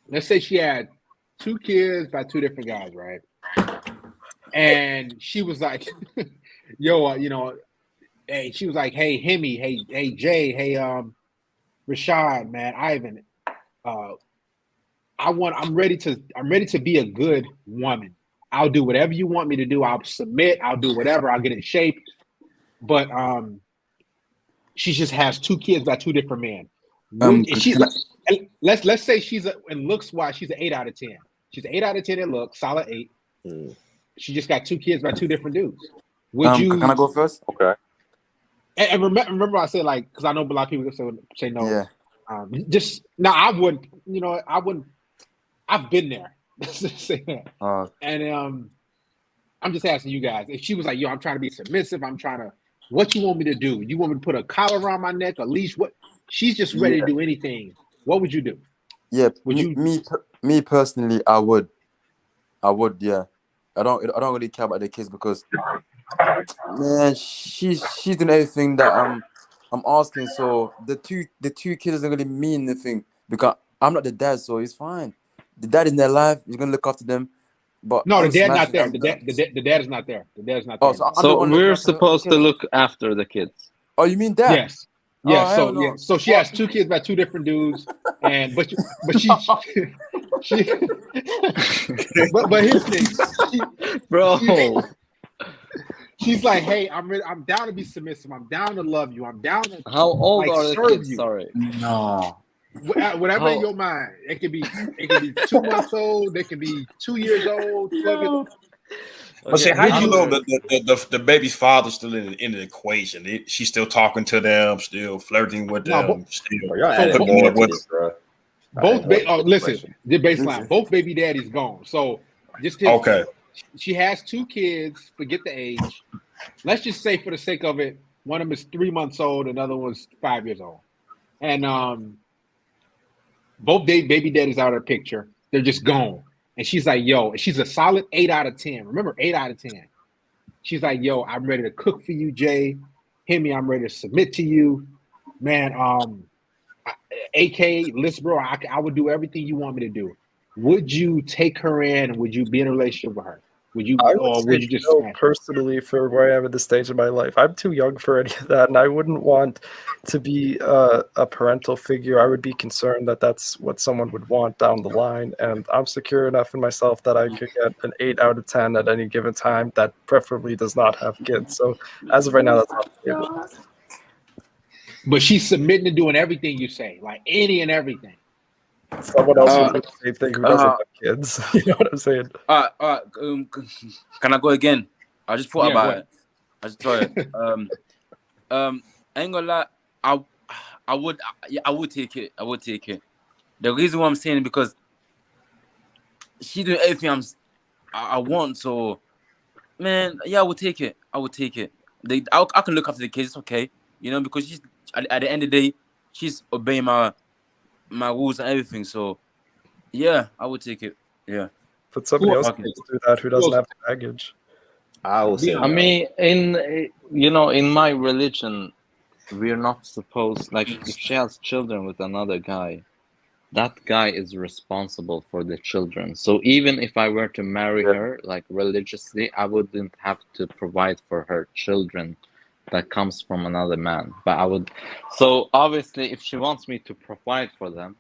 let's say she had 2 kids by 2 different guys, right? And she was like, hey, she was like, hey, Hemi, hey, Jay, hey, Rashad, man, Ivan, I'm ready to be a good woman. I'll do whatever you want me to do. I'll submit. I'll do whatever. I'll get in shape. But she just has 2 kids by 2 different men. Let's say in looks wise, she's an 8 out of 10. She's an 8 out of 10 in looks, solid 8. She just got 2 kids by 2 different dudes. Can I go first? Okay. And remember I said, like, because I know a lot of people say no. Yeah. I wouldn't. I wouldn't. I've been there. Let's just say that. And I'm just asking you guys. If she was like, "Yo, I'm trying to be submissive. What you want me to do? You want me to put a collar around my neck, a leash? What?" She's just ready to do anything. What would you do? Yeah. Me personally, I would. Yeah. I don't really care about the kids because, man, she's doing everything that I'm asking. So the two kids doesn't really mean anything because I'm not the dad, so it's fine. The dad is in their life. He's gonna look after them. But no, the dad's not there. The dad is not there. The dad is not there. So we're supposed to look after the kids. Oh, you mean that? Yes. Yeah. So she has 2 kids by 2 different dudes, but here's the thing, bro. She's like, hey, I'm down to be submissive. I'm down to love you. I'm down to how old are the kids? You. Sorry. No. Whatever in your mind. It could be 2 months old. They could be 2 years old. 12 years old. But see, how do you know the baby's father's still in the equation? She's still talking to them, still flirting with them. Listen, the baseline. Both baby daddies gone. So okay. She has 2 kids. Forget the age. Let's just say, for the sake of it, one of them is 3 months old, another one's 5 years old, and both baby daddies out of the picture. They're just gone. And she's like, yo, she's a solid 8 out of 10. Remember, 8 out of 10. She's like, yo, I'm ready to cook for you, Jay. Hemi, I'm ready to submit to you. Man, AK, listen, bro, I would do everything you want me to do. Would you take her in and would you be in a relationship with her? I would say just no smash? personally for where I am at this stage of my life. I'm too young for any of that, and I wouldn't want to be a parental figure. I would be concerned that that's what someone would want down the line, and I'm secure enough in myself that I could get an 8 out of 10 at any given time that preferably does not have kids. So as of right now, that's off the table. But she's submitting to doing everything you say, like any and everything. Someone else would do the same thing who doesn't have kids. You know what I'm saying? Can I go again? I just thought Yeah, go about ahead. it. I just thought it. I ain't gonna lie. I would take it. I would take it. The reason why I'm saying it because she doing everything I want. So, man, yeah, I would take it. I would take it. I can look after the kids. It's okay, you know, because she's at the end of the day, she's obeying my rules and everything. So, yeah, I would take it. Yeah. But somebody else needs to do that who doesn't have the baggage. I will say. I mean, in my religion, we're not supposed, like, if she has children with another guy, that guy is responsible for the children. So even if I were to marry her, like, religiously, I wouldn't have to provide for her children that comes from another man. But I would. So obviously, if she wants me to provide for them,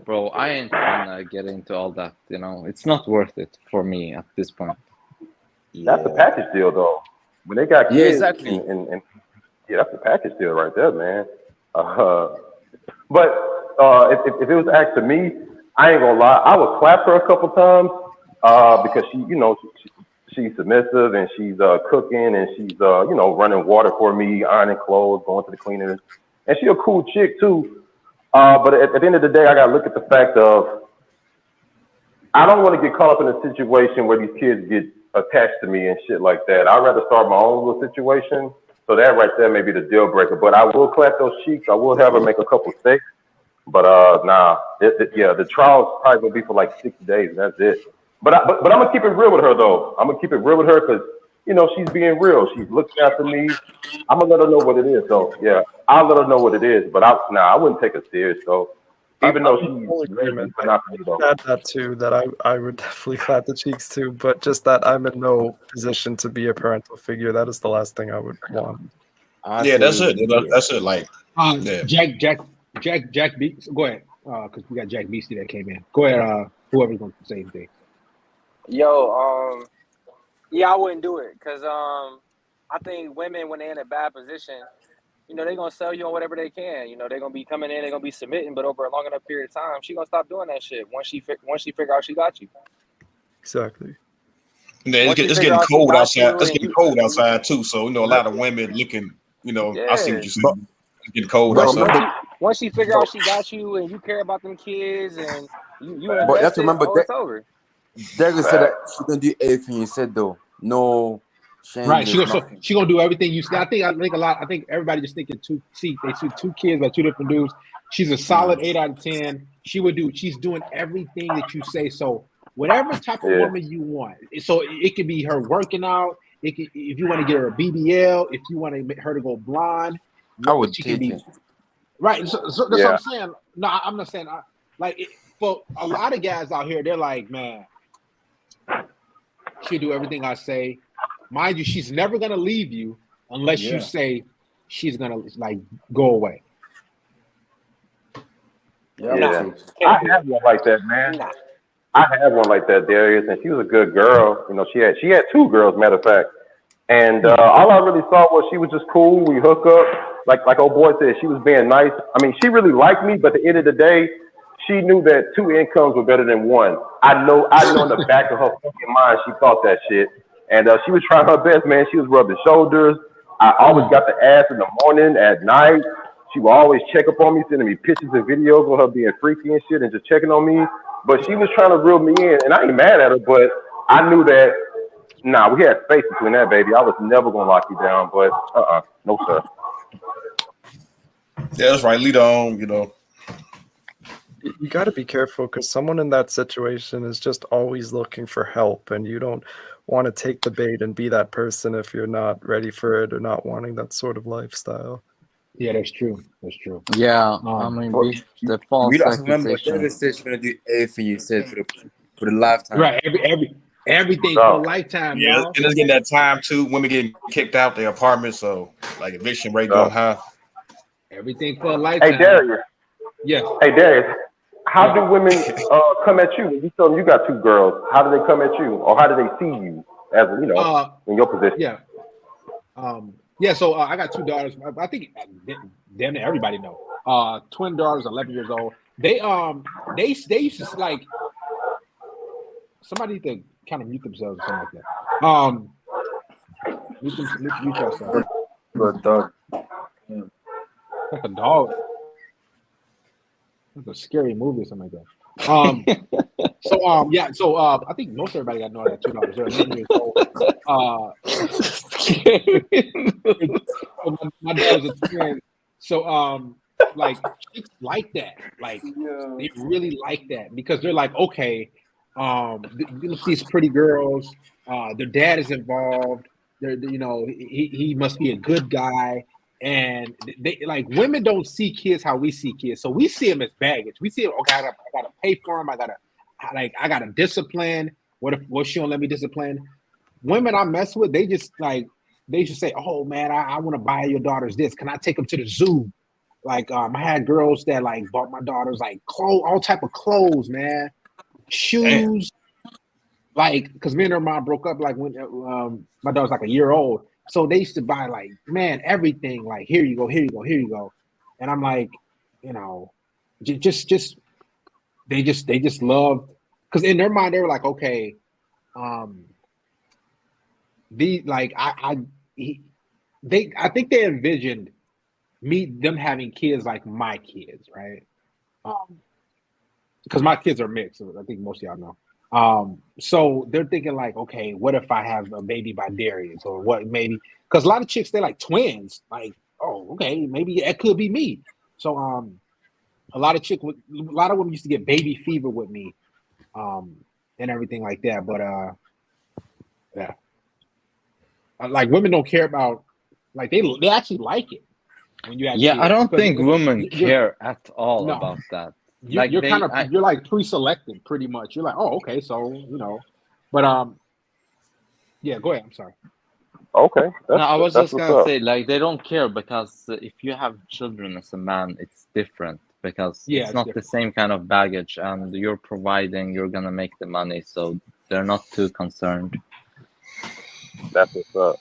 bro, I ain't gonna get into all that. You know, it's not worth it for me at this point. That's a package deal, though. When they got kids, Yeah, exactly. And yeah, that's a package deal right there, man. But if it was asked to me, I ain't gonna lie, I would clap her a couple times because she's submissive and she's cooking and she's running water for me, ironing clothes, going to the cleaners, and she's a cool chick too. But at the end of the day, I gotta look at the fact of I don't want to get caught up in a situation where these kids get attached to me and shit like that. I'd rather start my own little situation. So that right there may be the deal breaker. But I will clap those cheeks. I will have her make a couple steaks. But the trial's probably gonna be for like 60 days. And that's it. But I'm gonna keep it real with her though. I'm gonna keep it real with her because she's being real. She's looking after me. I'm gonna let her know what it is though. Yeah, I'll let her know what it is. But I wouldn't take her serious though. Even though she's full agreement. but not for me though. Add that too, that I would definitely clap the cheeks too, but just that I'm in no position to be a parental figure. That is the last thing I would want. Yeah, that's it. That's it. Like, Jack Beast. Go ahead, because we got Jack Beastie that came in. Go ahead, whoever's going to say anything. Yo, yeah, I wouldn't do it because I think women when they're in a bad position, they're gonna sell you on whatever they can. They're gonna be coming in, they're gonna be submitting, but over a long enough period of time, she's gonna stop doing that shit once she figure out she got you. Exactly. Yeah, it's getting cold outside. It's getting cold outside too. So a lot of women looking. I see what you're saying. It's getting cold outside. Once she figure out she got you and you care about them kids and you But you have to invested, remember it's over. Derek said that she gonna do everything you said though. No changes. Right, she gonna do everything you said. I think everybody just thinking they see two kids by two different dudes. She's a solid 8 out of 10. She's doing everything that you say. So whatever type of woman you want. So it could be her working out. If you want to get her a BBL, if you want to make her to go blonde, I would take it. Right. So that's what I'm saying. No, I'm not saying for a lot of guys out here, they're like, man, she'll do everything I say. Mind you, she's never gonna leave you unless you say she's gonna go away. Yeah, I have one like that, man. I had one like that, Darius, and she was a good girl. She had two girls, matter of fact. And all I really saw was she was just cool. We hook up, like old boy said, she was being nice. I mean, she really liked me, but at the end of the day, she knew that 2 incomes were better than 1. I know in the back of her fucking mind, she thought that shit. And she was trying her best, man. She was rubbing shoulders. I always got the ass in the morning, at night. She would always check up on me, sending me pictures and videos of her being freaky and shit and just checking on me. But she was trying to reel me in, and I ain't mad at her, but I knew that, we had space between that, baby. I was never going to lock you down, but no, sir. Yeah, that's right. Lead on, You got to be careful because someone in that situation is just always looking for help, and you don't want to take the bait and be that person if you're not ready for it or not wanting that sort of lifestyle. Yeah, that's true. That's true. Yeah, I mean, the false We don't remember. accusation. Derek said she's gonna do everything you said for the lifetime. Right. Everything for So, lifetime, Yeah, y'all. and it's getting that time too. Women getting kicked out their apartments, so like eviction rate so. going high. Everything for a Hey lifetime. Darius. Yes. Hey Darius. How Yeah. do women come at you when you tell them you got 2 girls? How do they come at you, or how do they see you as in your position? Yeah. Yeah. So I got 2 daughters. I think damn near everybody know. Twin daughters, 11 years old. They used to like somebody need to kind of mute themselves or something like that. Mute yourself. But dog. Like a dog. Like a scary movie or something like that. Yeah. So I think most everybody got know I got 2 daughters. They're 11 years old. My daughter's a twin. So like chicks like that. Like they really like that because they're like, okay, look at these pretty girls. Their dad is involved. He must be a good guy. And they like women don't see kids how we see kids. So we see them as baggage. We see them, okay, I gotta pay for them. I gotta discipline. What she don't let me discipline? Women I mess with, they just say, oh man, I want to buy your daughters this. Can I take them to the zoo? Like I had girls that like bought my daughters like clothes, all type of clothes, man, shoes. Like, because me and her mom broke up like when my daughter's like a year old. So they used to buy like, man, everything. Like, here you go, here you go, here you go. And I'm like, they just love, because in their mind they were like, okay, I think they envisioned them having kids like my kids, right? Because my kids are mixed. I think most of y'all know. So they're thinking like, okay, what if I have a baby by Darius, or what? Maybe because a lot of chicks, they're like twins. Like, oh, okay, maybe it could be me. So a lot of women used to get baby fever with me, and everything like that. But yeah, like women don't care about, like they actually like it when you have Yeah, kids. I don't think Because women you're- care at all No. about that. you're you're like pre-selected pretty much. You're like, oh, okay, so but yeah, go ahead. I'm sorry. Okay. No, I was that's just what's gonna up. say, like, they don't care because if you have children as a man, it's different because Yeah, it's it's not different. the same kind of baggage, and you're providing, you're gonna make the money, so they're not too concerned. That's what's up.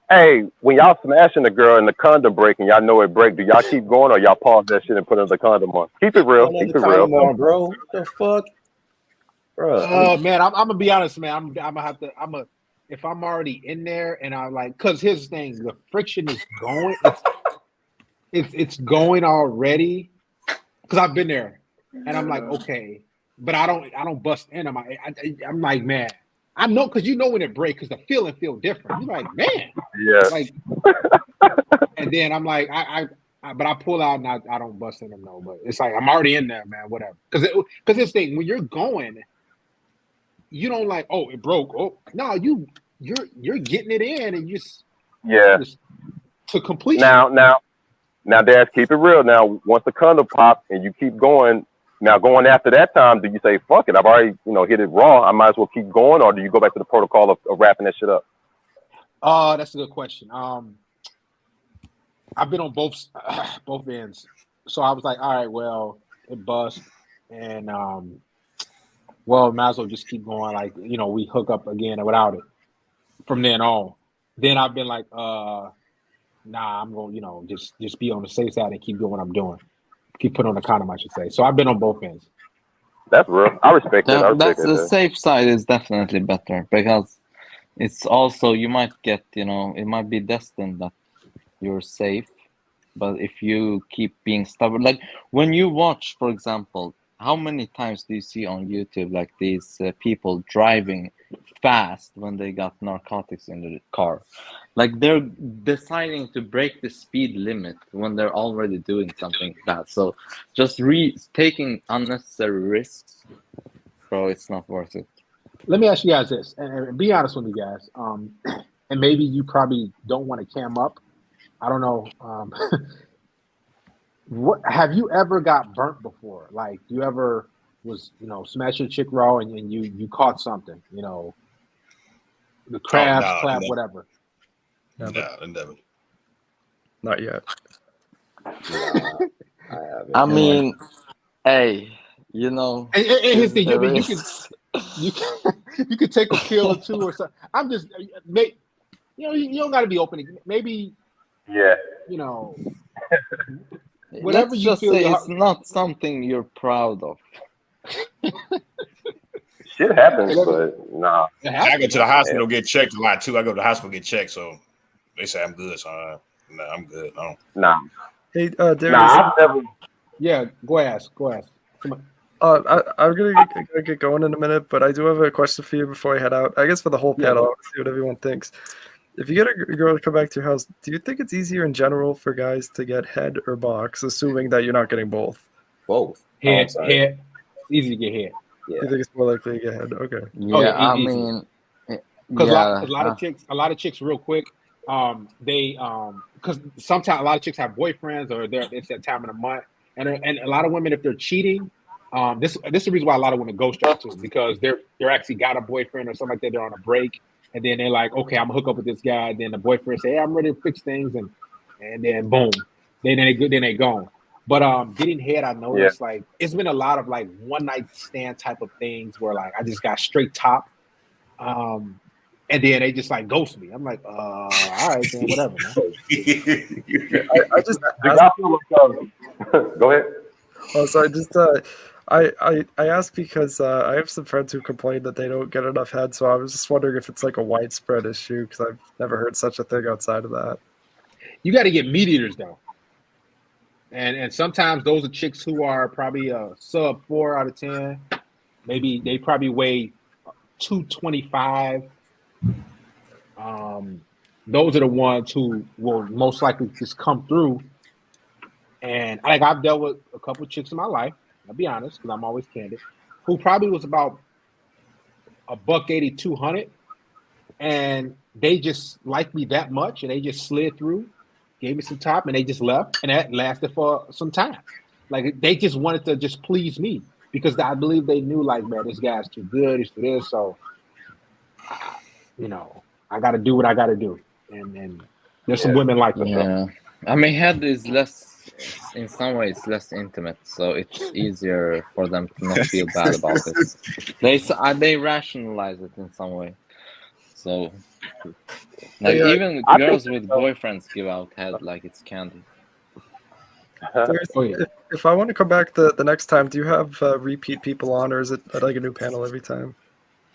Hey, when y'all smashing the girl and the condom break and y'all know it break, do y'all keep going or y'all pause that shit and put another condom on? Keep it real. Keep it real. Bro. What the fuck? Bro. Oh man, I'm gonna be honest, man. I'm gonna have to. If I'm already in there and I like, because here's the thing: the friction is going. It's going already. Because I've been there, and I'm like, okay, but I don't bust in. I'm like, man, I know, because when it breaks, because the feeling feel different. You're like, man, Yeah. like, and then I'm like, but I pull out and I don't bust in them, no. But it's like I'm already in there, man. Whatever. Because this thing, when you're going, you don't like, oh, it broke. Oh no, you're getting it in, and just to completion. Now, Dad, keep it real. Now, once the condom pops and you keep going, now going after that time, do you say, fuck it, I've already, hit it raw, I might as well keep going, or do you go back to the protocol of wrapping that shit up? That's a good question. I've been on both ends. So I was like, all right, well, it bust, and well, might as well just keep going. Like, we hook up again without it from then on. Then I've been like, nah, I'm going, just be on the safe side and keep doing what I'm doing. Keep putting on the condom, I should say. So I've been on both ends. That's real. I respect that. That's the safe side is definitely better because it's also, you might get, it might be destined that you're safe, but if you keep being stubborn, like when you watch, for example, how many times do you see on YouTube like these people driving fast when they got narcotics in the car? Like they're deciding to break the speed limit when they're already doing something bad. So just taking unnecessary risks, bro, it's not worth it. Let me ask you guys this, and be honest with me, guys. And maybe you probably don't want to cam up. I don't know. What have you ever got burnt before? Like you ever was, smash your chick raw and you caught something, the crabs, no, clap, no, whatever. never. Not yet. I mean, hey, you know, And here's the thing. I there mean, is. you can take a pill or two or something. I'm just, you don't got to be open. Maybe, Yeah. you know, whatever Let's you just feel say your it's heart. not something you're proud of. Shit happens, Whatever. but nah. It I go happens. to the hospital get checked a lot too. I go to the hospital get checked, so they say I'm good. So I'm good. No. Nah. Hey, Nah, Darius. I've never. Yeah, go ask. Somebody. I'm gonna get going in a minute, but I do have a question for you before I head out. I guess for the whole Yeah. panel, I want to see what everyone thinks. If you get a girl to come back to your house, do you think it's easier in general for guys to get head or box, assuming that you're not getting both? Both. Head. It's easy to get head. You think it's more likely to get head? Okay. Oh Yeah, yeah, I easy. mean, Because yeah. a lot of chicks, real quick, they because sometimes a lot of chicks have boyfriends or it's that time of the month, and a lot of women, if they're cheating, this is the reason why a lot of women ghost y'all too, because they're actually got a boyfriend or something like that. They're on a break, and then they're like, okay, I'm gonna hook up with this guy. Then the boyfriend say, hey, I'm ready to fix things, and then boom, then they gone. But getting head, I noticed like it's been a lot of like one night stand type of things where like I just got straight top. And then they just like ghost me. I'm like, all right, then whatever, man. I just go ahead. Oh, so I asked because I have some friends who complain that they don't get enough head. So I was just wondering if it's like a widespread issue because I've never heard such a thing outside of that. You got to get meat eaters though, and sometimes those are chicks who are probably a sub 4 out of 10. Maybe they probably weigh 225. Those are the ones who will most likely just come through. And like I've dealt with a couple chicks in my life, I'll be honest, because I'm always candid, who probably was about $180, 200, and they just liked me that much, and they just slid through, gave me some top, and they just left, and that lasted for some time. Like they just wanted to just please me because I believe they knew, like, man, this guy's too good, he's too this, so I got to do what I got to do, and there's some women like that. Yeah, I mean, head is less, in some ways, less intimate, so it's easier for them to not feel bad about it. They rationalize it in some way. So, like, even girls with boyfriends give out head like it's candy. If I want to come back the next time, do you have repeat people on, or is it like a new panel every time?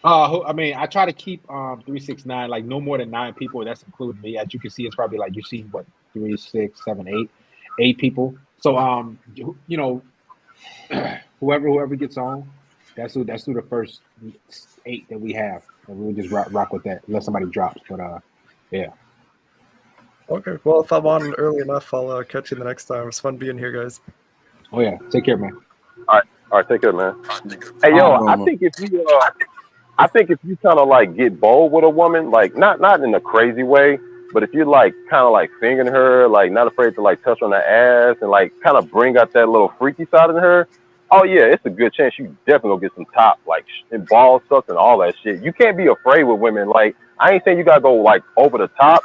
I mean, I try to keep 369 like no more than 9 people. That's including me. As you can see, it's probably like you see what 3, 6, 7, 8 people. So whoever gets on, that's who the first 8 that we have, and we'll just rock with that unless somebody drops. But yeah. Okay. Well, if I'm on early enough, I'll catch you the next time. It's fun being here, guys. Oh yeah. Take care, man. All right, take care, man. Hey, yo, I think if you kind of like get bold with a woman, like not in a crazy way, but if you're like kind of like fingering her, like not afraid to like touch on her ass and like kind of bring out that little freaky side in her, oh yeah, it's a good chance you definitely gonna get some top, like and ball stuff and all that shit. You can't be afraid with women. Like I ain't saying you gotta go like over the top,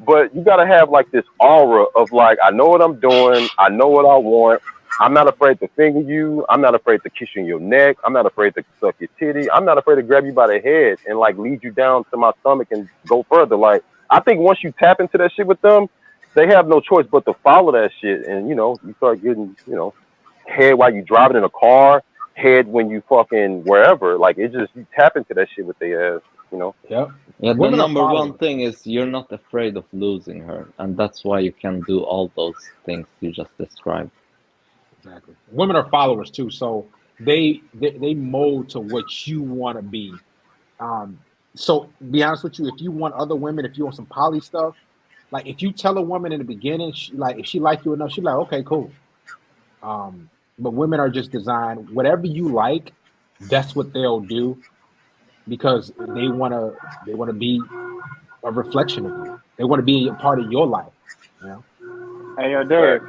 but you gotta have like this aura of like, I know what I'm doing, I know what I want. I'm not afraid to finger you. I'm not afraid to kiss you in your neck. I'm not afraid to suck your titty. I'm not afraid to grab you by the head and like lead you down to my stomach and go further. Like I think once you tap into that shit with them, they have no choice but to follow that shit. And you start getting, head while you driving in a car, head when you fucking wherever. Like it just, you tap into that shit with their ass, Yep. Yeah, the number one thing is you're not afraid of losing her, and that's why you can do all those things you just described. Exactly. Women are followers too, so they mold to what you want to be. So be honest with you, if you want other women, if you want some poly stuff, like if you tell a woman in the beginning, if she like you enough, she's like, okay, cool. But women are just designed, whatever you like, that's what they'll do because they want to be a reflection of you. They want to be a part of your life. Hey, yo, Derek.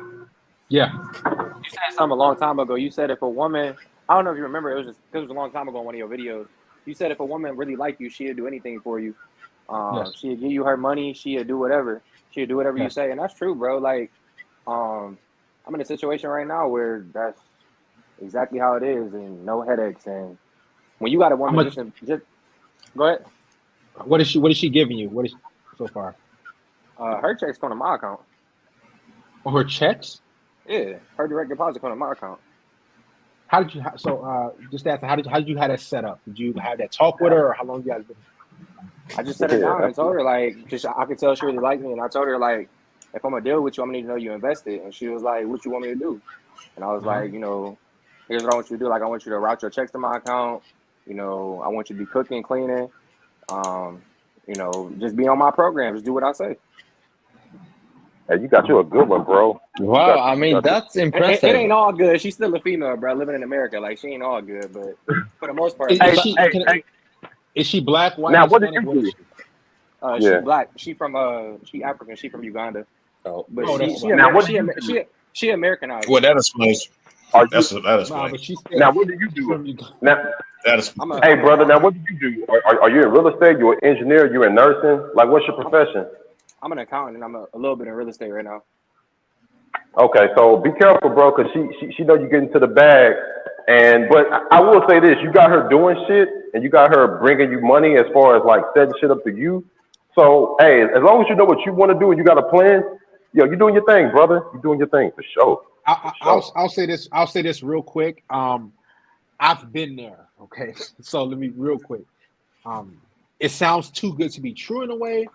Yeah. You said something a long time ago. You said if a woman, I don't know if you remember, it was a long time ago in one of your videos. You said if a woman really liked you, she'd do anything for you. Yes. She'll give you her money. She'll do whatever. She'll do whatever you Yes. say, and that's true, bro. Like, I'm in a situation right now where that's exactly how it is, and no headaches. And when you got a How woman, much? just go ahead. What is she? What is she giving you? What is so far? Her check's going to my account. Or her checks? Yeah, her direct deposit going to my account. How did you? Just ask. How did you have that set up? Did you have that talk with her, or how long you guys been? I just set her down and told her like, just I could tell she really liked me, and I told her like, if I'm gonna deal with you, I'm gonna need to know you invested. And she was like, what you want me to do? And I was like, you know, here's what I want you to do. Like, I want you to route your checks to my account. You know, I want you to be cooking, cleaning. You know, just be on my program. Just do what I say. Hey, you got you a good one, bro. Wow, I mean, that's impressive. It ain't all good. She's still a female, bro, living in America. Like, she ain't all good, but for the most part, Is she black, white, now, what did Hispanic? you do? She black. She African. She from Uganda. Oh, but she Americanized. Well, that explains. That explains. Now, what do you do? Now, that is. Hey, brother. Now, what do you do? Are you in real estate? You're an engineer. You're in nursing. Like, what's your profession? I'm an accountant, and I'm a little bit in real estate right now. Okay, so be careful, bro, because she know you get into the bag. But I will say this: you got her doing shit, and you got her bringing you money as far as like setting shit up to you. So, hey, as long as you know what you want to do and you got a plan, yo, you're doing your thing, brother. You're doing your thing for sure. I'll say this. I'll say this real quick. I've been there. Okay, so let me real quick. It sounds too good to be true in a way,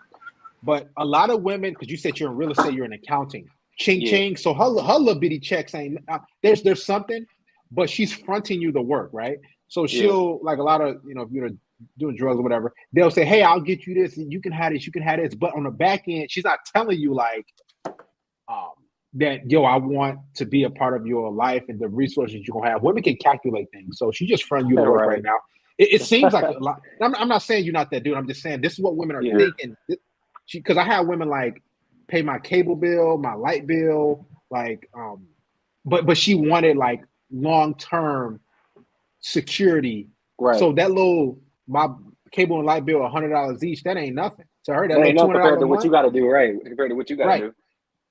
but a lot of women, because you said you're in real estate, you're in accounting. Ching. So her little bitty checks ain't. There's something, but she's fronting you the work, right? So she'll like a lot of if you're doing drugs or whatever, they'll say, "Hey, I'll get you this, and you can have this, you can have this." But on the back end, she's not telling you like, that I want to be a part of your life and the resources you're gonna have. Women can calculate things, so she's just fronting you the work right now. It seems like a lot. I'm not saying you're not that dude. I'm just saying this is what women are thinking. Because I have women like pay my cable bill, my light bill, like, but she wanted like long-term security. Right. So that my cable and light bill, $100 each, that ain't nothing to her. That ain't nothing compared to what you got to do, right? Compared to what you got to do.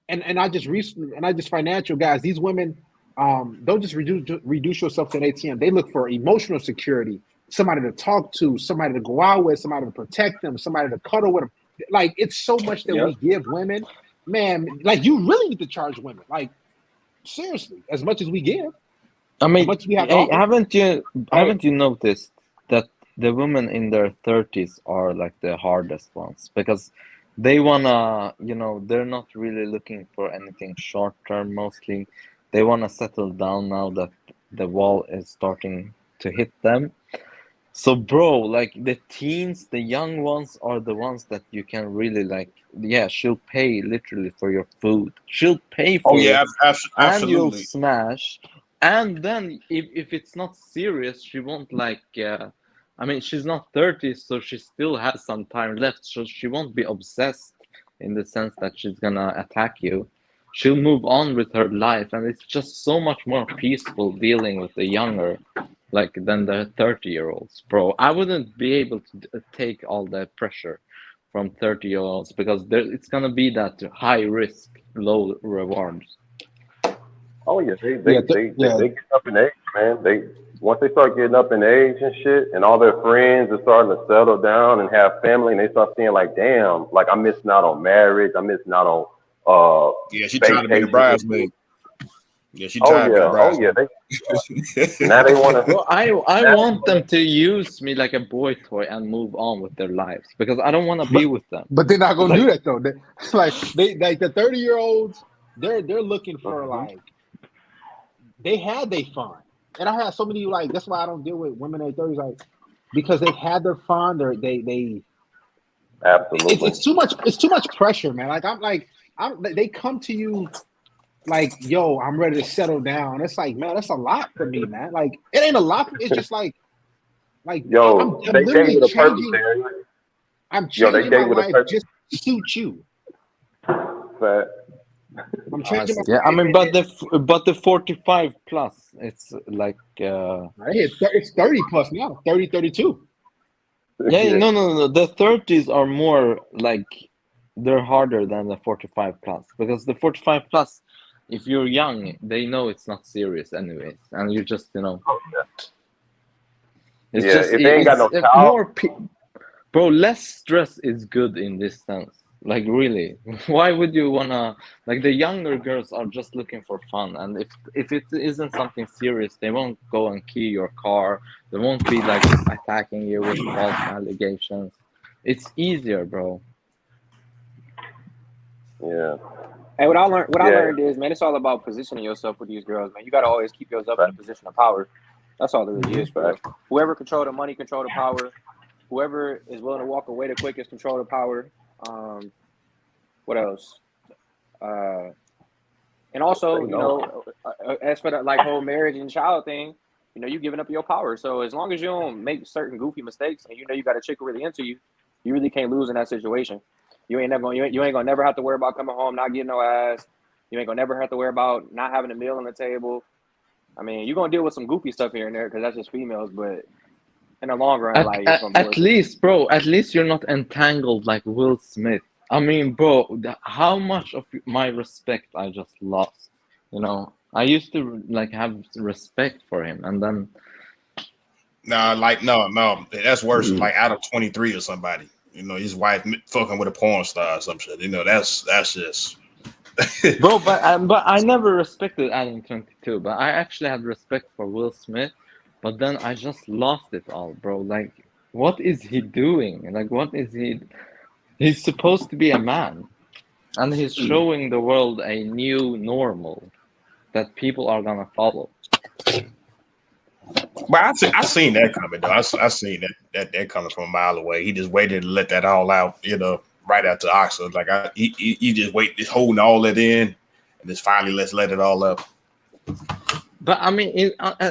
And I just financial guys. These women, don't just reduce yourself to an ATM. They look for emotional security, somebody to talk to, somebody to go out with, somebody to protect them, somebody to cuddle with them. Like, it's so much that we give women, man. Like, you really need to charge women, like, seriously, as much as we give. I mean, haven't you noticed that the women in their 30s are like the hardest ones, because they wanna, they're not really looking for anything short term. Mostly, they wanna settle down now that the wall is starting to hit them. So, bro, like the teens, the young ones are the ones that you can really like. Yeah, she'll pay literally for your food. She'll pay for it, and you'll smash. And then if it's not serious, she won't like. I mean, she's not 30, so she still has some time left. So she won't be obsessed in the sense that she's gonna attack you. She'll move on with her life, and it's just so much more peaceful dealing with the younger, like, than the 30-year-olds, bro. I wouldn't be able to take all the pressure from 30-year-olds because it's gonna be that high risk, low rewards. Oh yeah, they get up in age, man. Once they start getting up in age and shit, and all their friends are starting to settle down and have family, and they start seeing like, damn, like I'm missing out on marriage, I'm missing out on she trying to be the bridesmaid. Yeah, she trying to be the bridesmaid. Now they want to. Well, I want them to use me like a boy toy and move on with their lives, because I don't want to be with them. But they're not gonna do that though. They like the 30-year-olds. They're looking for like, they had their fun. And I have so many, like, that's why I don't deal with women in their 30s, like, because they've had their fun. They absolutely. It's too much pressure, man. Like they come to you like, yo, I'm ready to settle down. It's like, man, that's a lot for me, man. Like, it ain't a lot. It's just like yo, I'm they literally gave you the purpose changing. there. I'm changing my life just to suit you. But I'm changing my yeah, I mean, but the 45 plus, it's like it's 30 plus now, 30, 32. Yeah, no. The 30s are more like they're harder than the 45 plus because the 45 plus, if you're young, they know it's not serious anyways, and you just it's Yeah, just if they ain't got no child, more bro. Less stress is good in this sense. Like really, why would you wanna like the younger girls are just looking for fun, and if it isn't something serious, they won't go and key your car. They won't be like attacking you with false allegations. It's easier, bro. yeah, Hey, what I yeah. learned is, man, it's all about positioning yourself with these girls, man. You gotta always keep yourself in a position of power. That's all it really is, for real. Whoever control the money, control the power. Whoever is willing to walk away the quickest, control the power. What else? And also, as for the like whole marriage and child thing, you giving up your power. So as long as you don't make certain goofy mistakes, and you got a chick who really into you, you really can't lose in that situation. You ain't gonna never have to worry about coming home not getting no ass. You ain't gonna never have to worry about not having a meal on the table. I mean, you're gonna deal with some goofy stuff here and there because that's just females, but in the long run, like it's gonna be At worth it. least, bro, at least you're not entangled like Will Smith. I mean, bro, how much of my respect I just lost. I used to like have respect for him, and then no, that's worse. Like out of 23 or somebody, his wife fucking with a porn star or some shit. That's just. Bro, but I never respected Adam 22. But I actually had respect for Will Smith. But then I just lost it all, bro. Like, what is he doing? Like, what is he? He's supposed to be a man, and he's showing the world a new normal that people are gonna follow. But I seen that coming though. I seen that coming from a mile away. He just waited to let that all out, right after Oxford. Like he just just holding all that in, and just finally let's let it all up. But I mean,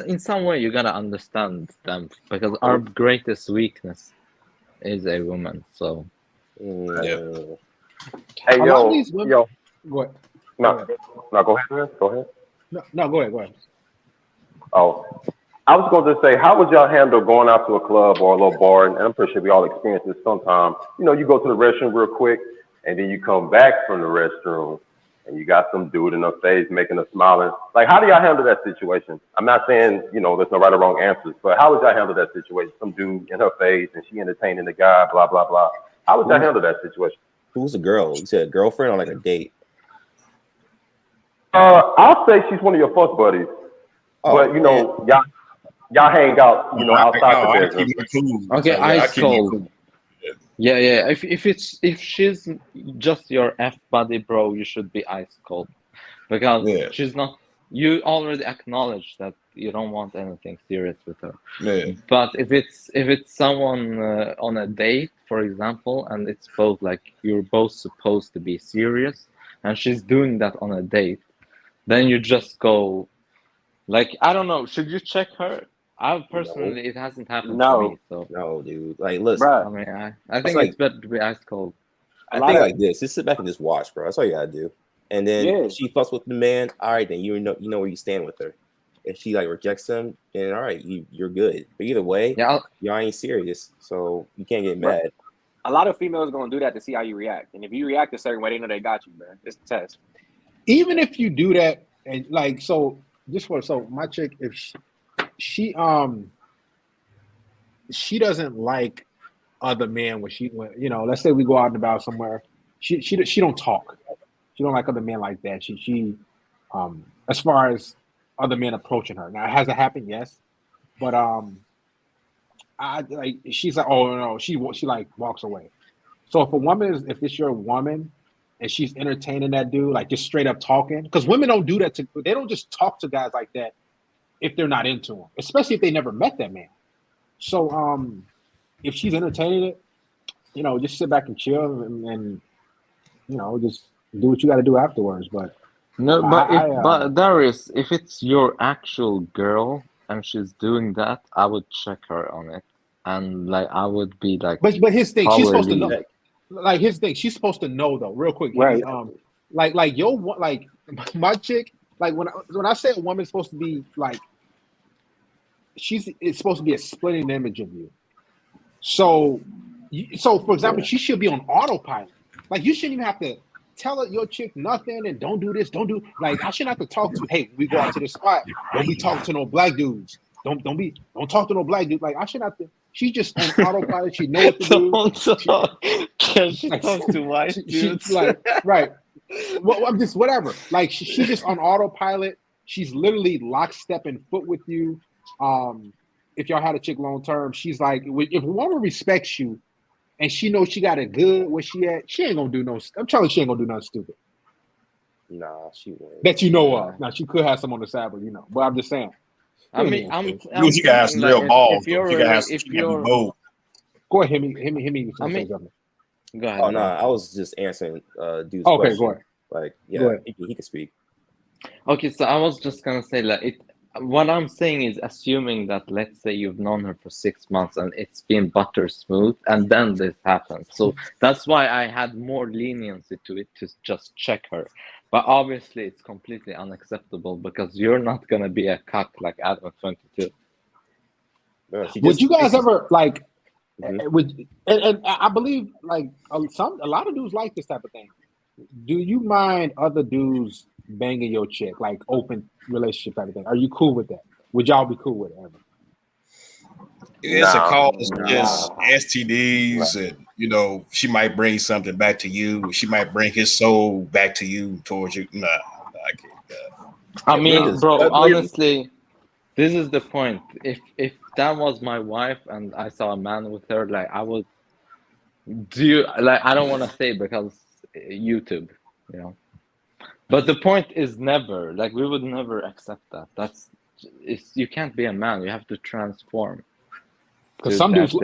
in some way, you gotta understand them because our greatest weakness is a woman. So, Hey, yo. Go ahead. No, go ahead, man. Go ahead. No, go ahead. Oh, I was going to say, how would y'all handle going out to a club or a little bar? And I'm pretty sure we all experience this sometime. You go to the restroom real quick, and then you come back from the restroom, and you got some dude in her face making her smiling. Like, how do y'all handle that situation? I'm not saying, there's no right or wrong answers, but how would y'all handle that situation? Some dude in her face, and she entertaining the guy, blah, blah, blah. How would y'all handle that situation? Who's the girl? You said girlfriend or like a date? I'll say she's one of your fuck buddies. But, y'all hang out, outside the business. Okay, ice cold. Yeah. If she's just your F buddy, bro, you should be ice cold because she's not. You already acknowledged that you don't want anything serious with her. Yeah. But if it's someone on a date, for example, and it's both like you're both supposed to be serious, and she's doing that on a date, then you just go, like, I don't know. Should you check her? Personally, it hasn't happened to me. So no, dude. Like, listen. I mean, I think it's better to be ice cold. I think like this. Just sit back and just watch, bro. That's all you gotta do. And then if she fucks with the man, all right, then you know where you stand with her. If she like rejects him, then all right, you're good. But either way, y'all ain't serious, so you can't get mad. A lot of females gonna do that to see how you react, and if you react a certain way, they know they got you, man. It's a test. Even if you do that, and like so my chick, if she doesn't like other men when let's say we go out and about somewhere, she don't talk. She don't like other men like that. She as far as other men approaching her. Now, has it happened? Yes, but she's like, oh no, she like walks away. So if it's your woman and she's entertaining that dude, like just straight up talking, because women don't do that they don't just talk to guys like that if they're not into him, especially if they never met that man. So if she's entertaining it, just sit back and chill and just do what you got to do afterwards. But but Darius, if it's your actual girl and she's doing that, I would check her on it, and like I would be like, but his thing, she's supposed to know. Like his thing, she's supposed to know though. Real quick, right? Like my chick, like when I say a woman's supposed to be like, it's supposed to be a splitting image of you. So, for example, she should be on autopilot. Like you shouldn't even have to tell your chick nothing and don't do this, don't do like I shouldn't have to talk to. Hey, when we go out to the spot, don't be talking to no black dudes. Don't talk to no black dude. Like I shouldn't have to. She's just on autopilot. She know what to do. Can she talk to white dudes? Like right. Well, I'm just whatever. Like she's just on autopilot. She's literally lockstep and foot with you. If y'all had a chick long term, she's like, if a woman respects you and she knows she got it good where she at, she ain't gonna do no. I'm telling you, she ain't gonna do nothing stupid. Nah, she won't. That you know of. Now she could have some on the side, but you know. But I'm just saying. I mean, I'm you gotta have some like, real balls. if you're You gotta have some bold. Go ahead, hit me. I mean, go ahead. Oh no, I was just answering dude's okay, question. go ahead. Like, yeah, he can speak. Okay, so I was just gonna say like what I'm saying is assuming that let's say you've known her for 6 months and it's been butter smooth and then this happens. So that's why I had more leniency to it to just check her. But obviously it's completely unacceptable because you're not gonna be a cuck like Adam 22. Would you guys ever like and I believe like a lot of dudes like this type of thing. Do you mind other dudes banging your chick, like open relationship type of thing? Are you cool with that? Would y'all be cool with it ever? It's a cause of just STDs, and you know she might bring something back to you. She might bring his soul back to you towards you. Nah, I can't. I mean, bro, honestly, this is the point. If that was my wife and I saw a man with her, like I would do like I don't want to say because YouTube, you know. But the point is never like we would never accept that. You can't be a man. You have to transform. Because some dudes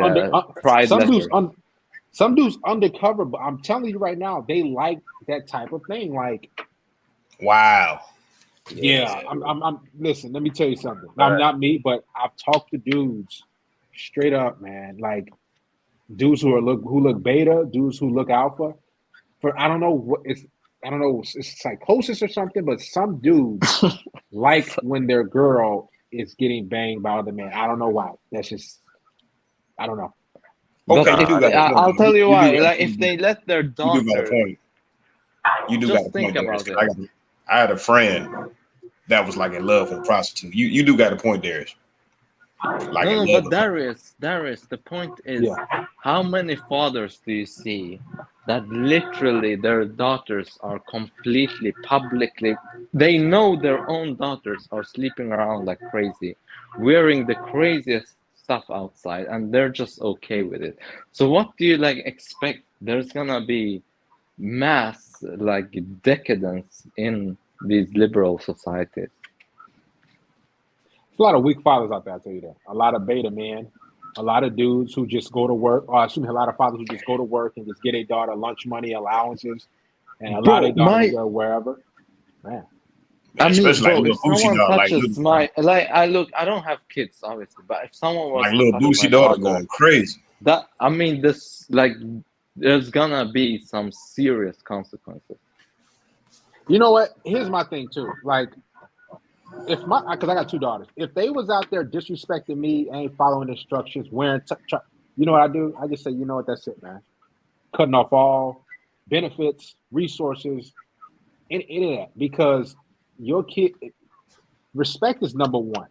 undercover, but I'm telling you right now, they like that type of thing. Like, wow. Yeah, I'm listen, let me tell you something. I'm not me, but I've talked to dudes straight up, man. Like dudes who look beta, dudes who look alpha. I don't know, it's psychosis or something, but some dudes like when their girl is getting banged by other men. I don't know why. That's just I don't know. Okay, I'll tell you why. Like if they let their daughter, you do got a point. About it. I had a friend that was like in love with a prostitute. You do got a point there. Like no, but Darius, the point is, how many fathers do you see that literally their daughters are completely publicly, they know their own daughters are sleeping around like crazy, wearing the craziest stuff outside, and they're just okay with it. So what do you like expect? There's gonna be mass like decadence in these liberal societies. A lot of weak fathers out there, I'll tell you that. A lot of beta men, a lot of dudes who just go to work, or a lot of fathers who just go to work and just get a daughter lunch money, allowances, and a lot of daughters go wherever. Man. I mean, bro, if someone touches my I don't have kids obviously, but if someone was like little Boosie daughter going crazy, there's gonna be some serious consequences. You know what? Here's my thing too. Like, because I got 2 daughters. If they was out there disrespecting me, ain't following instructions, wearing, you know what I do? I just say, you know what? That's it, man. Cutting off all benefits, resources, any of that, because your kid, respect is number one.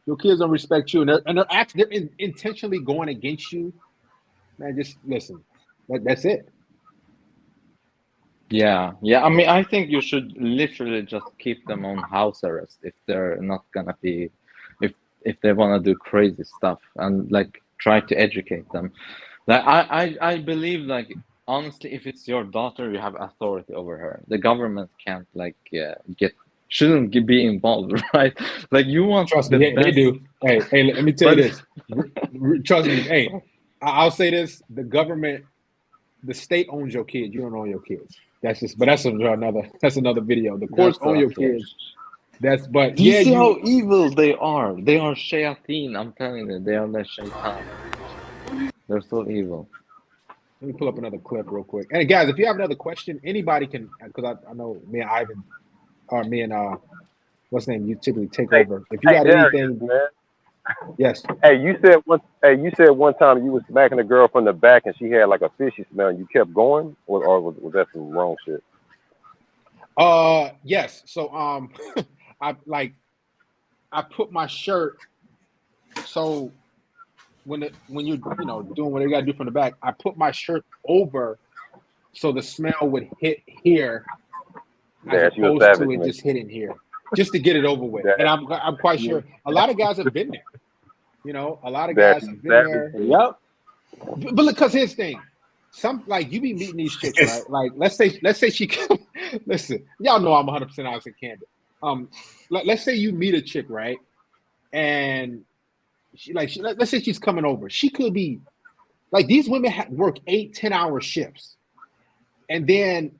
Your kids don't respect you, and they're intentionally going against you. Man, just listen. That's it. Yeah. I mean, I think you should literally just keep them on house arrest if they're not gonna be, if they wanna do crazy stuff, and like try to educate them. Like I believe, like honestly, if it's your daughter, you have authority over her. The government can't shouldn't be involved, right? Like you want trust me, they do. Hey, let me tell you this. Trust me. Hey, I'll say this: the government, the state owns your kids. You don't own your kids. That's another video. The courts own your kids. Do you see how evil they are? They are shayateen. I'm telling you, they are the shaitan. They're so evil. Let me pull up another clip real quick. And guys, if you have another question, anybody can, because I know me and Ivan, or me and what's his name, you typically take over. If you got anything, man. Yes. Hey, you said one. Hey, you said one time you was smacking a girl from the back and she had like a fishy smell. And you kept going, or was that some wrong shit? Yes. So I put my shirt. So when you're doing what you gotta do from the back, I put my shirt over so the smell would hit here as That's you a opposed to savage, it man. just hitting here, just to get it over with. And I'm quite sure a lot of guys have been there. A lot of That's guys have been savage. there. Yep. But look, cause here's the thing. Some like you be meeting these chicks, right? Like let's say she listen, y'all know I'm 100% honest and candid. Let's say you meet a chick, right? And let's say she's coming over. She could be like these women work 8-10 hour shifts, and then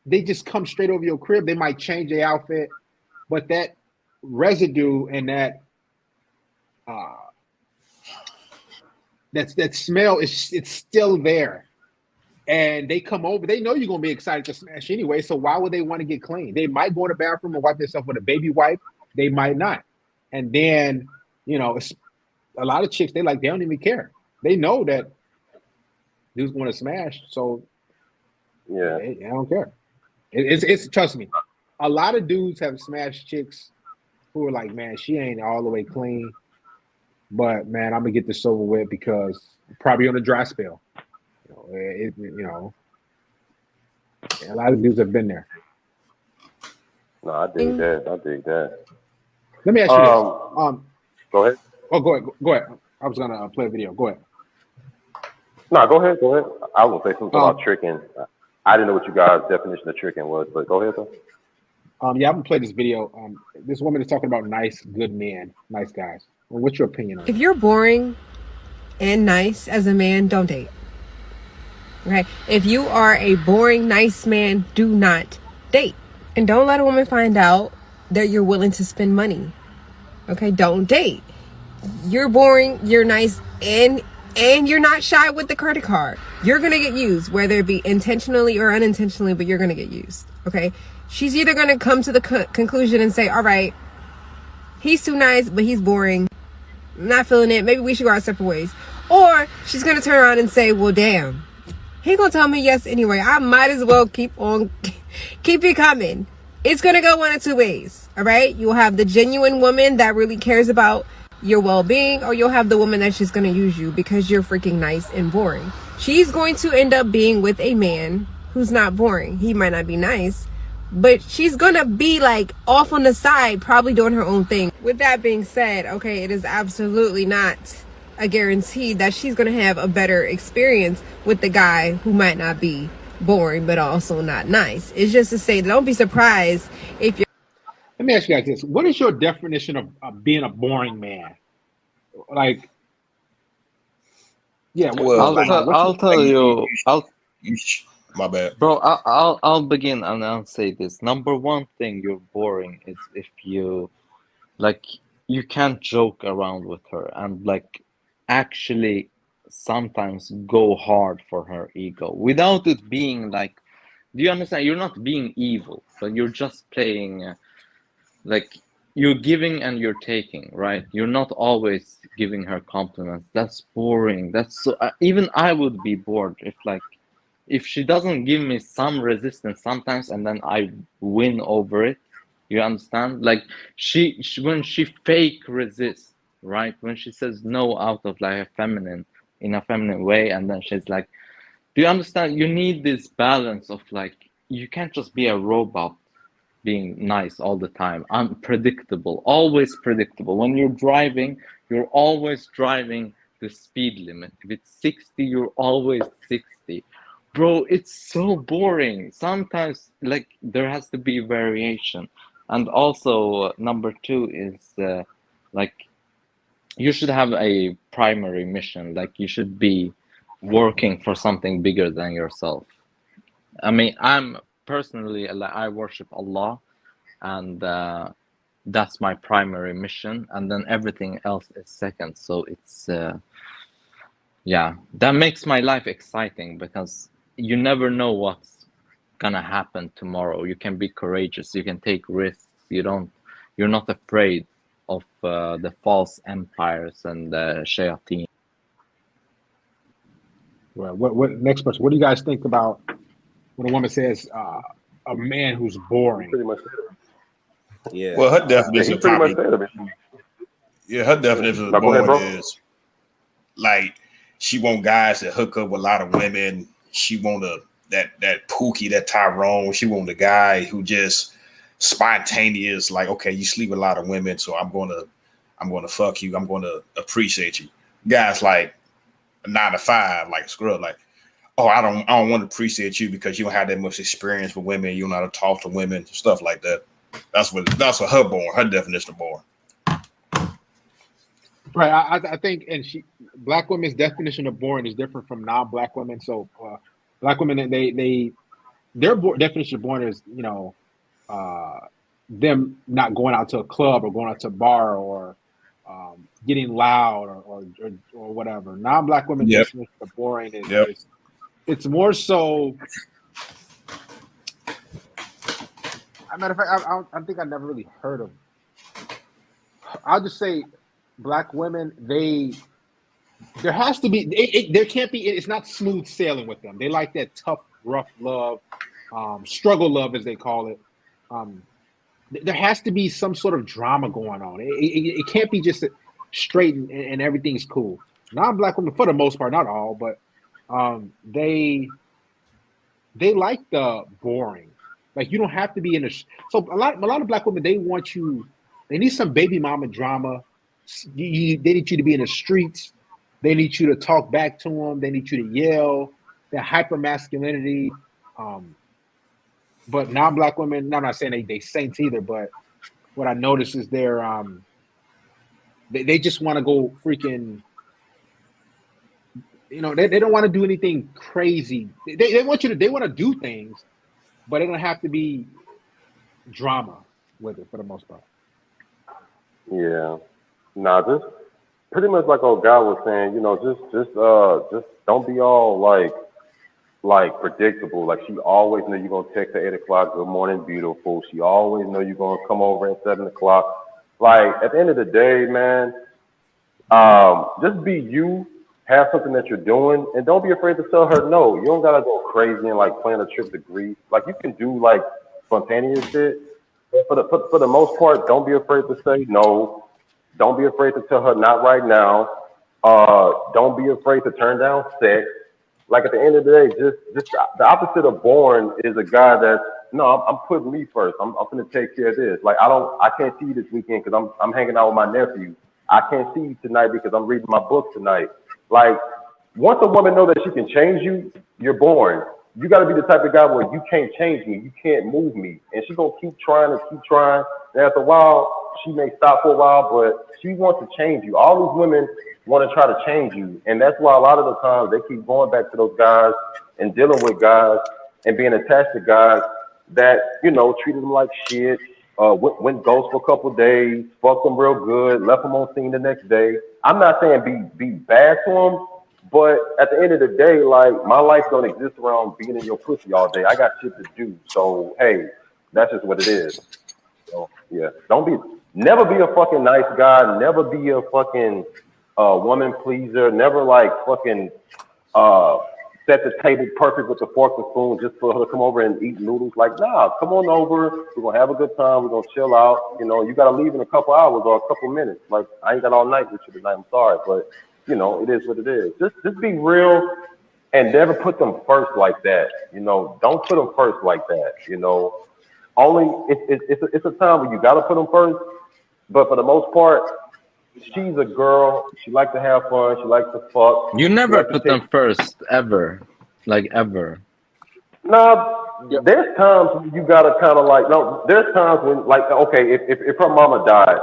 they just come straight over your crib. They might change their outfit, but that residue and that smell it's still there. And they come over, they know you're gonna be excited to smash anyway. So why would they want to get clean? They might go in the bathroom and wipe themselves with a baby wipe. They might not. And then, it's a lot of chicks, they don't even care. They know that dude's going to smash. So yeah, I don't care. It's trust me. A lot of dudes have smashed chicks who are like, man, she ain't all the way clean. But man, I'm gonna get this over with because probably on a dry spell. A lot of dudes have been there. No, I dig that. I dig that. Let me ask you this. Go ahead. Oh, go ahead. I was gonna play a video. Go ahead. No, go ahead. I was gonna say something about tricking. I didn't know what you guys' definition of tricking was, but go ahead though. Yeah, I'm gonna play this video. This woman is talking about nice, good men, nice guys. Well, what's your opinion on it? If you're boring and nice as a man, don't date. Okay? If you are a boring, nice man, do not date. And don't let a woman find out that you're willing to spend money. Okay? Don't date. You're boring, you're nice, and you're not shy with the credit card. You're gonna get used, whether it be intentionally or unintentionally, but you're gonna get used. Okay? She's either gonna come to the conclusion and say, all right, he's too nice, but he's boring. I'm not feeling it. Maybe we should go our separate ways. Or she's gonna turn around and say, well, damn, he gonna tell me yes anyway. I might as well keep it coming. It's gonna go one of two ways. All right? You'll have the genuine woman that really cares about your well-being, or you'll have the woman that's just gonna use you because you're freaking nice and boring. She's going to end up being with a man who's not boring. He might not be nice, but she's gonna be like off on the side, probably doing her own thing. With that being said, okay, it is absolutely not a guarantee that she's gonna have a better experience with the guy who might not be boring but also not nice. It's just to say, don't be surprised if you're. Let me ask you guys this: what is your definition of being a boring man? Like, yeah. Well, I'll tell you. My bad, bro. I'll begin and I'll say this. Number one thing you're boring is if you you can't joke around with her and actually sometimes go hard for her ego without it being like, do you understand? You're not being evil, but you're just playing you're giving and you're taking, right? You're not always giving her compliments. That's boring. That's so, even I would be bored if she doesn't give me some resistance sometimes and then I win over it. You understand? She when she fake resists, right? When she says no out of in a feminine way, and then she's like, do you understand? You need this balance of you can't just be a robot being nice all the time, unpredictable, always predictable. When you're driving, you're always driving the speed limit. If it's 60, you're always 60. Bro, it's so boring. Sometimes there has to be variation. And also number two is you should have a primary mission. You should be working for something bigger than yourself. I mean, I'm personally, I worship Allah, and that's my primary mission, and then everything else is second. So it's that makes my life exciting because you never know what's gonna happen tomorrow. You can be courageous, you can take risks, you're not afraid. of the false empires and the shayateen. Well, what next person? What do you guys think about when a woman says a man who's boring? Pretty much. Yeah. Well, her Yeah, definition he of pretty much probably, said it. yeah, her definition Now, of go ahead, boring bro. is like she want guys that hook up with a lot of women. She want that Pookie, that Tyrone. She want the guy who just spontaneous, like, okay, you sleep with a lot of women, so I'm gonna fuck you. I'm gonna appreciate you. Guys like a 9 to 5, like a scrub, like, oh, I don't want to appreciate you because you don't have that much experience with women. You don't know how to talk to women, stuff like that. That's what her boring. Her definition of boring. Right. I think, and black women's definition of boring is different from non-black women. So, black women, their definition of boring is, them not going out to a club or going out to a bar or getting loud or whatever. Non-black women Yep. definition of boring is, Yep. it's more so. As a matter of fact, I think I never really heard of. I'll just say, black women, there has to be, there can't be, it's not smooth sailing with them. They like that tough, rough love, struggle love, as they call it. There has to be some sort of drama going on. It can't be just straight and everything's cool. Non-black women, for the most part, not all, but they like the boring. Like, you don't have to be in so a lot of black women, they need some baby mama drama. They need you to be in the streets. They need you to talk back to them. They need you to yell. That hyper masculinity. But non-black women, no, I'm not saying they saints either, but what I notice is they just want to go freaking, they don't want to do anything crazy. They want to do things, but they don't have to be drama with it for the most part. Yeah. Nah, just pretty much like old guy was saying, just don't be all like predictable. Like, she always know you're gonna text at 8 o'clock, good morning, beautiful. She always know you're gonna come over at 7 o'clock. Like, at the end of the day, man, just be you, have something that you're doing, and don't be afraid to tell her no. You don't gotta go crazy and like plan a trip to Greece. Like, you can do like spontaneous shit, but for the most part, don't be afraid to say no. Don't be afraid to tell her not right now. Don't be afraid to turn down sex. Like, at the end of the day, just the opposite of boring is a guy that's, no, I'm putting me first. I'm gonna take care of this. Like, I can't see you this weekend because I'm hanging out with my nephew. I can't see you tonight because I'm reading my book tonight. Like, once a woman knows that she can change you, you're boring. You got to be the type of guy where you can't change me, you can't move me, and she's gonna keep trying. And after a while, she may stop for a while, but she wants to change you. All these women want to try to change you, and that's why a lot of the times they keep going back to those guys and dealing with guys and being attached to guys that treated them like shit, went ghost for a couple of days, fucked them real good, left them on scene the next day. I'm not saying be bad to them, but at the end of the day, like, my life don't exist around being in your pussy all day. I got shit to do, so hey, that's just what it is. So yeah, never be a fucking nice guy, never be a fucking woman pleaser, never like fucking set the table perfect with the fork and spoon just for her to come over and eat noodles. Like, nah, come on over, we're gonna have a good time, we're gonna chill out. You gotta leave in a couple hours or a couple minutes. Like, I ain't got all night with you tonight, I'm sorry, but it is what it is. Just be real and never put them first like that. Don't put them first like that. Only it's a time when you gotta put them first, but for the most part, she's a girl. She likes to have fun. She likes to fuck. You never put them first, ever. Like, ever. Nah, there's times when you gotta kind of like, no, there's times when, like, okay, if her mama died,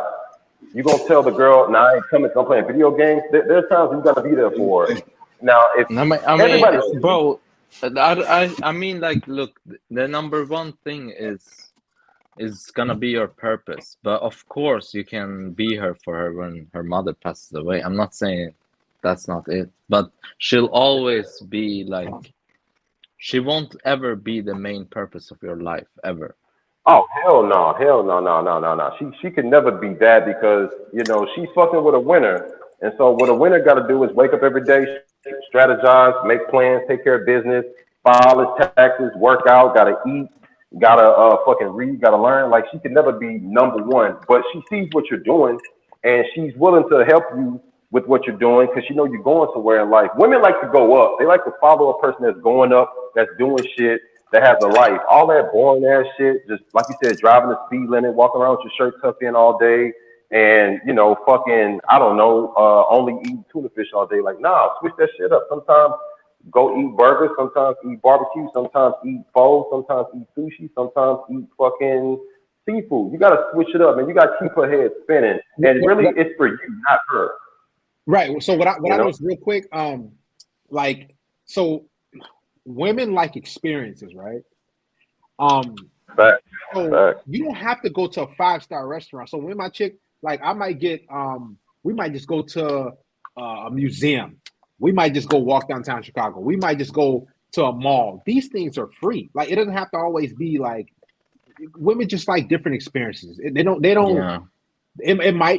you gonna tell the girl, nah, I ain't coming, I'm playing video games. There's times you gotta be there for her. Now, if everybody, bro, I mean, like, look, the number one thing is gonna be your purpose, but of course you can be her for her when her mother passes away. I'm not saying that's not it, but she'll always be like, she won't ever be the main purpose of your life, ever. Oh hell no. She could never be that because she's fucking with a winner, and so what a winner got to do is wake up every day, strategize, make plans, take care of business, file his taxes, work out, gotta eat, gotta fucking read, gotta learn. Like she could never be number one, but she sees what you're doing, and she's willing to help you with what you're doing because she know you're going somewhere in life. Women like to go up. They like to follow a person that's going up, that's doing shit, that has a life. All that boring ass shit, just like you said, driving the speed limit, walking around with your shirt tucked in all day, and fucking, I don't know, only eat tuna fish all day. Like, nah, switch that shit up. Sometimes go eat burgers, sometimes eat barbecue, sometimes eat pho, sometimes eat sushi, sometimes eat fucking seafood. You gotta switch it up, man. You gotta keep her head spinning, and really, it's for you, not her. Right. So what I noticed real quick, like, so women like experiences, right? Fact. So you don't have to go to a 5-star restaurant. So when my chick, like, I might get, we might just go to a museum. We might just go walk downtown Chicago. We might just go to a mall. These things are free. Like, it doesn't have to always be like, women just like different experiences. They don't. Yeah.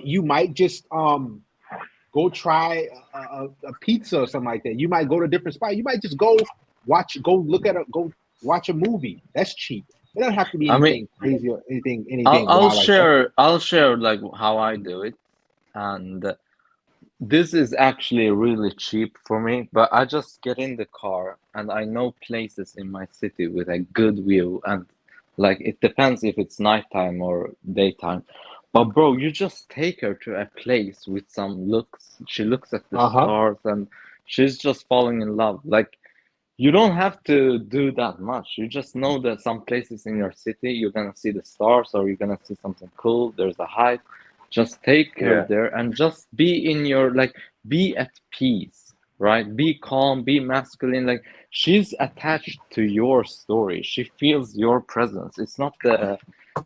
You might just go try a pizza or something like that. You might go to a different spot. You might just go watch a movie. That's cheap. It doesn't have to be anything crazy or anything I'll wild like that. I'll share like how I do it, and this is actually really cheap for me. But I just get in the car and I know places in my city with a good view, and like it depends if it's nighttime or daytime. But bro, you just take her to a place with some looks. She looks at the stars and she's just falling in love. Like you don't have to do that much. You just know that some places in your city you're gonna see the stars or you're gonna see something cool. There's a hike. Just take her there and just be in your be at peace, right? Be calm, be masculine. Like she's attached to your story. She feels your presence. It's not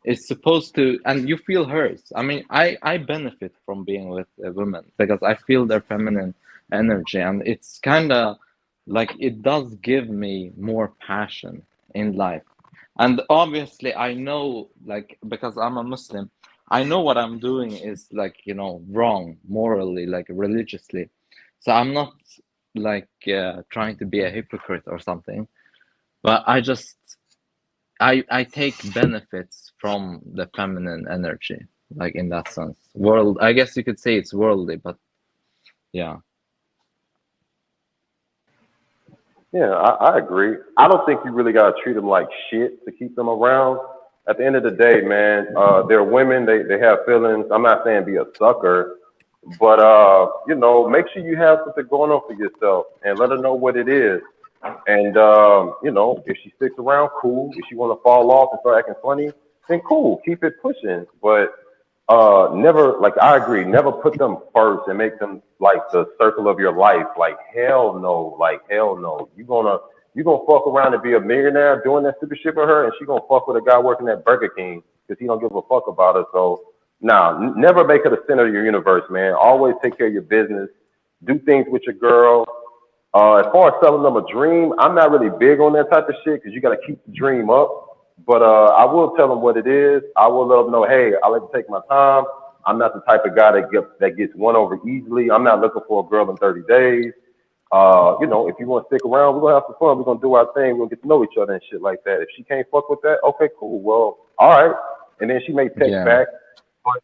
it's supposed to, and you feel hers. I mean, I benefit from being with a woman because I feel their feminine energy, and it's kind of like it does give me more passion in life. And obviously I know, like, because I'm a Muslim, I know what I'm doing is like, wrong morally, like religiously. So I'm not like trying to be a hypocrite or something, but I take benefits from the feminine energy, like in that sense. I guess you could say it's worldly, but yeah. Yeah, I agree. I don't think you really gotta treat them like shit to keep them around. At the end of the day, man, they're women. They have feelings. I'm not saying be a sucker, but make sure you have something going on for yourself and let her know what it is. And if she sticks around, cool. If she want to fall off and start acting funny, then cool. Keep it pushing. But never, like, I agree, never put them first and make them like the circle of your life. Like hell no, you gonna fuck around and be a millionaire doing that stupid shit for her, and she gonna fuck with a guy working at Burger King because he don't give a fuck about her. So never make her the center of your universe, man. Always take care of your business. Do things with your girl. As far as selling them a dream, I'm not really big on that type of shit because you got to keep the dream up. But I will tell them what it is. I will let them know, hey, I like to take my time. I'm not the type of guy that gets won over easily. I'm not looking for a girl in 30 days. If you want to stick around, we're going to have some fun. We're going to do our thing. We're going to get to know each other and shit like that. If she can't fuck with that, okay, cool. Well, all right. And then she may text back, but,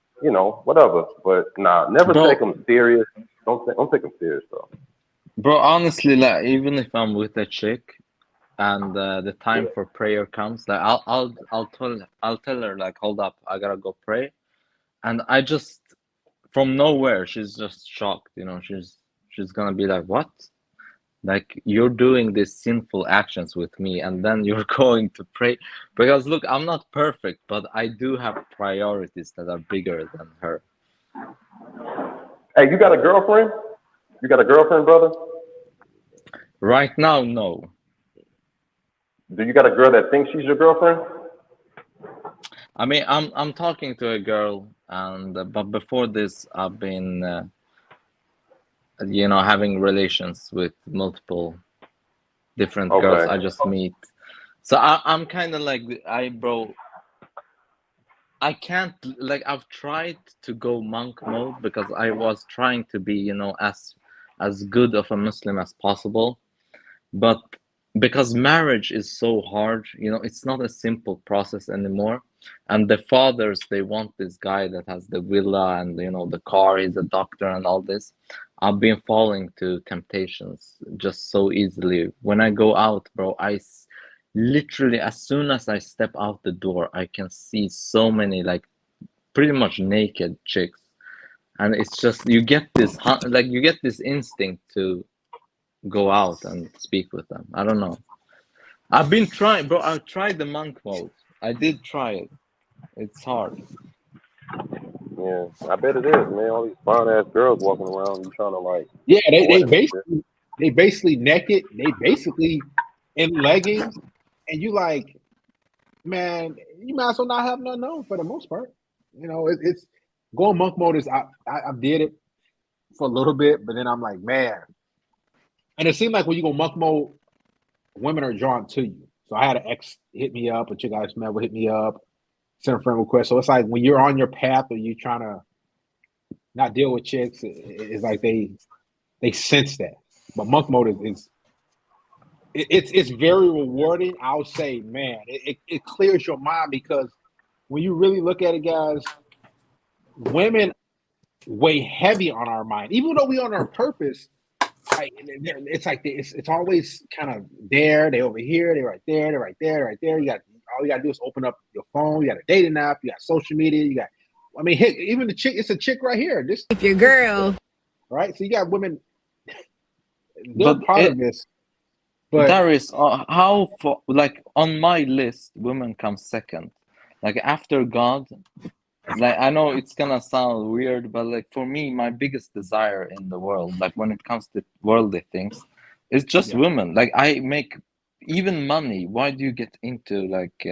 whatever. But never take them serious. Don't take them serious, though. Bro, honestly, like even if I'm with a chick and the time for prayer comes, like I'll tell her like, hold up, I gotta go pray, and I just from nowhere she's just shocked, she's gonna be like, what? Like you're doing these sinful actions with me, and then you're going to pray? Because look, I'm not perfect, but I do have priorities that are bigger than her. Hey, you got a girlfriend? You got a girlfriend, brother? Right now, no. Do you got a girl that thinks she's your girlfriend? I mean, I'm talking to a girl, and but before this, I've been, having relations with multiple different girls I just meet. So I'm kind of like, bro, I can't, like, I've tried to go monk mode because I was trying to be, you know, as good of a Muslim as possible. But because marriage is so hard, you know, it's not a simple process anymore. And the fathers, they want this guy that has the villa and, you know, the car, he's a doctor and all this. I've been falling to temptations just so easily. When I go out, bro, literally, as soon as I step out the door, I can see so many, like, pretty much naked chicks. And it's just, you get this, like, you get this instinct to go out and speak with them. I don't know. I've been trying, bro. I tried the monk mode. I did try it. It's hard. Yeah, I bet it is, man. All these fine ass girls walking around, you trying to like Yeah, avoid them and shit. they basically naked. They basically in leggings, and you like, man, you might as well not have nothing on for the most part. You know, it's going monk mode is I did it for a little bit, but then I'm like, man, and it seemed like when you go monk mode, women are drawn to you. So I had an ex hit me up, a chick I met would hit me up, send a friend request. So it's like when you're on your path or you're trying to not deal with chicks, it's like they sense that. But monk mode it's very rewarding. I'll say, man, it clears your mind because when you really look at it, guys, women weigh heavy on our mind, even though we on our purpose. Like, it's like it's always kind of there. They over here. They right there. They're right there. They're right there. All you gotta do is open up your phone. You got a dating app. You got social media. You got. I mean, even the chick. It's a chick right here. This if your girl, right? So you got women. They're But part of this. But there is, how for, like, on my list, women come second. Like, after God, like, I know it's gonna sound weird, but like, for me, my biggest desire in the world, like, when it comes to worldly things, is just women. Like, I make even money. Why do you get into, like,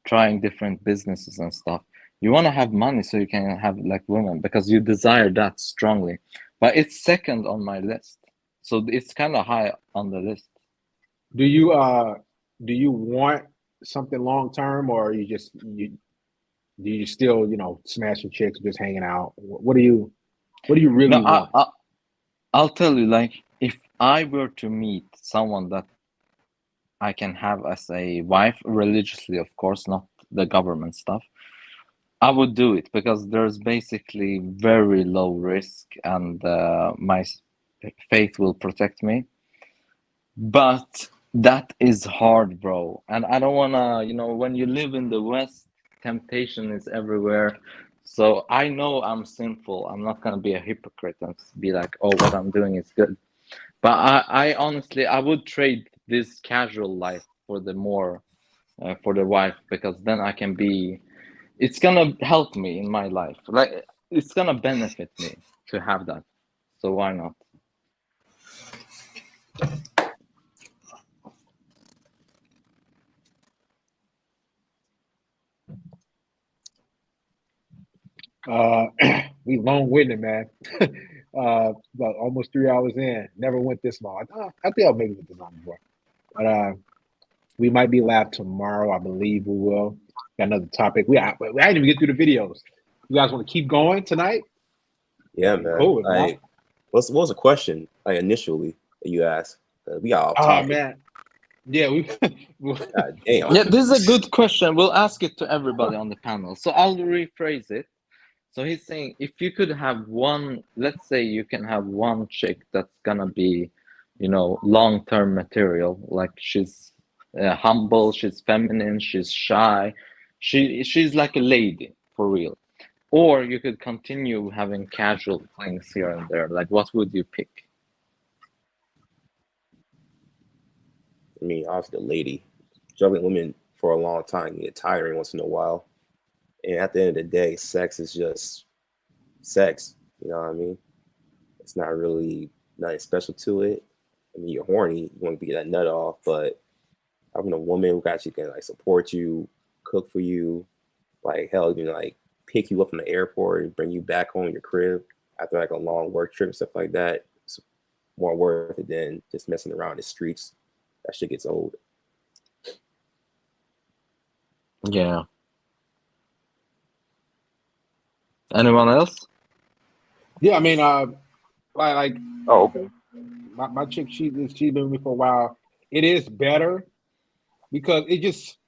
trying different businesses and stuff? You want to have money so you can have, like, women because you desire that strongly. But it's second on my list, so it's kind of high on the list. do you want something long term, or do you still smashing chicks, just hanging out? What do you really No, want? I'll tell you, like, if I were to meet someone that I can have as a wife, religiously, of course, not the government stuff, I would do it because there's basically very low risk and my faith will protect me. But that is hard, bro. And I don't wanna, when you live in the West, temptation is everywhere. So I know I'm sinful. I'm not gonna be a hypocrite and be like, oh, what I'm doing is good. But I honestly, I would trade this casual life for the for the wife, because then I can be, it's gonna help me in my life. Like, it's gonna benefit me to have that. So why not? We long-winded, man. About almost 3 hours in, never went this long. I think I'll maybe went this long before, but we might be live tomorrow. I believe we will. Got another topic. We didn't even get through the videos. You guys want to keep going tonight? Yeah, man. Cool. Like, what was the question, like, initially that you asked? We got off Oh topic. man, yeah, God damn. Yeah, this is a good question. We'll ask it to everybody on the panel. So I'll rephrase it. So he's saying, if you could have one, let's say you can have one chick that's gonna be, long-term material, like she's humble, she's feminine, she's shy, she's like a lady for real. Or you could continue having casual things here and there. Like, what would you pick? I mean, obviously, the lady. Juggling women for a long time can get tiring once in a while. And at the end of the day, sex is just sex. You know what I mean? It's not really nothing special to it. I mean, you're horny, you want to get that nut off, but having a woman who actually can, like, support you, cook for you, like, hell, even like pick you up from the airport and bring you back home to your crib after like a long work trip and stuff like that, it's more worth it than just messing around the streets. That shit gets old. Yeah. Anyone else? Yeah, I mean, like Oh, okay. my chick, she's been with me for a while. It is better because it just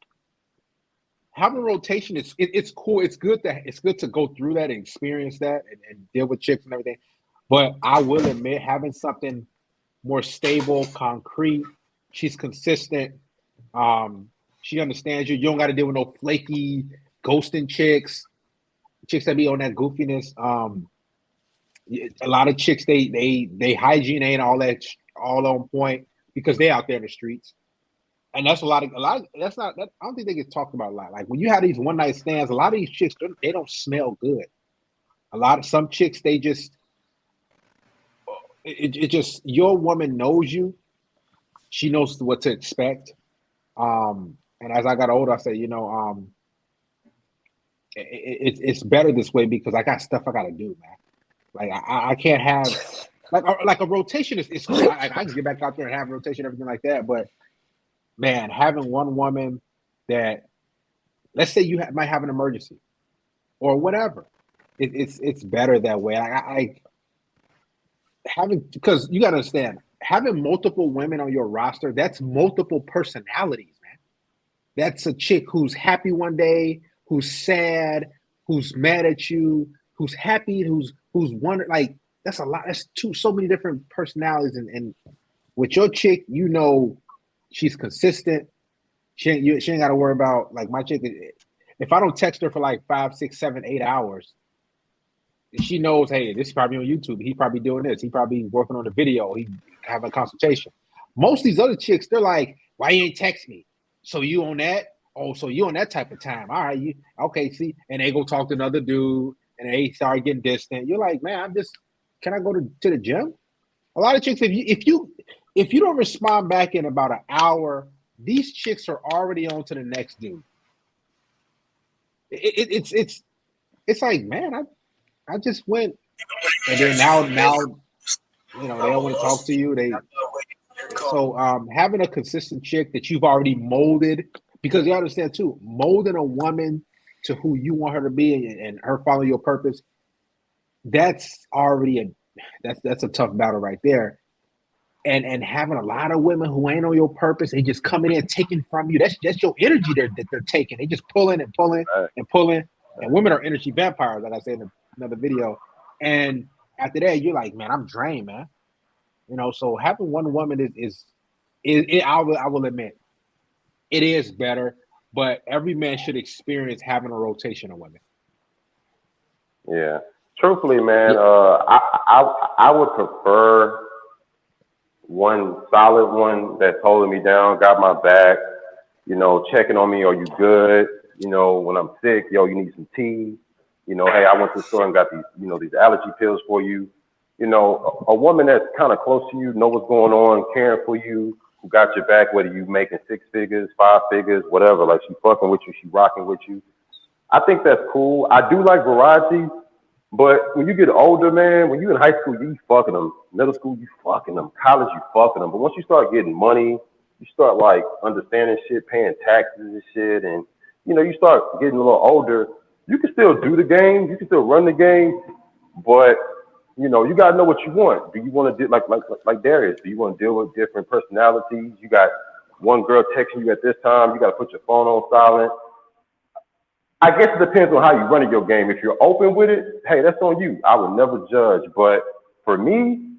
having rotation it's cool. It's good to go through that and experience that and deal with chicks and everything. But I will admit, having something more stable, concrete, she's consistent. She understands you. You don't got to deal with no flaky ghosting chicks that be on that goofiness. A lot of chicks they hygiene ain't all on point because they out there in the streets. And that's a lot of that's not that, I don't think they get talked about a lot. Like when you have these one night stands, a lot of these chicks they don't smell good. Some chicks they just it just your woman knows you. She knows what to expect. And as I got older, I said, it's better this way because I got stuff I got to do, man. Like I can't have like a rotation is cool. I can get back out there and have a rotation, everything like that. But man, having one woman that, let's say you might have an emergency or whatever, it's better that way. I having, because you got to understand, having multiple women on your roster, that's multiple personalities, man. That's a chick who's happy one day, who's sad, who's mad at you, who's happy, who's wondering. Like that's a lot. That's so many different personalities. And with your chick, she's consistent. She ain't got to worry about, like, my chick. If I don't text her for like 5, 6, 7, 8 hours, she knows, hey, this is probably on YouTube. He probably doing this. He probably working on the video. He having a consultation. Most of these other chicks, they're like, why you ain't text me? So you on that? Oh, so you on that type of time? All right, okay? See, and they go talk to another dude, and they start getting distant. You're like, man, can I go to the gym? A lot of chicks, if you don't respond back in about an hour, these chicks are already on to the next dude. It's like, man, I just went, and then now they don't want to talk to you. Having a consistent chick that you've already molded, because you understand too, molding a woman to who you want her to be and her follow your purpose, that's already that's a tough battle right there. And having a lot of women who ain't on your purpose, they just coming in taking from you. That's your energy that they're taking. They just pulling and pulling and pulling. And women are energy vampires, like I said in another video. And after that, you're like, man, I'm drained, man. So having one woman is I will admit, it is better, but every man should experience having a rotation of women. Yeah. Truthfully, man, I would prefer one solid one that's holding me down, got my back, checking on me. Are you good? When I'm sick, you need some tea. Hey, I went to the store and got these, these allergy pills for you. A woman that's kind of close to you, know what's going on, caring for you, who got your back, whether you making 6 figures, 5 figures, whatever. Like, she fucking with you, she rocking with you. I think that's cool. I do like variety. But when you get older, man, when you in high school, you fucking them. Middle school, you fucking them. College, you fucking them. But once you start getting money, you start like understanding shit, paying taxes and shit, and you start getting a little older. You can still do the game, you can still run the game, but you gotta know what you want. Do you want to do like Darius? Do you want to deal with different personalities? You got one girl texting you at this time. You got to put your phone on silent. I guess it depends on how you run your game. If you're open with it, hey, that's on you. I would never judge. But for me,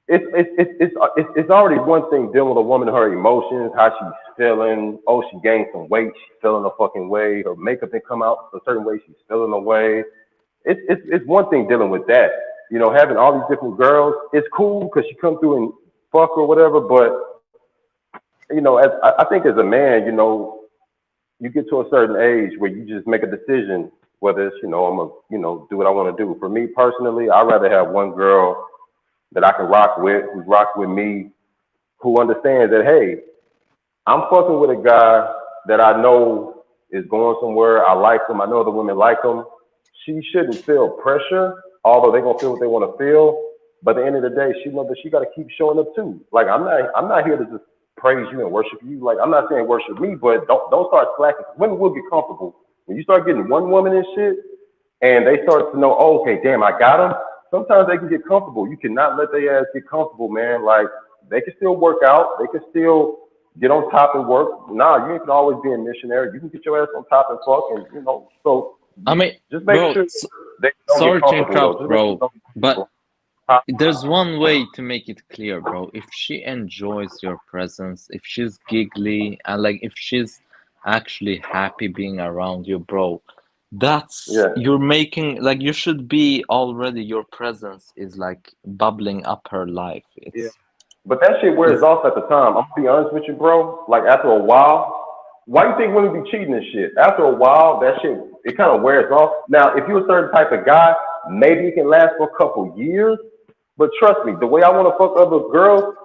it's already one thing dealing with a woman, her emotions, how she's feeling. Oh, she gained some weight, she's feeling a fucking way. Her makeup didn't come out a certain way, she's feeling a way. It's one thing dealing with that. Having all these different girls, it's cool because she come through and fuck or whatever. But I think as a man, you get to a certain age where you just make a decision whether it's, I'm gonna, do what I want to do. For me personally, I'd rather have one girl that I can rock with, who's rocked with me, who understands that, hey, I'm fucking with a guy that I know is going somewhere. I like him. I know other women like him. She shouldn't feel pressure, although they're gonna feel what they want to feel. But at the end of the day, she knows that she got to keep showing up too. Like, I'm not here to just praise you and worship you. Like, I'm not saying worship me, but don't start slacking. Women will get comfortable when you start getting one woman and shit, and they start to know, oh, okay, damn, I got them. Sometimes they can get comfortable. You cannot let their ass get comfortable, man. Like they can still work out, they can still get on top and work. Nah, you can always be a missionary. You can get your ass on top and fuck, and you know. So I mean, just make bro, sure they don't sorry get to comfortable. interrupt, Though. bro, but there's one way to make it clear, bro. If she enjoys your presence, if she's giggly, and like if she's actually happy being around you, bro, that's you're making like you should be already. Your presence is like bubbling up her life. It's But that shit wears off at the time. I'm gonna be honest with you, bro. Like after a while, why you think women be cheating and shit? After a while, that shit it kind of wears off. Now, if you're a certain type of guy, maybe it can last for a couple years. But trust me, the way I want to fuck other girls,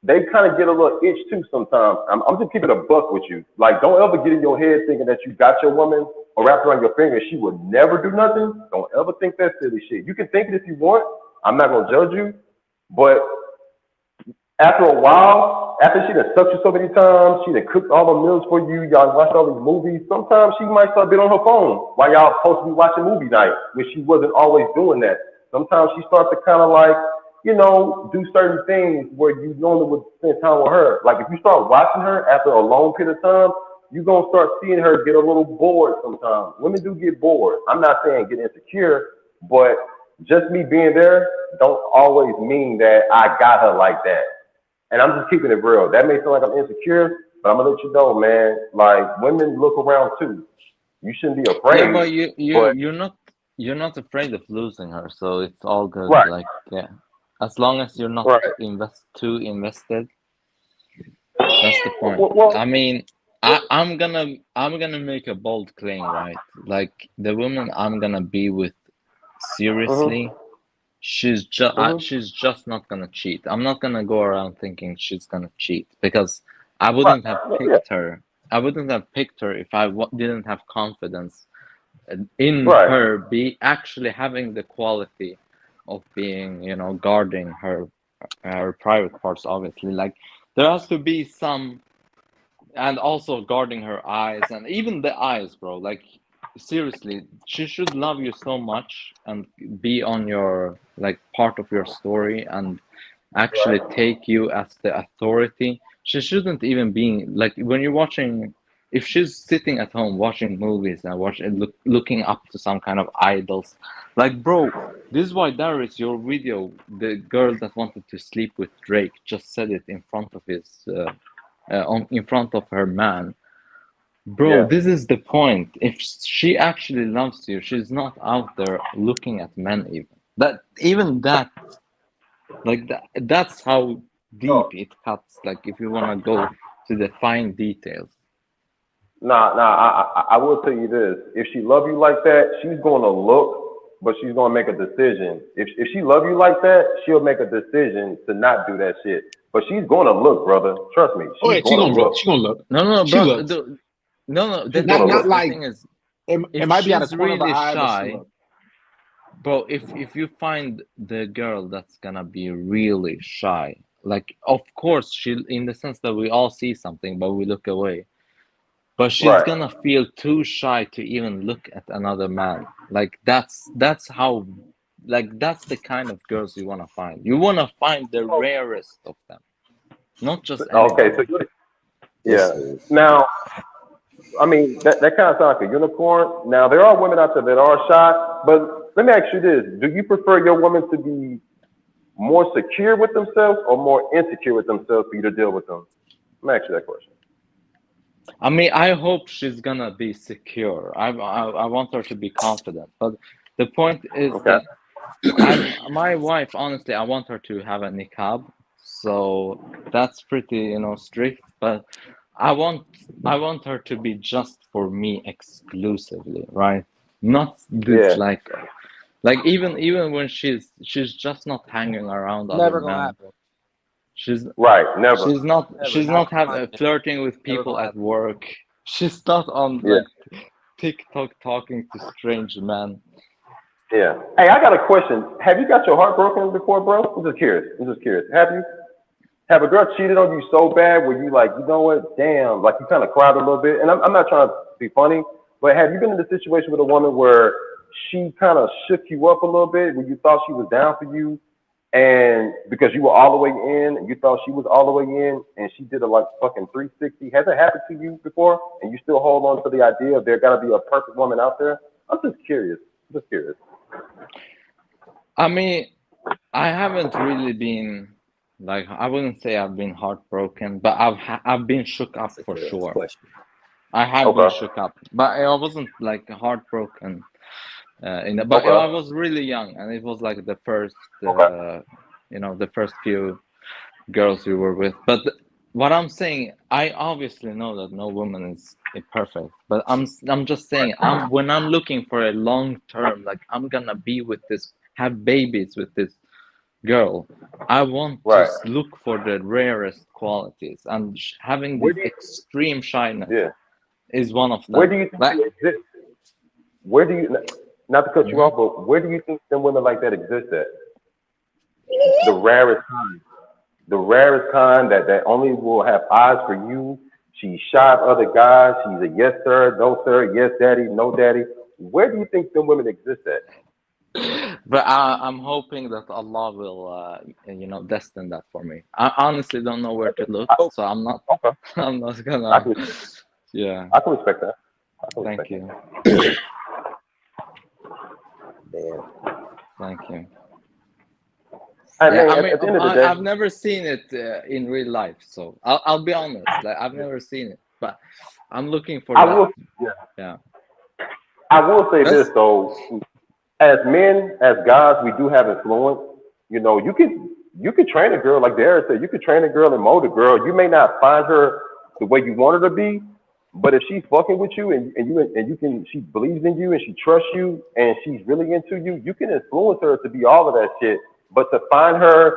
they kind of get a little itch too sometimes. I'm just keeping a buck with you. Like, don't ever get in your head thinking that you got your woman or wrapped around your finger and she would never do nothing. Don't ever think that silly shit. You can think it if you want. I'm not gonna judge you, but after a while, after she done sucked you so many times, she done cooked all the meals for you, y'all watched all these movies, sometimes she might start being on her phone while y'all supposed to be watching movie night, when she wasn't always doing that. Sometimes she starts to kind of like, you know, do certain things where you normally would spend time with her. Like if you start watching her after a long period of time, you're going to start seeing her get a little bored sometimes. Women do get bored. I'm not saying get insecure, but just me being there don't always mean that I got her like that. And I'm just keeping it real. That may sound like I'm insecure, but I'm gonna let you know, man. Like women look around too. You shouldn't be afraid. yeah, but you're not afraid of losing her, so it's all good. Right. Like yeah, as long as you're not too invested, that's the point. Well, I mean, I'm gonna make a bold claim, right? Like the woman I'm gonna be with seriously. She's just not gonna cheat. I'm not gonna go around thinking she's gonna cheat because I wouldn't have picked her. I wouldn't have picked her if I didn't have confidence in her be actually having the quality of being, you know, guarding her private parts. Obviously, like there has to be some, and also guarding her eyes and even the eyes, bro. Like seriously, she should love you so much and be on your like part of your story and actually take you as the authority. She shouldn't even be like when you're watching, if she's sitting at home watching movies and looking up to some kind of idols, like bro, this is why Darius, your video, the girl that wanted to sleep with Drake just said it in front of his in front of her man. Bro, this is the point. If she actually loves you, she's not out there looking at men even. That's how deep it cuts. Like if you want to go to the fine details. I will tell you this. If she love you like that, she's going to look, but she's going to make a decision. If she love you like that, she'll make a decision to not do that shit. But she's going to look, brother. Trust me. She's going to look. She's going to look. No, she bro. looks. No. Not like, the thing is, it might be out of the corner of her really eye, shy, bro, if you find the girl that's gonna be really shy, like of course she, in the sense that we all see something but we look away, but she's gonna feel too shy to even look at another man. Like that's how, like that's the kind of girls you want to find. You want to find the rarest of them, not just okay. So now, I mean that kind of sounds like a unicorn. Now there are women out there that are shy, but let me ask you this: do you prefer your woman to be more secure with themselves or more insecure with themselves for you to deal with them? Let me ask you that question. I mean, I hope she's gonna be secure. I want her to be confident. But the point is that my wife, honestly, I want her to have a niqab. So that's pretty, strict. But I want her to be just for me exclusively, right? Not this like even when she's just not hanging around Never other gonna men. happen. She's never. She's not flirting with people at work. She's not on like TikTok talking to strange men. Yeah. Hey, I got a question. Have you got your heart broken before, bro? I'm just curious. Have a girl cheated on you so bad where you like, you know what? Damn, like you kind of cried a little bit. And I'm not trying to be funny, but have you been in a situation with a woman where she kind of shook you up a little bit when you thought she was down for you, and because you were all the way in and you thought she was all the way in, and she did a like fucking 360. Has it happened to you before? And you still hold on to the idea of there got to be a perfect woman out there? I'm just curious. Just curious. I mean, I haven't really been like, I wouldn't say I've been heartbroken, but I've been shook up for sure. I have been shook up, but I wasn't like heartbroken. But I was really young, and it was like the first, the first few girls we were with. But what I'm saying, I obviously know that no woman is perfect, but I'm just saying, when I'm looking for a long term, like I'm gonna be with this, have babies with this girl, I want to look for the rarest qualities, and having this extreme shyness is one of them. Where do you think it exists? Where do you, not to cut you off, but where do you think them women like that exist at? The rarest kind. The rarest kind that only will have eyes for you. She's shy of other guys. She's a yes sir, no sir, yes daddy, no daddy. Where do you think them women exist at? But I'm hoping that Allah will, destine that for me. I honestly don't know where to look, so I'm not. I'm not gonna. Yeah. I can respect that. Thank you. Thank you. I've never seen it in real life, so I'll be honest. Like I've never seen it, but I'm looking for that. Yeah. I will say this though. As men, as guys, we do have influence. You know, you can train a girl, like Darius said, you can train a girl and mold a girl. You may not find her the way you want her to be, but if she's fucking with you and she believes in you and she trusts you and she's really into you, you can influence her to be all of that shit. But to find her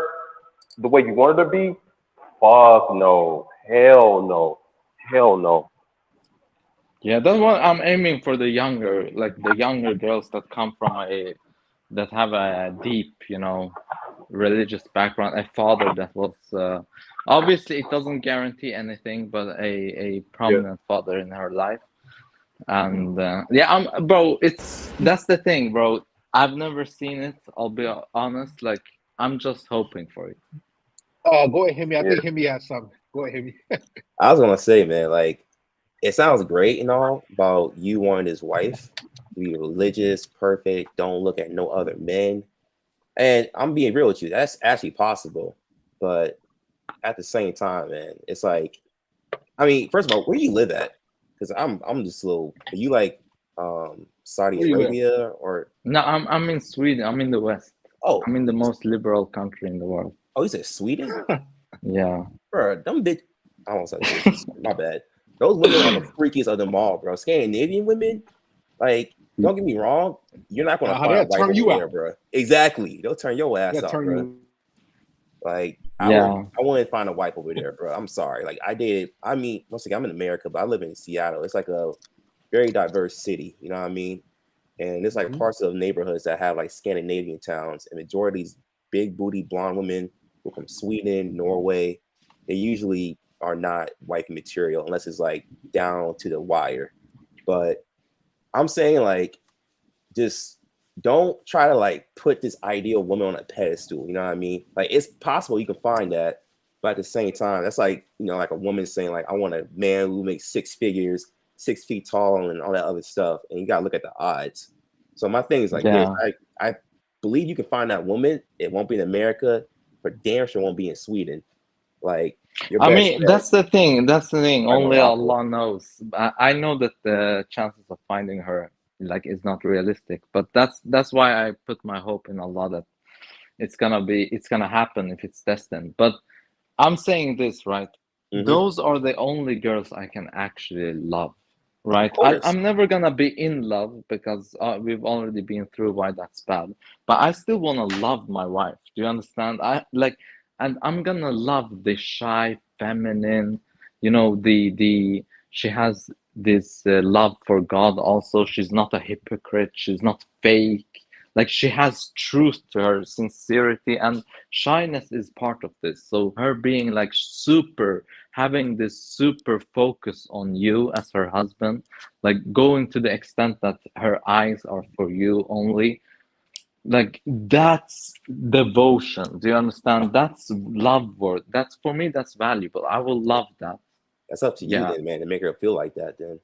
the way you want her to be, fuck no, hell no, hell no. Yeah, that's what I'm aiming for, the younger girls that come from that have a deep, religious background, a father that was, obviously it doesn't guarantee anything, but a prominent father in her life. And bro, that's the thing, bro. I've never seen it, I'll be honest, like I'm just hoping for it. Go ahead, Hemi. I think Hemi has something. Go ahead, Hemi. I was gonna say, man, like, it sounds great and all about you wanting his wife, be religious, perfect, don't look at no other men. And I'm being real with you, that's actually possible. But at the same time, man, it's like, I mean, first of all, where do you live at? Because I'm just a little, are you like Saudi Arabia or? No, I'm in Sweden. I'm in the West. Oh, I'm in the most liberal country in the world. Oh, you said Sweden? Yeah. Bro, them bitch. I don't say my bad. Those women are the freakiest of them all, bro. Scandinavian women, like, don't get me wrong, you're not gonna find a wife over there, bro. Exactly, they'll turn your ass out, bro. Like, I wouldn't find a wife over there, bro. I'm sorry. Like, once again, I'm in America, but I live in Seattle. It's like a very diverse city, you know what I mean? And there's like parts of neighborhoods that have like Scandinavian towns, and majority of these big booty blonde women who are from Sweden, Norway, they usually are not wifey material unless it's like down to the wire. But I'm saying, like, just don't try to like put this ideal woman on a pedestal, you know what I mean? Like, it's possible you can find that, but at the same time, that's like, like a woman saying like, I want a man who makes 6 figures, 6 feet tall, and all that other stuff, and you gotta look at the odds. So my thing is like this, I believe you can find that woman. It won't be in America, but damn sure won't be in Sweden. Like, I mean, that's the thing. Only Allah knows. I know that the chances of finding her like is not realistic, but that's why I put my hope in Allah that it's gonna happen if it's destined. But I'm saying this, right? Those are the only girls I can actually love, right? I'm never gonna be in love because we've already been through why that's bad. But I still wanna love my wife. Do you understand? And I'm gonna love the shy, feminine, she has this love for God also. She's not a hypocrite. She's not fake. Like, she has truth to her, sincerity, and shyness is part of this. So her being like super having this super focus on you as her husband, like going to the extent that her eyes are for you only, like that's devotion. Do you understand? That's love word. That's for me, that's valuable. I will love that. That's up to you Yeah. then, man, to make her feel like that then.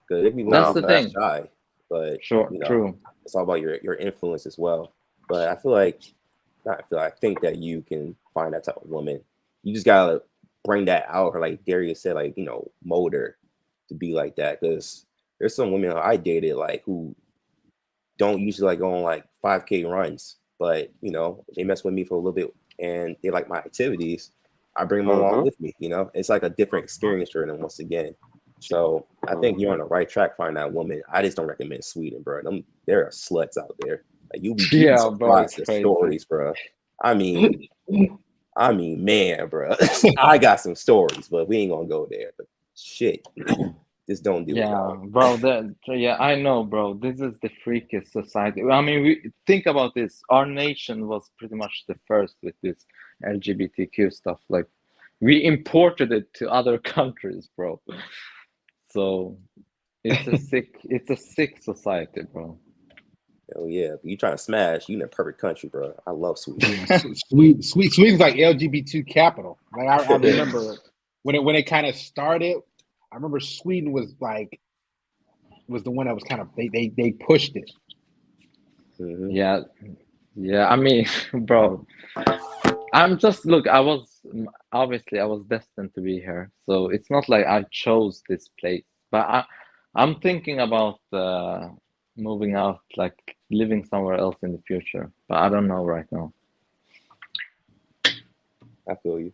Because it can be That's one the that's thing. shy, but Sure, true. it's all about your influence as well. But I feel like, I think that you can find that type of woman. You just gotta bring that out, or like Darius said, like, mold her to be like that. Because there's some women I dated like who don't usually like go on like 5K runs, but they mess with me for a little bit and they like my activities. I bring them along with me. It's like a different experience for them once again. So I think you're on the right track finding that woman. I just don't recommend Sweden, bro. There are sluts out there. Like you'll be Yeah, bro, it's surprised at crazy. stories, bro. I mean, man, bro. I got some stories, but we ain't gonna go there. But shit, just don't do it. Yeah, bro. Yeah, I know, bro. This is the freakiest society. I mean, we think about this. Our nation was pretty much the first with this LGBTQ stuff. Like, we imported it to other countries, bro. So it's a sick society, bro. Oh yeah, but you trying to smash? You in a perfect country, bro. I love Sweden. Sweden's like LGBT capital. Like I remember when it kind of started. I remember Sweden was the one that was kind of they pushed it. Mm-hmm. Yeah. I mean, bro, I was destined to be here, so it's not like I chose this place. But I'm thinking about moving out, like living somewhere else in the future. But I don't know right now. I feel you.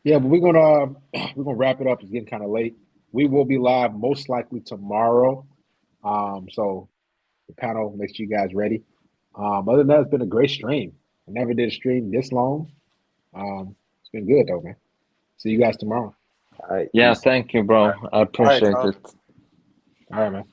Yeah, but we're gonna wrap it up. It's getting kind of late. We will be live most likely tomorrow. So the panel makes you guys ready. Other than that, it's been a great stream. I never did a stream this long. It's been good though, man. See you guys tomorrow. All right. Yeah, thank you, bro. I appreciate it. All right, man.